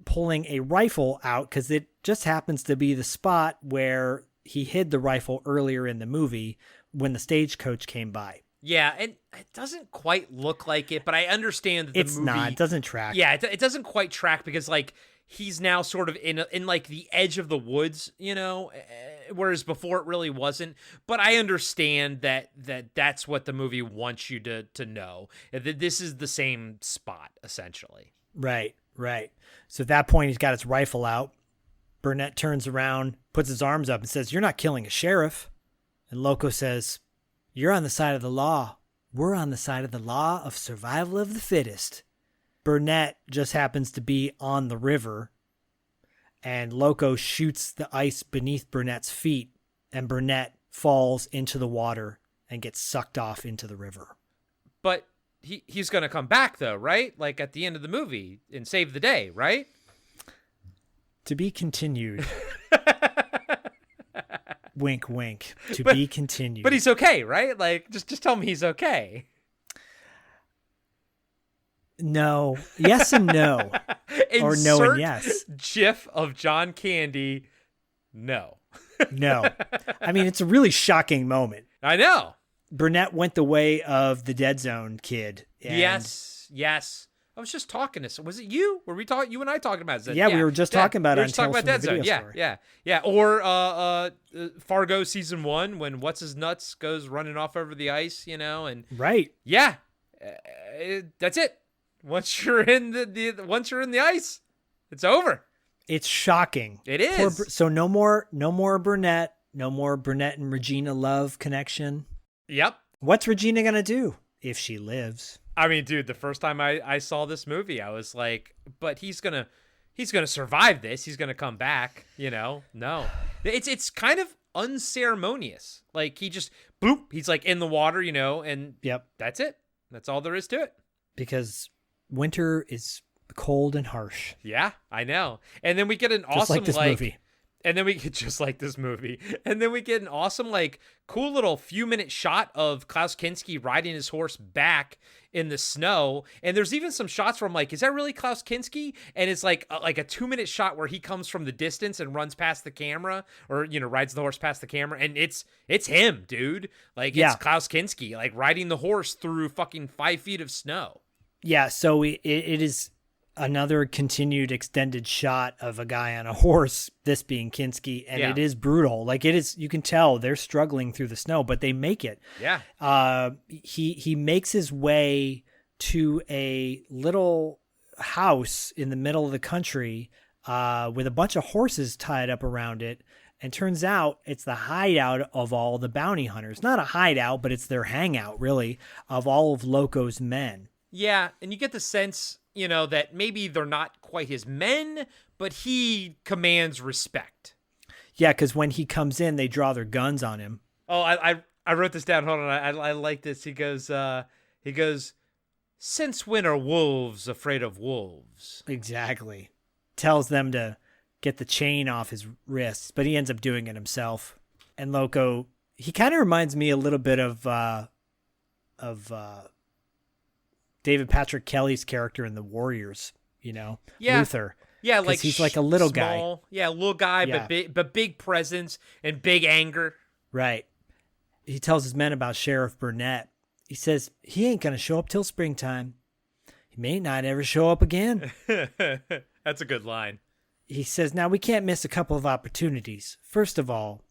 pulling a rifle out because it just happens to be the spot where he hid the rifle earlier in the movie when the stagecoach came by. Yeah, and it doesn't quite look like it, but I understand that the movie... It's not. It doesn't track. Yeah, it doesn't quite track because, like, he's now sort of in like, the edge of the woods, you know, whereas before it really wasn't. But I understand that's what the movie wants you to know, that this is the same spot, essentially. Right. So at that point, he's got his rifle out. Burnett turns around, puts his arms up and says, "You're not killing a sheriff." And Loco says, "You're on the side of the law. We're on the side of the law of survival of the fittest." Burnett just happens to be on the river, and Loco shoots the ice beneath Burnett's feet, and Burnett falls into the water and gets sucked off into the river. But he's going to come back, though, right? Like at the end of the movie and save the day, right? To be continued. Wink, wink. To be continued. But he's okay, right? Like, just tell me he's okay. No. Yes and no. Or no and yes. GIF of John Candy. No. No. I mean, it's a really shocking moment. I know. Burnett went the way of the Dead Zone kid. And Yes. I was just talking to. Was it you? Were we talking? You and I talking about it? Yeah, we were just talking about it. We were just talking about Dead Zone. Yeah. Or Fargo season 1 when what's his nuts goes running off over the ice, and right. Yeah, that's it. Once you're in the ice, it's over. It's shocking. It is. So no more Burnett. No more Burnett and Regina love connection. Yep. What's Regina gonna do if she lives? I mean, dude, the first time I saw this movie, I was like, but he's gonna survive this. He's gonna come back, No. It's kind of unceremonious. Like he just boop, he's like in the water, and yep. That's it. That's all there is to it. Because winter is cold and harsh. Yeah, I know. And then we get an just awesome like this movie. And then we get just like this movie. And then we get an awesome, cool little few minute shot of Klaus Kinski riding his horse back in the snow. And there's even some shots where I'm like, is that really Klaus Kinski? And it's like a 2-minute shot where he comes from the distance and runs past the camera or, rides the horse past the camera. And it's him, dude. It's Klaus Kinski, riding the horse through fucking 5 feet of snow. Yeah. So it is another continued extended shot of a guy on a horse, this being Kinski, and it is brutal. It is, you can tell they're struggling through the snow, but they make it. Yeah. He makes his way to a little house in the middle of the country with a bunch of horses tied up around it. And turns out it's the hideout of all the bounty hunters. Not a hideout, but it's their hangout, really, of all of Loco's men. Yeah, and you get the sense that maybe they're not quite his men, but he commands respect. Yeah, because when he comes in, they draw their guns on him. Oh, I wrote this down. Hold on, I like this. He goes, since when are wolves afraid of wolves? Exactly. Tells them to get the chain off his wrists, but he ends up doing it himself. And Loco, he kind of reminds me a little bit of David Patrick Kelly's character in The Warriors, Yeah. Luther. Yeah, he's like a little small, guy. Yeah, little guy, Yeah. but big presence and big anger. Right. He tells his men about Sheriff Burnett. He says he ain't going to show up till springtime. He may not ever show up again. That's a good line. He says, now we can't miss a couple of opportunities. First of all,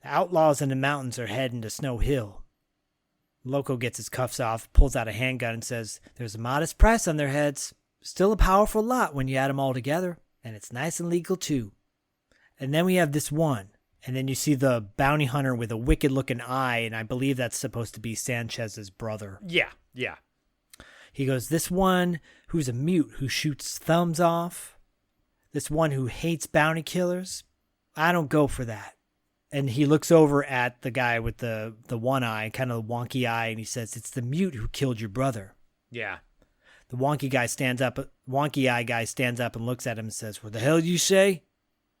the outlaws in the mountains are heading to Snow Hill. Loco gets his cuffs off, pulls out a handgun, and says, there's a modest price on their heads. Still a powerful lot when you add them all together, and it's nice and legal, too. And then we have this one, and then you see the bounty hunter with a wicked-looking eye, and I believe that's supposed to be Sanchez's brother. Yeah. He goes, this one who's a mute who shoots thumbs off, this one who hates bounty killers, I don't go for that. And he looks over at the guy with the one eye, kind of wonky eye, and he says, it's the mute who killed your brother. Yeah. The wonky eye guy stands up and looks at him and says, what the hell did you say?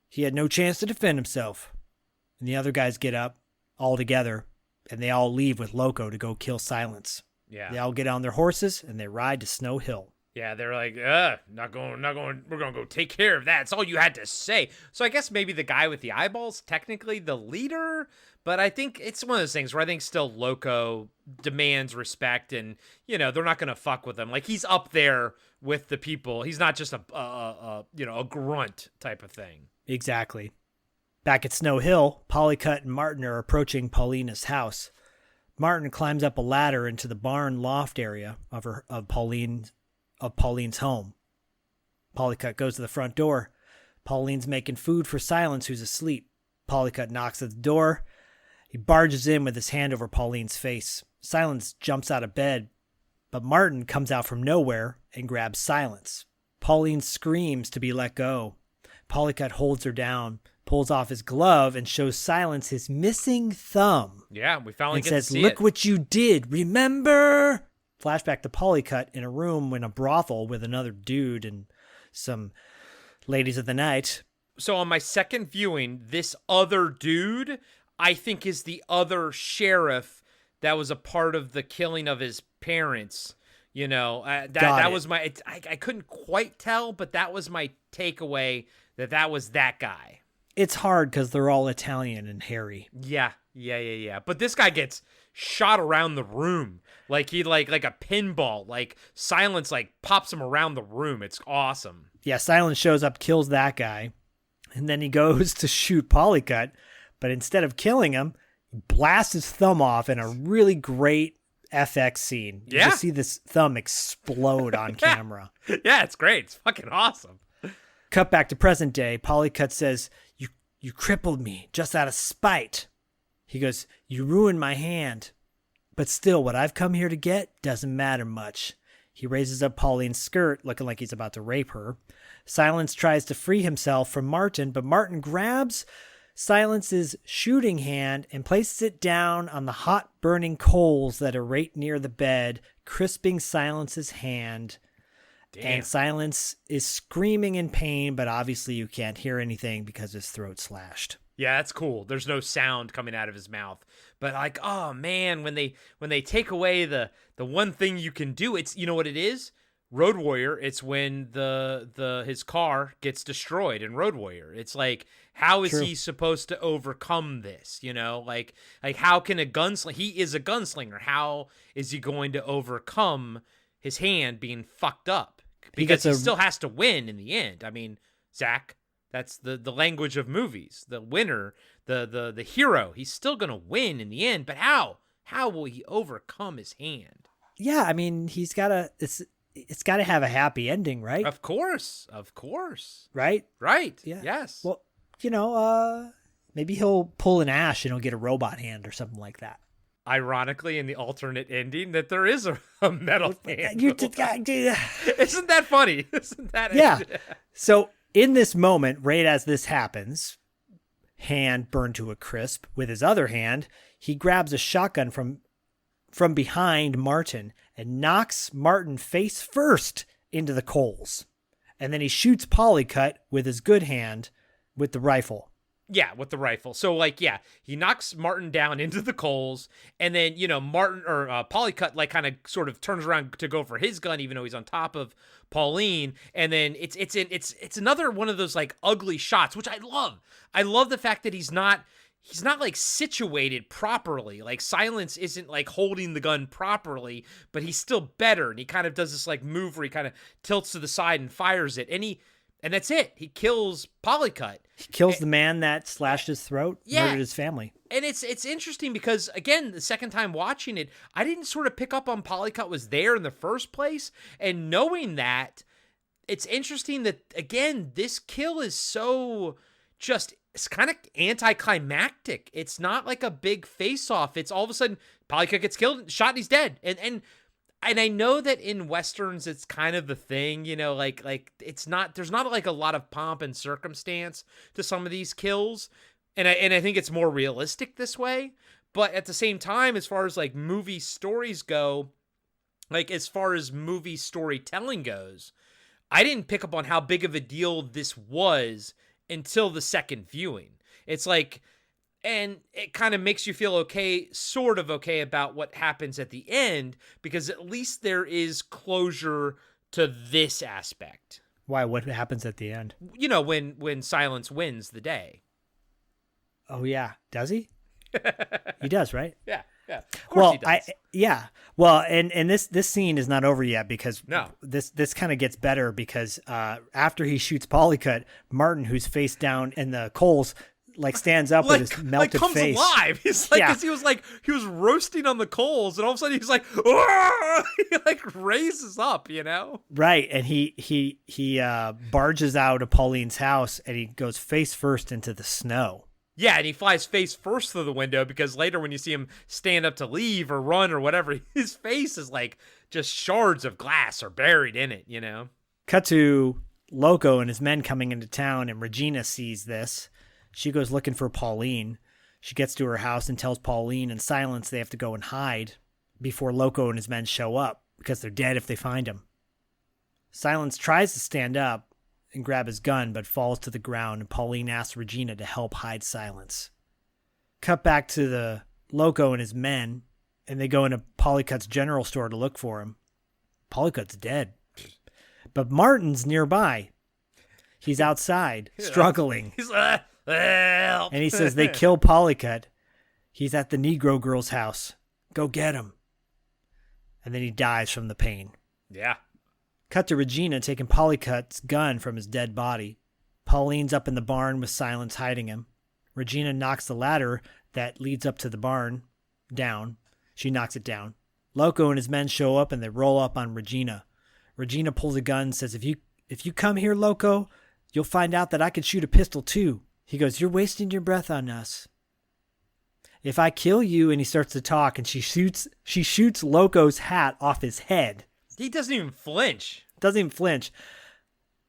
He had no chance to defend himself. And the other guys get up all together, and they all leave with Loco to go kill Silence. Yeah. They all get on their horses, and they ride to Snow Hill. Yeah, they're like, not going, we're going to go take care of that. It's all you had to say. So I guess maybe the guy with the eyeballs, technically the leader, but I think it's one of those things where I think still Loco demands respect and, they're not going to fuck with him. He's up there with the people. He's not just a grunt type of thing. Exactly. Back at Snow Hill, Polycut and Martin are approaching Paulina's house. Martin climbs up a ladder into the barn loft area of Pauline's home. Polycut goes to the front door. Pauline's making food for Silence, who's asleep. Polycut knocks at the door. He barges in with his hand over Pauline's face. Silence jumps out of bed, but Martin comes out from nowhere and grabs Silence. Pauline screams to be let go. Polycut holds her down, pulls off his glove, and shows Silence his missing thumb. Yeah, we finally get to see it. Look what you did, remember? Flashback to Polycut in a room in a brothel with another dude and some ladies of the night. So on my second viewing, this other dude, I think, is the other sheriff that was a part of the killing of his parents. You know, that was my. I couldn't quite tell, but that was my takeaway. That was that guy. It's hard because they're all Italian and hairy. Yeah. But this guy gets shot around the room like he like a pinball. Like Silence like pops him around the room. It's awesome. Yeah, Silence shows up, kills that guy, and then he goes to shoot Polycut, but instead of killing him, he blasts his thumb off in a really great FX scene. You just see this thumb explode on camera. Yeah, it's great. It's fucking awesome. Cut back to present day. Polycut says, You crippled me just out of spite. He goes, you ruined my hand. But still, what I've come here to get doesn't matter much. He raises up Pauline's skirt, looking like he's about to rape her. Silence tries to free himself from Martin, but Martin grabs Silence's shooting hand and places it down on the hot burning coals that are right near the bed, crisping Silence's hand. Damn. And Silence is screaming in pain, but obviously you can't hear anything because his throat's slashed. Yeah, that's cool. There's no sound coming out of his mouth. But like, oh man, when they take away the one thing you can do, it's, you know what it is? Road Warrior. It's when his car gets destroyed in Road Warrior. It's like, how is he supposed to overcome this? You know, like how can a gunslinger? He is a gunslinger. How is he going to overcome his hand being fucked up? Because he still has to win in the end. I mean, Zach, that's the language of movies. The winner, the hero, he's still going to win in the end. But how? How will he overcome his hand? Yeah, I mean, he's got to. It's got to have a happy ending, right? Of course. Right. Yeah. Yes. Well, you know, maybe he'll pull an Ash and he'll get a robot hand or something like that. Ironically, in the alternate ending, that there is a metal hand. Isn't that funny? Isn't that? Yeah. So in this moment, right as this happens, hand burned to a crisp. With his other hand, he grabs a shotgun from behind Martin and knocks Martin face first into the coals. And then he shoots Polycut with his good hand with the rifle. Yeah, with the rifle. So, like, yeah, he knocks Martin down into the coals, and then, you know, Martin or Polycut, like, kind of sort of turns around to go for his gun, even though he's on top of Pauline. And then it's another one of those like ugly shots, which I love. I love the fact that he's not like situated properly. Like Silence isn't like holding the gun properly, but he's still better. And he kind of does this like move where he kind of tilts to the side and fires it. And that's it. He kills Polycut. He kills the man that slashed his throat, murdered his family. And it's interesting because, again, the second time watching it, I didn't sort of pick up on Polycut was there in the first place. And knowing that, it's interesting that, again, this kill is so just, it's kind of anticlimactic. It's not like a big face-off. It's all of a sudden, Polycut gets killed, shot, and he's dead. And I know that in Westerns, it's kind of the thing, you know, like it's not, there's not like a lot of pomp and circumstance to some of these kills. And I think it's more realistic this way. But at the same time, as far as like movie stories go, like as far as movie storytelling goes, I didn't pick up on how big of a deal this was until the second viewing. It's like, and it kind of makes you feel okay, sort of okay about what happens at the end, because at least there is closure to this aspect. Why? What happens at the end? You know, when Silence wins the day. Oh, yeah. Does he? He does, right? Yeah. Of course he does. Well, and this scene is not over yet because no. This kind of gets better because after he shoots Polycut, Martin, who's face down in the coals, like stands up with his melted comes face. Alive. He's like, cause he was roasting on the coals, and all of a sudden he's like, oh! He like raises up, you know? Right, and he barges out of Pauline's house, and he goes face first into the snow. Yeah, and he flies face first through the window because later when you see him stand up to leave or run or whatever, his face is like just shards of glass are buried in it, you know? Cut to Loco and his men coming into town, and Regina sees this. She goes looking for Pauline. She gets to her house and tells Pauline and Silence they have to go and hide before Loco and his men show up because they're dead if they find him. Silence tries to stand up, and grab his gun, but falls to the ground, and Pauline asks Regina to help hide Silence. Cut back to the Loco and his men, and they go into Polycut's general store to look for him. Polycut's dead. But Martin's nearby. He's outside, struggling. He's like, help. And he says they kill Polycut. He's at the Negro girl's house. Go get him. And then he dies from the pain. Yeah. Cut to Regina taking Polycut's gun from his dead body. Pauline's up in the barn with Silence hiding him. Regina knocks the ladder that leads up to the barn down. She knocks it down. Loco and his men show up and they roll up on Regina. Regina pulls a gun and says, if you come here, Loco, you'll find out that I can shoot a pistol too. He goes, you're wasting your breath on us. If I kill you, and he starts to talk, and she shoots Loco's hat off his head. He doesn't even flinch.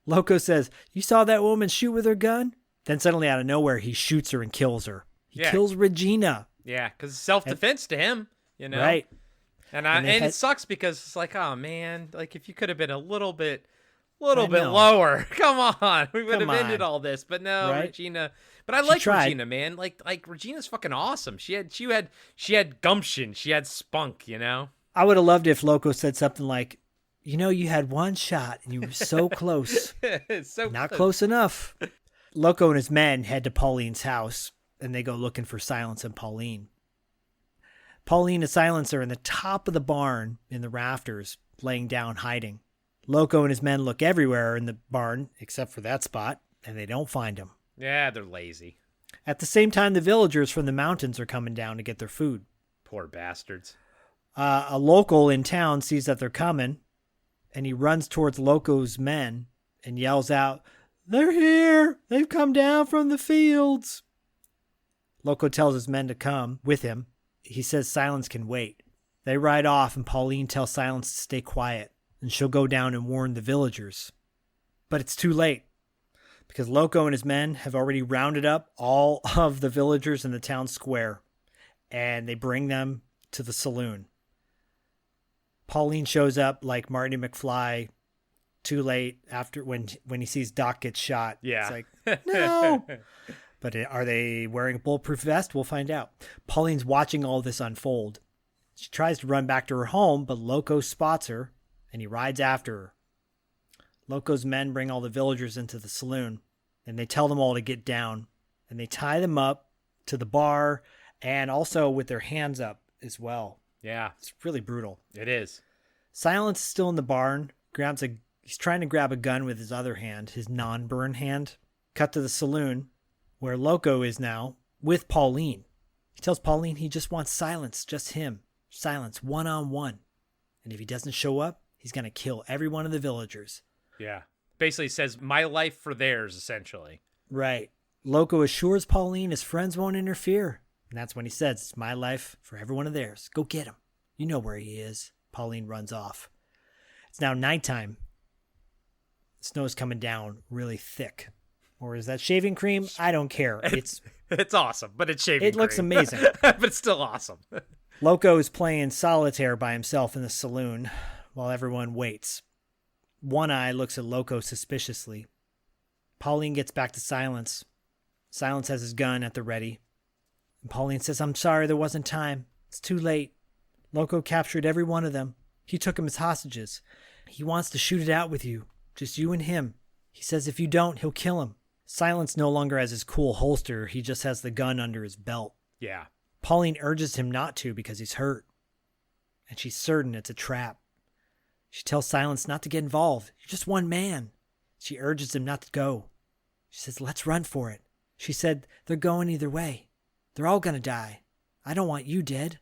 Loco says, you saw that woman shoot with her gun? Then suddenly out of nowhere, he shoots her and kills her. He kills Regina. Yeah, because self-defense to him, you know? Right. And it sucks because it's like, oh, man, like if you could have been a little bit lower. Come on. We would have ended all this. But no, right? Regina. But I like Regina, man. Like Regina's fucking awesome. She had gumption. She had spunk, you know? I would have loved if Loco said something like, you know, you had one shot and you were so close. Not close enough. Loco and his men head to Pauline's house and they go looking for Silence and Pauline. Pauline and Silence are in the top of the barn in the rafters, laying down, hiding. Loco and his men look everywhere in the barn except for that spot, and they don't find him. Yeah, they're lazy. At the same time, the villagers from the mountains are coming down to get their food. Poor bastards. A local in town sees that they're coming, and he runs towards Loco's men and yells out, "They're here! They've come down from the fields!" Loco tells his men to come with him. He says Silence can wait. They ride off, and Pauline tells Silence to stay quiet, and she'll go down and warn the villagers. But it's too late, because Loco and his men have already rounded up all of the villagers in the town square, and they bring them to the saloon. Pauline shows up like Marty McFly, too late after when he sees Doc get shot. Yeah. It's like, no! But are they wearing a bulletproof vest? We'll find out. Pauline's watching all this unfold. She tries to run back to her home, but Loco spots her, and he rides after her. Loco's men bring all the villagers into the saloon, and they tell them all to get down, and they tie them up to the bar, and also with their hands up as well. Yeah. It's really brutal. It is. Silence is still in the barn. He's trying to grab a gun with his other hand, his non-burn hand. Cut to the saloon, where Loco is now with Pauline. He tells Pauline he just wants Silence, just him. Silence, one-on-one. And if he doesn't show up, he's going to kill every one of the villagers. Yeah. Basically says, my life for theirs, essentially. Right. Loco assures Pauline his friends won't interfere. And that's when he says, it's my life for every one of theirs. Go get him. You know where he is. Pauline runs off. It's now nighttime. Snow's coming down really thick. Or is that shaving cream? I don't care. It's awesome, but it's shaving cream. It looks amazing. But it's still awesome. Loco is playing solitaire by himself in the saloon while everyone waits. One Eye looks at Loco suspiciously. Pauline gets back to Silence. Silence has his gun at the ready. And Pauline says, I'm sorry, there wasn't time. It's too late. Loco captured every one of them. He took them as hostages. He wants to shoot it out with you. Just you and him. He says if you don't, he'll kill him. Silence no longer has his cool holster. He just has the gun under his belt. Yeah. Pauline urges him not to because he's hurt. And she's certain it's a trap. She tells Silence not to get involved. You're just one man. She urges him not to go. She says, let's run for it. She said, they're going either way. They're all going to die. I don't want you dead.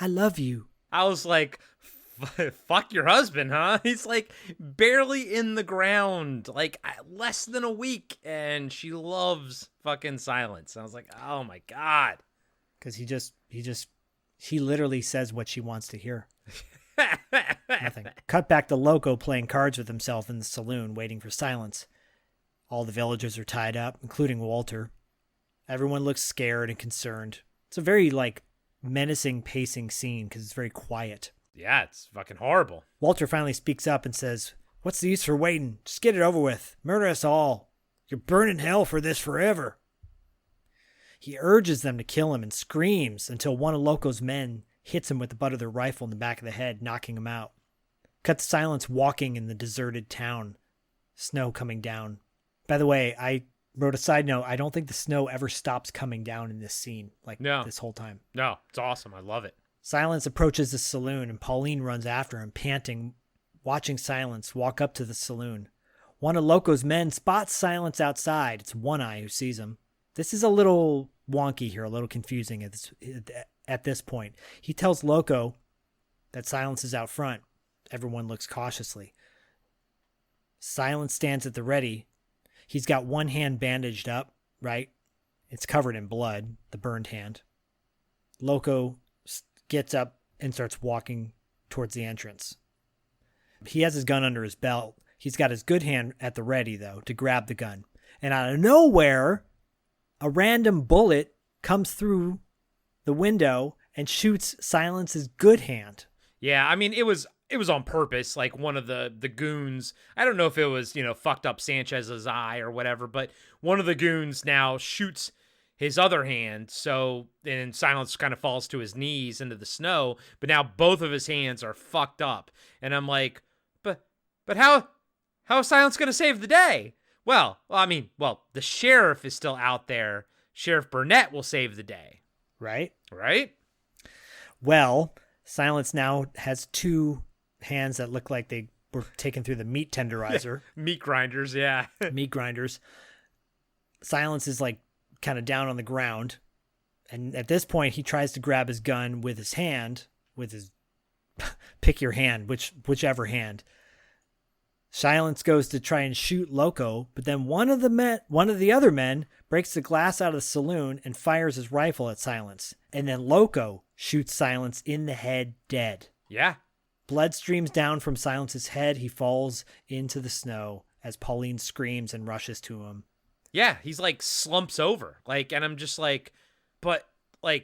I love you. I was like, fuck your husband, huh? He's like barely in the ground, like less than a week, and she loves fucking Silence. I was like, oh my God. Because he literally says what she wants to hear. Nothing. Cut back to Loco playing cards with himself in the saloon, waiting for Silence. All the villagers are tied up, including Walter. Everyone looks scared and concerned. It's a very, menacing pacing scene because it's very quiet. Yeah, it's fucking horrible. Walter finally speaks up and says, What's the use for waiting? Just get it over with. Murder us all. You're burning hell for this forever. He urges them to kill him and screams until one of Loco's men hits him with the butt of their rifle in the back of the head, knocking him out. Cut to silence walking in the deserted town. Snow coming down. By the way, I wrote a side note. I don't think the snow ever stops coming down in this scene, this whole time. No, it's awesome. I love it. Silence approaches the saloon, and Pauline runs after him, panting, watching Silence walk up to the saloon. One of Loco's men spots Silence outside. It's One Eye who sees him. This is a little wonky here, a little confusing at this point. He tells Loco that Silence is out front. Everyone looks cautiously. Silence stands at the ready. He's got one hand bandaged up, right? It's covered in blood, the burned hand. Loco gets up and starts walking towards the entrance. He has his gun under his belt. He's got his good hand at the ready, though, to grab the gun. And out of nowhere, a random bullet comes through the window and shoots Silence's good hand. Yeah, I mean, it was on purpose. Like, one of the goons, I don't know if it was, fucked up Sanchez's eye or whatever, but one of the goons now shoots his other hand, so then Silence kind of falls to his knees into the snow, but now both of his hands are fucked up. And I'm like, but how is Silence going to save the day? Well, the sheriff is still out there. Sheriff Burnett will save the day. Right? Right? Well, Silence now has two hands that look like they were taken through the meat tenderizer. Meat grinders, yeah. Meat grinders. Silence is kind of down on the ground. And at this point, he tries to grab his gun with his hand, with his pick your hand, whichever hand. Silence goes to try and shoot Loco, but then one of the other men breaks the glass out of the saloon and fires his rifle at Silence. And then Loco shoots Silence in the head dead. Yeah. Blood streams down from Silence's head. He falls into the snow as Pauline screams and rushes to him. Yeah, he's slumps over. And I'm just but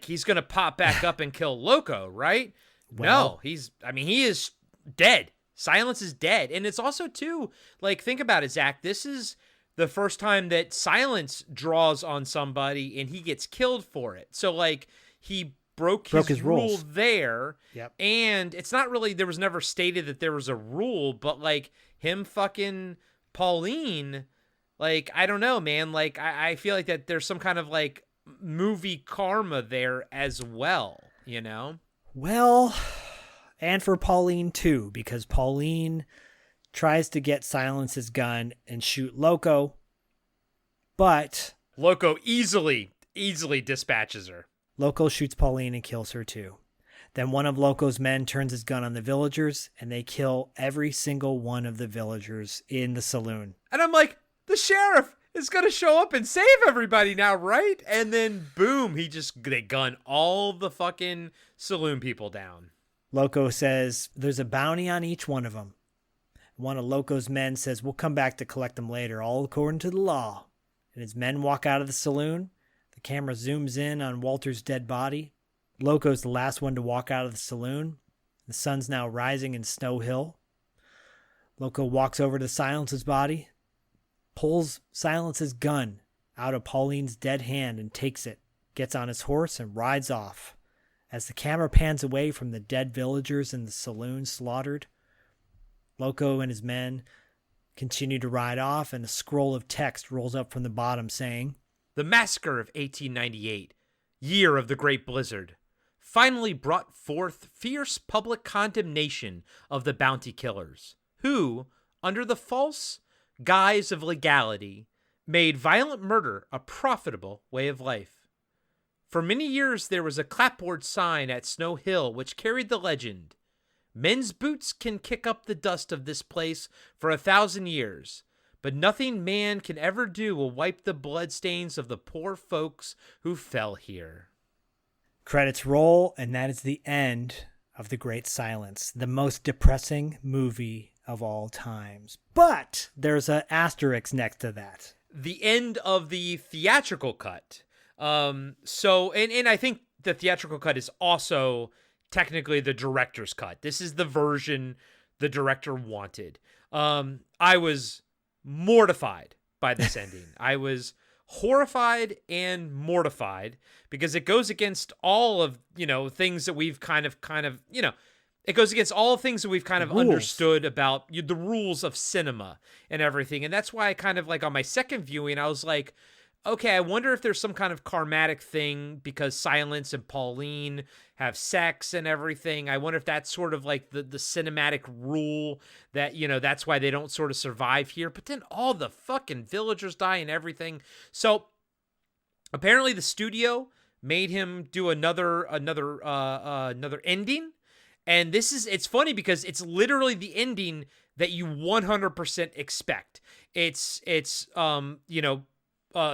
he's going to pop back up and kill Loco, right? Well, no, he is dead. Silence is dead. And it's also, too, think about it, Zach. This is the first time that Silence draws on somebody and he gets killed for it. So, he broke his rule rules there. Yep. And it's not really, there was never stated that there was a rule, but, him fucking Pauline, I don't know, man. I feel like that there's some kind of, movie karma there as well, Well, and for Pauline too, because Pauline tries to get Silence's gun and shoot Loco, but Loco easily dispatches her. Loco shoots Pauline and kills her too. Then one of Loco's men turns his gun on the villagers, and they kill every single one of the villagers in the saloon. And I'm like, the sheriff is going to show up and save everybody now, right? And then, boom, they gun all the fucking saloon people down. Loco says there's a bounty on each one of them. One of Loco's men says, we'll come back to collect them later, all according to the law. And his men walk out of the saloon. The camera zooms in on Walter's dead body. Loco's the last one to walk out of the saloon. The sun's now rising in Snow Hill. Loco walks over to Silence's body, pulls Silence's gun out of Pauline's dead hand and takes it, gets on his horse and rides off. As the camera pans away from the dead villagers in the saloon slaughtered, Loco and his men continue to ride off, and a scroll of text rolls up from the bottom saying, "The massacre of 1898, year of the Great Blizzard, finally brought forth fierce public condemnation of the bounty killers, who, under the false guise of legality, made violent murder a profitable way of life. For many years there was a clapboard sign at Snow Hill which carried the legend, 'Men's boots can kick up the dust of this place for 1,000 years, but nothing man can ever do will wipe the bloodstains of the poor folks who fell here.'" Credits roll, and that is the end of The Great Silence, the most depressing movie of all times. But there's an asterisk next to that. The end of the theatrical cut. And I think the theatrical cut is also technically the director's cut. This is the version the director wanted. I was mortified by this ending. I was horrified and mortified because it goes against all of, things that we've kind of, it goes against all things that we've kind of understood about the rules of cinema and everything. And that's why I kind of like on my second viewing, I was like, okay, I wonder if there's some kind of karmatic thing because Silence and Pauline have sex and everything. I wonder if that's sort of like the cinematic rule that, that's why they don't sort of survive here. But then all the fucking villagers die and everything. So apparently the studio made him do another ending. And it's funny because it's literally the ending that you 100% expect.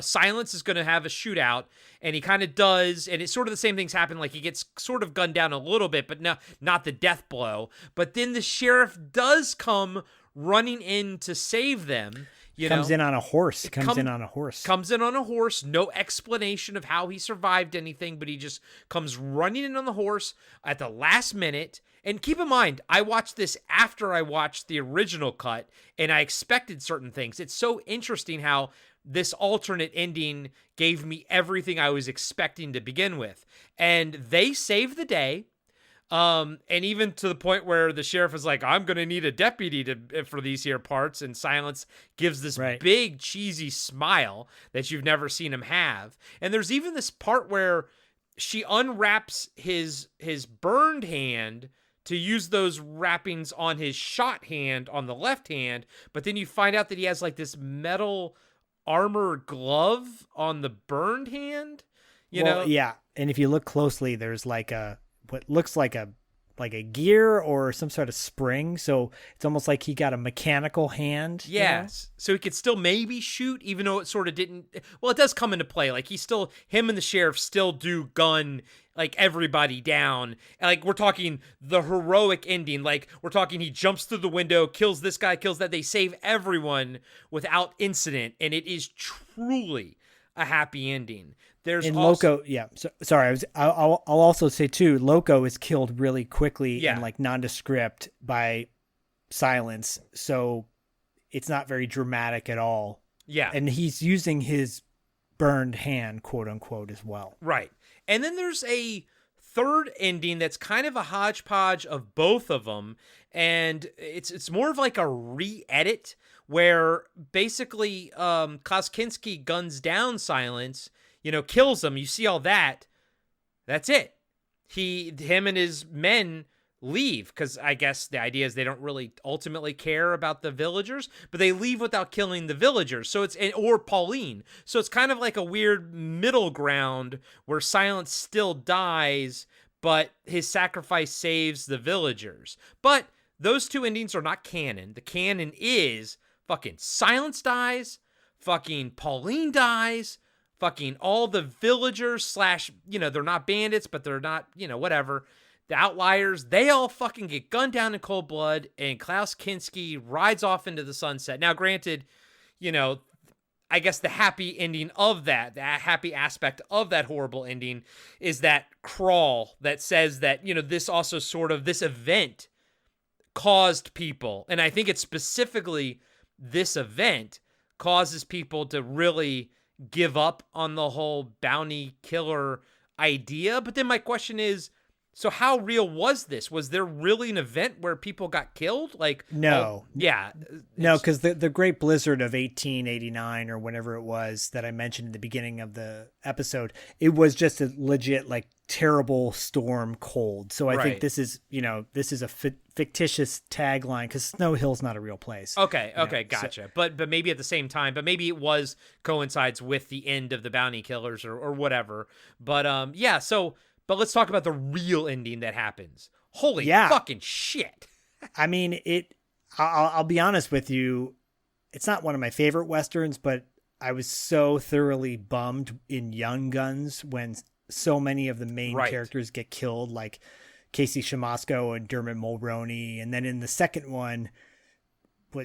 Silence is going to have a shootout, and he kind of does, and it's sort of the same things happen. Like he gets sort of gunned down a little bit, but not the death blow. But then the sheriff does come running in to save them. Comes in on a horse. Comes in on a horse. No explanation of how he survived anything, but he just comes running in on the horse at the last minute. And keep in mind, I watched this after I watched the original cut, and I expected certain things. It's so interesting how this alternate ending gave me everything I was expecting to begin with. And they saved the day. And even to the point where the sheriff is like, I'm going to need a deputy for these here parts. And Silence gives this big cheesy smile that you've never seen him have. And there's even this part where she unwraps his burned hand to use those wrappings on his shot hand on the left hand. But then you find out that he has like this metal armor glove on the burned hand, Yeah. And if you look closely, there's like what looks like a gear or some sort of spring. So it's almost like he got a mechanical hand. Yes. So he could still maybe shoot, even though it sort of didn't. Well, it does come into play. Like him and the sheriff still do gun like everybody down. Like we're talking the heroic ending. Like we're talking he jumps through the window, kills this guy, kills that. They save everyone without incident. And it is truly a happy ending. There's Loco, yeah. So, sorry, I'll also say too, Loco is killed really quickly and like nondescript by Silence, so it's not very dramatic at all. Yeah, and he's using his burned hand, quote unquote, as well. Right, and then there's a third ending that's kind of a hodgepodge of both of them, and it's more of like a re-edit where basically Klaus Kinski guns down Silence. Kills him. You see all that. That's it. Him and his men leave because I guess the idea is they don't really ultimately care about the villagers, but they leave without killing the villagers. So or Pauline. So it's kind of like a weird middle ground where Silence still dies, but his sacrifice saves the villagers. But those two endings are not canon. The canon is fucking Silence dies, fucking Pauline dies, fucking all the villagers / they're not bandits, but they're not, whatever. The outliers, they all fucking get gunned down in cold blood, and Klaus Kinski rides off into the sunset. Now, granted, I guess the happy ending of that happy aspect of that horrible ending is that crawl that says that, this also this event caused people, and I think it's specifically this event causes people to really give up on the whole bounty killer idea. But then my question is, so how real was this? Was there really an event where people got killed? Like, no. No, because the Great Blizzard of 1889 or whenever it was that I mentioned in the beginning of the episode, it was just a legit, like, terrible storm cold. So I think this is a fictitious tagline because Snow Hill's not a real place. Okay, gotcha. So, but maybe at the same time, but maybe it coincides with the end of the bounty killers or whatever. But but let's talk about the real ending that happens. Holy fucking shit. I mean, I'll be honest with you, it's not one of my favorite Westerns, but I was so thoroughly bummed in Young Guns when so many of the main characters get killed, like Casey Shamasco and Dermot Mulroney. And then in the second one,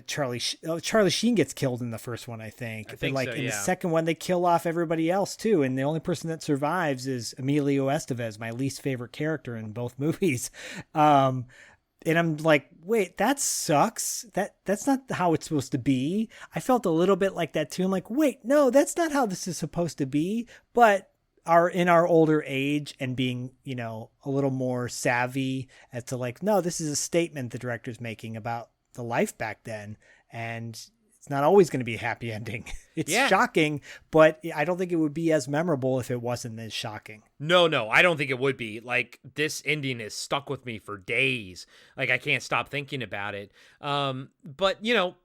Charlie Sheen gets killed in the first one, I think. But in the second one, they kill off everybody else too. And the only person that survives is Emilio Estevez, my least favorite character in both movies. And I'm like, wait, that sucks. That's not how it's supposed to be. I felt a little bit like that too. I'm like, wait, no, that's not how this is supposed to be. But in our older age and being, a little more savvy as to like, no, this is a statement the director's making about the life back then. And it's not always going to be a happy ending. It's shocking, but I don't think it would be as memorable if it wasn't as shocking. No, I don't think it would be. Like, this ending is stuck with me for days. Like, I can't stop thinking about it. But,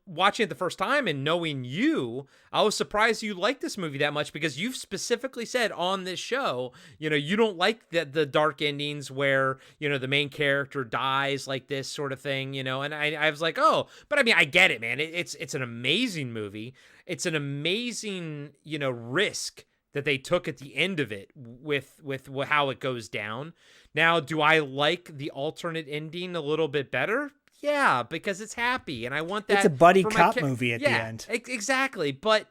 watching it the first time and knowing you, I was surprised you liked this movie that much because you've specifically said on this show, you don't like the dark endings where, the main character dies like this sort of thing, and I was like, oh, but I mean, I get it, man. It's an amazing movie. It's an amazing, risk that they took at the end of it with how it goes down. Now, do I like the alternate ending a little bit better? Yeah, because it's happy, and I want that. It's a buddy cop movie at the end. Exactly. But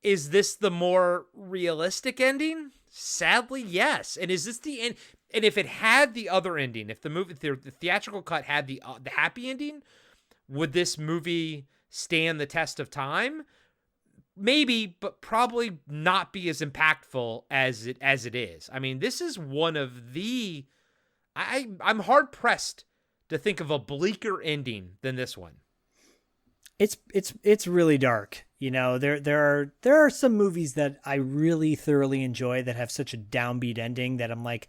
is this the more realistic ending? Sadly, yes. And is this the end? And if it had the other ending, if the theatrical cut had the happy ending, would this movie stand the test of time? Maybe, but probably not be as impactful as it is. I mean, this is one of the I'm hard pressed to think of a bleaker ending than this one. It's really dark. There are some movies that I really thoroughly enjoy that have such a downbeat ending that I'm like,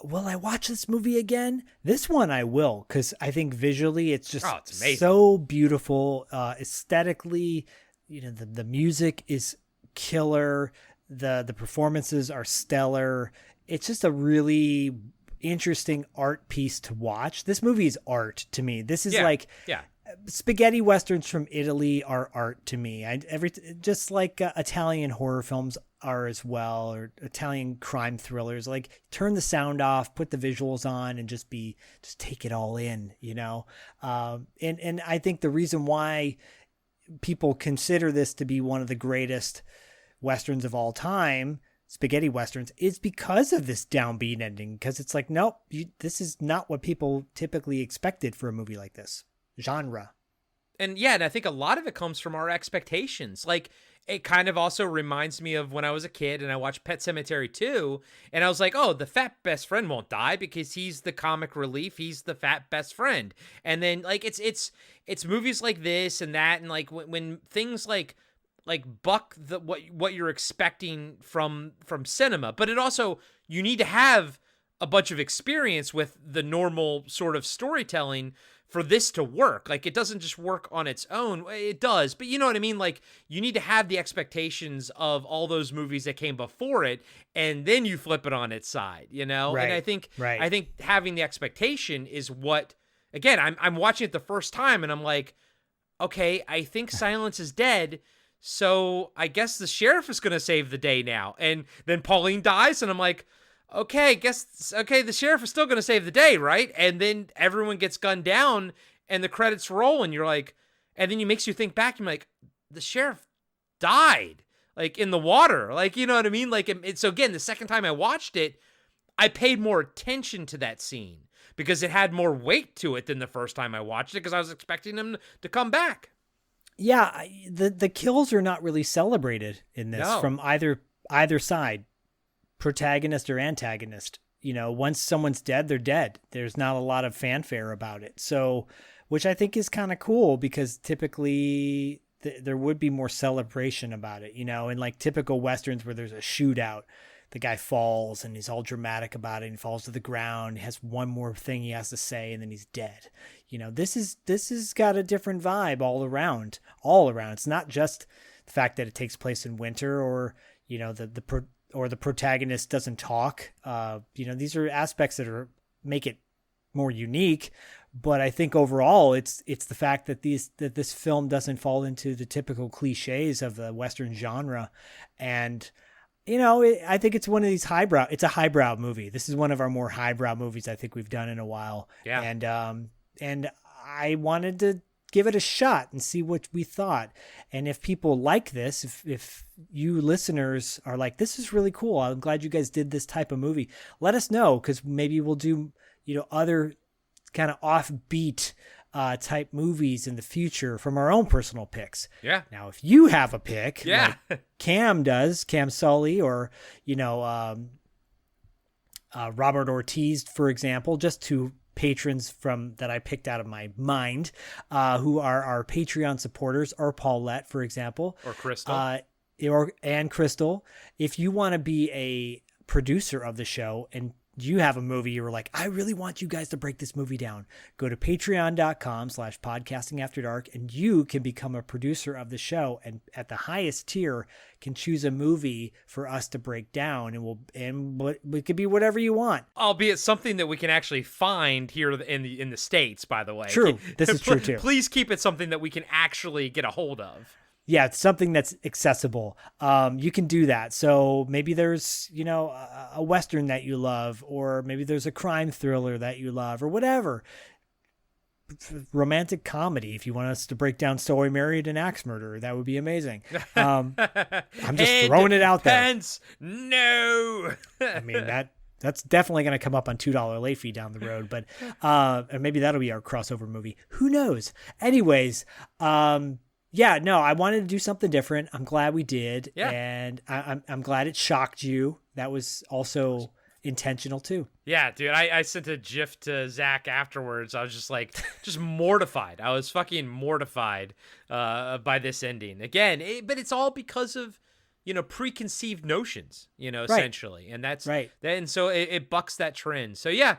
will I watch this movie again? This one I will, because I think visually it's just it's so beautiful. Aesthetically, the music is killer. The performances are stellar. It's just a really interesting art piece to watch. This movie is art to me. This is spaghetti westerns from Italy are art to me. Just like Italian horror films are as well, or Italian crime thrillers. Like, turn the sound off, put the visuals on, and just take it all in. And I think the reason why people consider this to be one of the greatest westerns of all time, spaghetti westerns, is because of this downbeat ending. Because it's like, nope, this is not what people typically expected for a movie like this genre. And I think a lot of it comes from our expectations. Like, it kind of also reminds me of when I was a kid and I watched Pet Sematary 2, and I was like, oh, the fat best friend won't die because he's the comic relief. He's the fat best friend. And then like it's movies like this and that, and like when things like buck what you're expecting from cinema, but it also, you need to have a bunch of experience with the normal sort of storytelling for this to work. Like, it doesn't just work on its own. It does, but you know what I mean? Like, you need to have the expectations of all those movies that came before it, and then you flip it on its side, Right. And I think having the expectation is what, again, I'm watching it the first time and I'm like, okay, I think Silence is dead, so I guess the sheriff is going to save the day now. And then Pauline dies and I'm like, okay, the sheriff is still going to save the day, right? And then everyone gets gunned down and the credits roll and you're like, and then it makes you think back, you're like, the sheriff died, like, in the water. Like, you know what I mean? Like, so again, the second time I watched it, I paid more attention to that scene because it had more weight to it than the first time I watched it, because I was expecting him to come back. Yeah, the kills are not really celebrated in this from either side, protagonist or antagonist. Once someone's dead, they're dead. There's not a lot of fanfare about it. So, which I think is kind of cool, because typically there would be more celebration about it, in like typical Westerns where there's a shootout, the guy falls and he's all dramatic about it and falls to the ground. He has one more thing he has to say and then he's dead. This has got a different vibe all around. It's not just the fact that it takes place in winter, or, the protagonist doesn't talk. These are aspects that make it more unique. But I think overall, it's the fact that this film doesn't fall into the typical cliches of the Western genre. And, I think it's one of these it's a highbrow movie. This is one of our more highbrow movies I think we've done in a while. Yeah. And I wanted to give it a shot and see what we thought. And if people like this, if you listeners are like, this is really cool, I'm glad you guys did this type of movie, let us know, because maybe we'll do, other kind of offbeat type movies in the future from our own personal picks. Yeah. Now, if you have a pick, yeah, like Cam Sully, or, Robert Ortiz, for example, just two patrons from that I picked out of my mind, who are our Patreon supporters, or Paulette, for example, or Crystal, and Crystal. If you want to be a producer of the show and you have a movie, you were like, I really want you guys to break this movie down, go to patreon.com/podcastingafterdark, and you can become a producer of the show. And at the highest tier can choose a movie for us to break down, and it could be whatever you want. Albeit something that we can actually find here in the States, by the way. True. This is true too. Please keep it something that we can actually get a hold of. Yeah, it's something that's accessible. You can do that. So maybe there's, a Western that you love, or maybe there's a crime thriller that you love, or whatever. Romantic comedy. If you want us to break down So I Married an Axe Murderer, that would be amazing. I'm just throwing it out there. Pence, no. I mean, that's definitely going to come up on $2 late fee down the road, but and maybe that'll be our crossover movie. Who knows? Anyways, yeah, no, I wanted to do something different. I'm glad we did. Yeah. And I'm glad it shocked you. That was also intentional too. Yeah, dude, I sent a GIF to Zach afterwards. I was just mortified. I was fucking mortified by this ending. Again, but it's all because of, preconceived notions, essentially. And that's right. And so it bucks that trend. So yeah,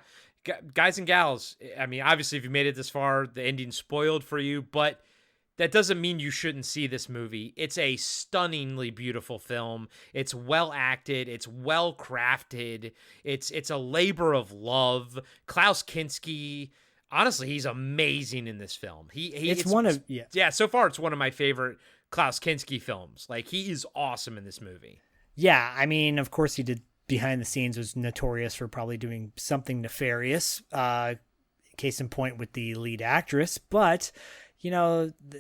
guys and gals, I mean, obviously if you made it this far, the ending's spoiled for you, but that doesn't mean you shouldn't see this movie. It's a stunningly beautiful film. It's well acted. It's well crafted. It's a labor of love. Klaus Kinski, honestly, he's amazing in this film. So far it's one of my favorite Klaus Kinski films. Like, he is awesome in this movie. Yeah, I mean, of course he did behind the scenes, was notorious for probably doing something nefarious. Case in point with the lead actress, but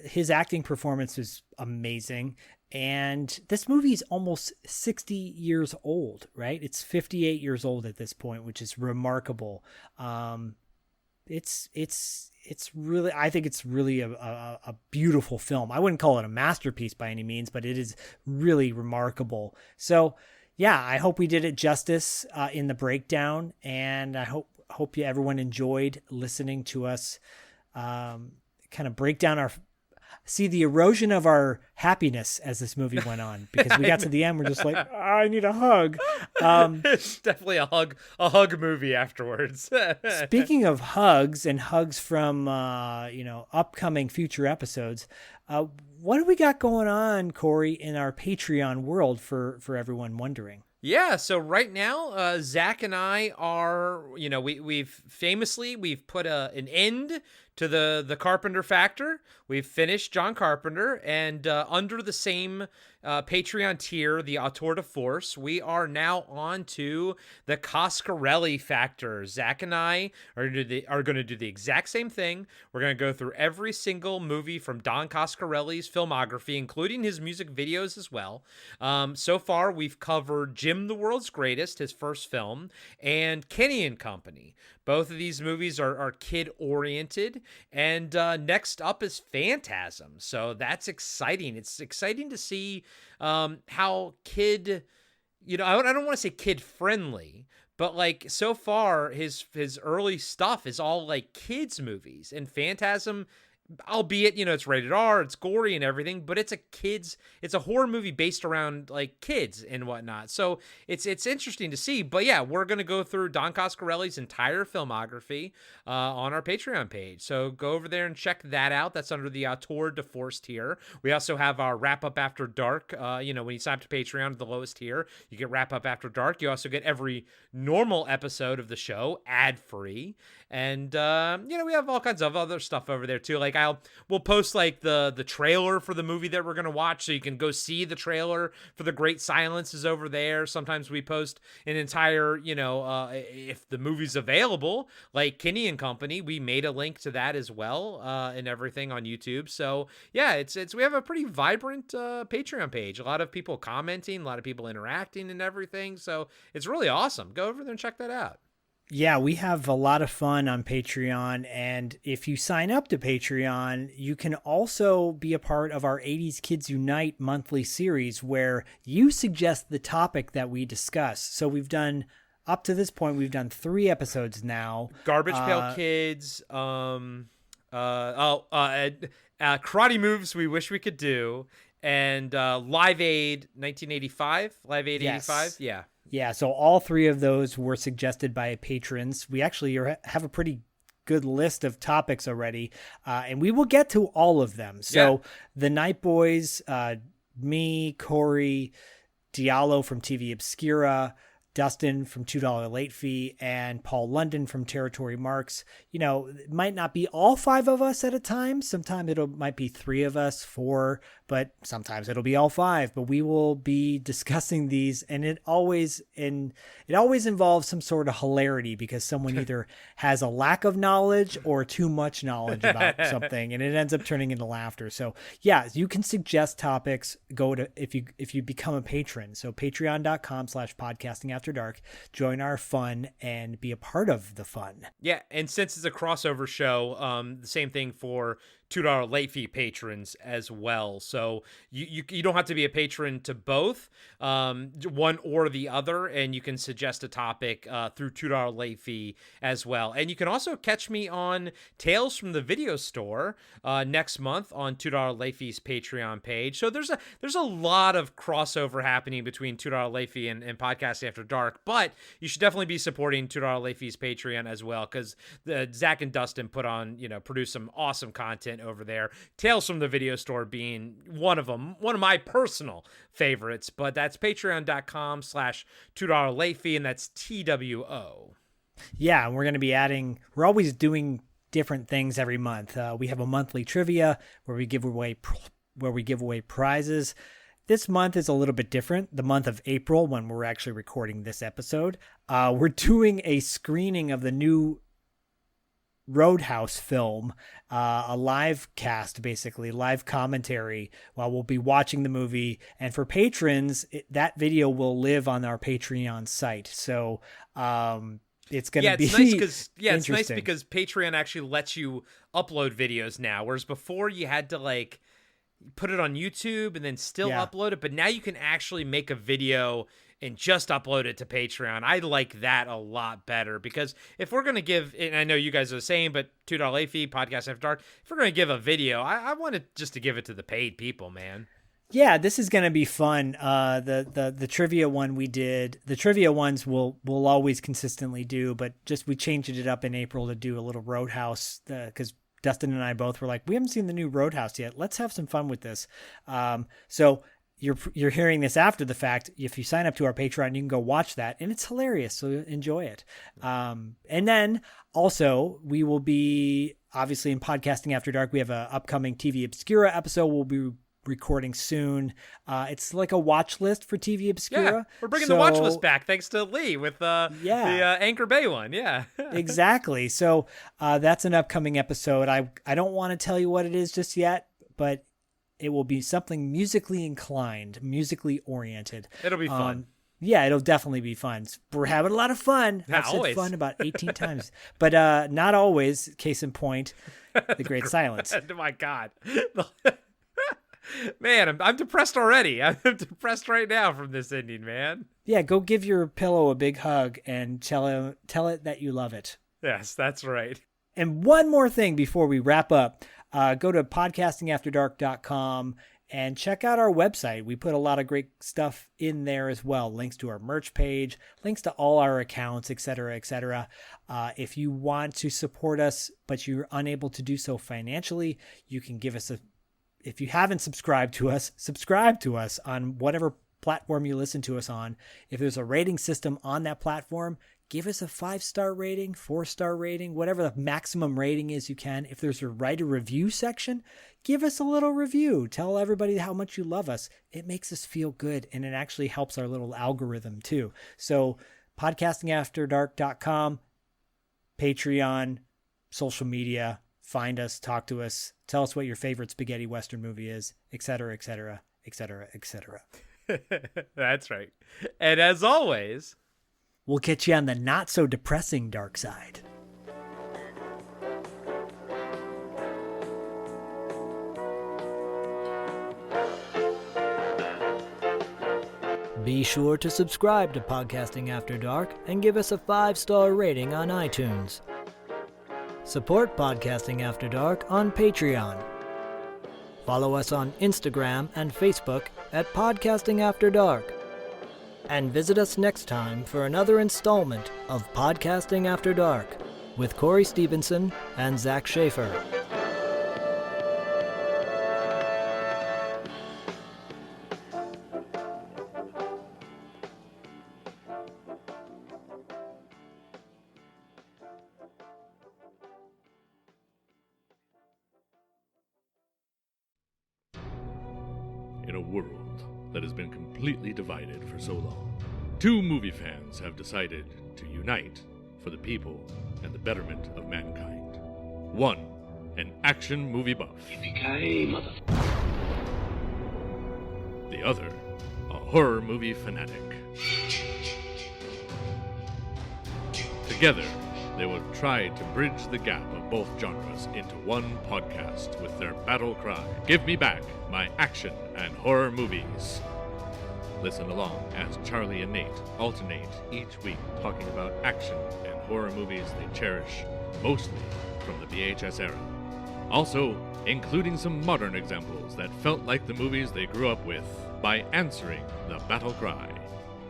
his acting performance is amazing. And this movie is almost 60 years old, right? It's 58 years old at this point, which is remarkable. It's really, I think it's really a beautiful film. I wouldn't call it a masterpiece by any means, but it is really remarkable. So yeah, I hope we did it justice in the breakdown, and I hope everyone enjoyed listening to us kind of break down see the erosion of our happiness as this movie went on, because we got to the end, we're just like, I need a hug. It's definitely a hug movie afterwards. Speaking of hugs, and hugs from upcoming future episodes, what do we got going on, Corey, in our Patreon world for everyone wondering? Yeah, so right now, Zach and I are, we've put an end to the Carpenter Factor. We've finished John Carpenter, and under the same Patreon tier, the Auteur de Force, we are now on to the Coscarelli Factor. Zach and I are going to do the exact same thing. We're going to go through every single movie from Don Coscarelli's filmography, including his music videos as well. So far, we've covered Jim the World's Greatest, his first film, and Kenny and Company. Both of these movies are kid-oriented, and next up is Phantasm. So that's exciting. It's exciting to see how kid, I don't want to say kid-friendly, but like so far his early stuff is all like kids movies, and Phantasm, albeit it's rated R, it's gory and everything, but it's a horror movie based around like kids and whatnot. So it's interesting to see. But yeah, we're gonna go through Don Coscarelli's entire filmography on our Patreon page. So go over there and check that out. That's under the Auteur de Force tier. We also have our Wrap Up After Dark. When you sign up to Patreon, the lowest tier, you get Wrap Up After Dark. You also get every normal episode of the show ad free. And we have all kinds of other stuff over there too. Like we'll post like the trailer for the movie that we're gonna watch, so you can go see the trailer for The Great Silence is over there. Sometimes we post an entire, if the movie's available, like Kenny and Company, we made a link to that as well, and everything on YouTube. So yeah, we have a pretty vibrant Patreon page. A lot of people commenting, a lot of people interacting and everything. So it's really awesome. Go over there and check that out. Yeah, we have a lot of fun on Patreon. And if you sign up to Patreon, you can also be a part of our 80s Kids Unite monthly series where you suggest the topic that we discuss. So we've done, up to this point, we've done 3 episodes now. Garbage Pail Kids, karate moves we wish we could do, and Live Aid 1985, Live Aid Yes. 85. Yeah. Yeah, so all 3 of those were suggested by patrons. We actually have a pretty good list of topics already, and we will get to all of them. So the Night Boys, me, Corey, Diallo from TV Obscura, Dustin from $2 Late Fee, and Paul London from Territory Marks. You know, it might not be all 5 of us at a time. Sometimes might be 3 of us, 4, but sometimes it'll be all 5. But we will be discussing these, and it always involves some sort of hilarity because someone either has a lack of knowledge or too much knowledge about something, and it ends up turning into laughter. So yeah, you can suggest topics. Go to if you become a patron. So patreon.com/podcasting after dark. Join our fun and be a part of the fun. Yeah, and since it's a crossover show, the same thing for $2 late fee patrons as well. So you don't have to be a patron to both, one or the other, and you can suggest a topic through $2 late fee as well. And you can also catch me on Tales from the Video Store next month on $2 late fee's Patreon page. So there's a lot of crossover happening between $2 late fee and Podcasting After Dark, but you should definitely be supporting $2 late fee's Patreon as well, because Zach and Dustin produce some awesome content over there. Tales from the Video Store being one of them, one of my personal favorites, but that's patreon.com/$2 late fee, and that's TWO. Yeah, and we're always doing different things every month. We have a monthly trivia where we give away prizes. This month is a little bit different. The month of April, when we're actually recording this episode, we're doing a screening of the new Roadhouse film, a live cast, basically live commentary while we'll be watching the movie. And for patrons, that video will live on our Patreon site. So it's going to be nice because Patreon actually lets you upload videos now, whereas before you had to put it on YouTube and then still upload it. But now you can actually make a video and just upload it to Patreon. I like that a lot better, because if we're going to give, and I know you guys are the same, but $2 late fee, Podcast After Dark, if we're going to give a video, I want it just to give it to the paid people, man. Yeah, this is going to be fun. The trivia one we did, the trivia ones we'll always consistently do, but just we changed it up in April to do a little Roadhouse, because Dustin and I both were like, we haven't seen the new Roadhouse yet. Let's have some fun with this. So you're hearing this after the fact. If you sign up to our Patreon, you can go watch that, and it's hilarious. So enjoy it. And then also we will be obviously in Podcasting After Dark. We have an upcoming TV Obscura episode we'll be recording soon. It's like a watch list for TV Obscura. Yeah, we're bringing the watch list back thanks to Lee with the Anchor Bay one. Yeah, exactly. So that's an upcoming episode. I don't want to tell you what it is just yet, but it will be something musically inclined, musically oriented. It'll be fun. Yeah, it'll definitely be fun. We're having a lot of fun. I've said fun about 18 times, but not always. Case in point, The Great Silence. Oh my God. Man, I'm depressed already. I'm depressed right now from this ending, man. Yeah, go give your pillow a big hug and tell it that you love it. Yes, that's right. And one more thing before we wrap up. Go to podcastingafterdark.com and check out our website. We put a lot of great stuff in there as well. Links to our merch page, links to all our accounts, etc., etc. If you want to support us, but you're unable to do so financially, you can give us if you haven't subscribe to us on whatever platform you listen to us on. If there's a rating system on that platform, give us a 5-star rating, 4-star rating, whatever the maximum rating is you can. If there's a write a review section, give us a little review. Tell everybody how much you love us. It makes us feel good, and it actually helps our little algorithm too. So podcastingafterdark.com, Patreon, social media, find us, talk to us, tell us what your favorite spaghetti Western movie is, etc., etc., etc., etc. That's right. And as always, We'll get you on the not-so-depressing dark side. Be sure to subscribe to Podcasting After Dark and give us a 5-star rating on iTunes. Support Podcasting After Dark on Patreon. Follow us on Instagram and Facebook at Podcasting After Dark. And visit us next time for another installment of Podcasting After Dark with Corey Stevenson and Zach Schaefer. In a world that has been completely divided for so long, two movie fans have decided to unite for the people and the betterment of mankind. One, an action movie buff. The other, a horror movie fanatic. Together, they will try to bridge the gap of both genres into one podcast with their battle cry, "Give me back my action and horror movies." Listen along as Charlie and Nate alternate each week talking about action and horror movies they cherish, mostly from the VHS era. Also, including some modern examples that felt like the movies they grew up with by answering the battle cry,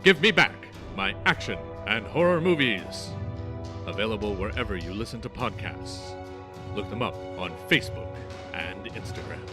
"Give me back my action and horror movies." Available wherever you listen to podcasts. Look them up on Facebook and Instagram.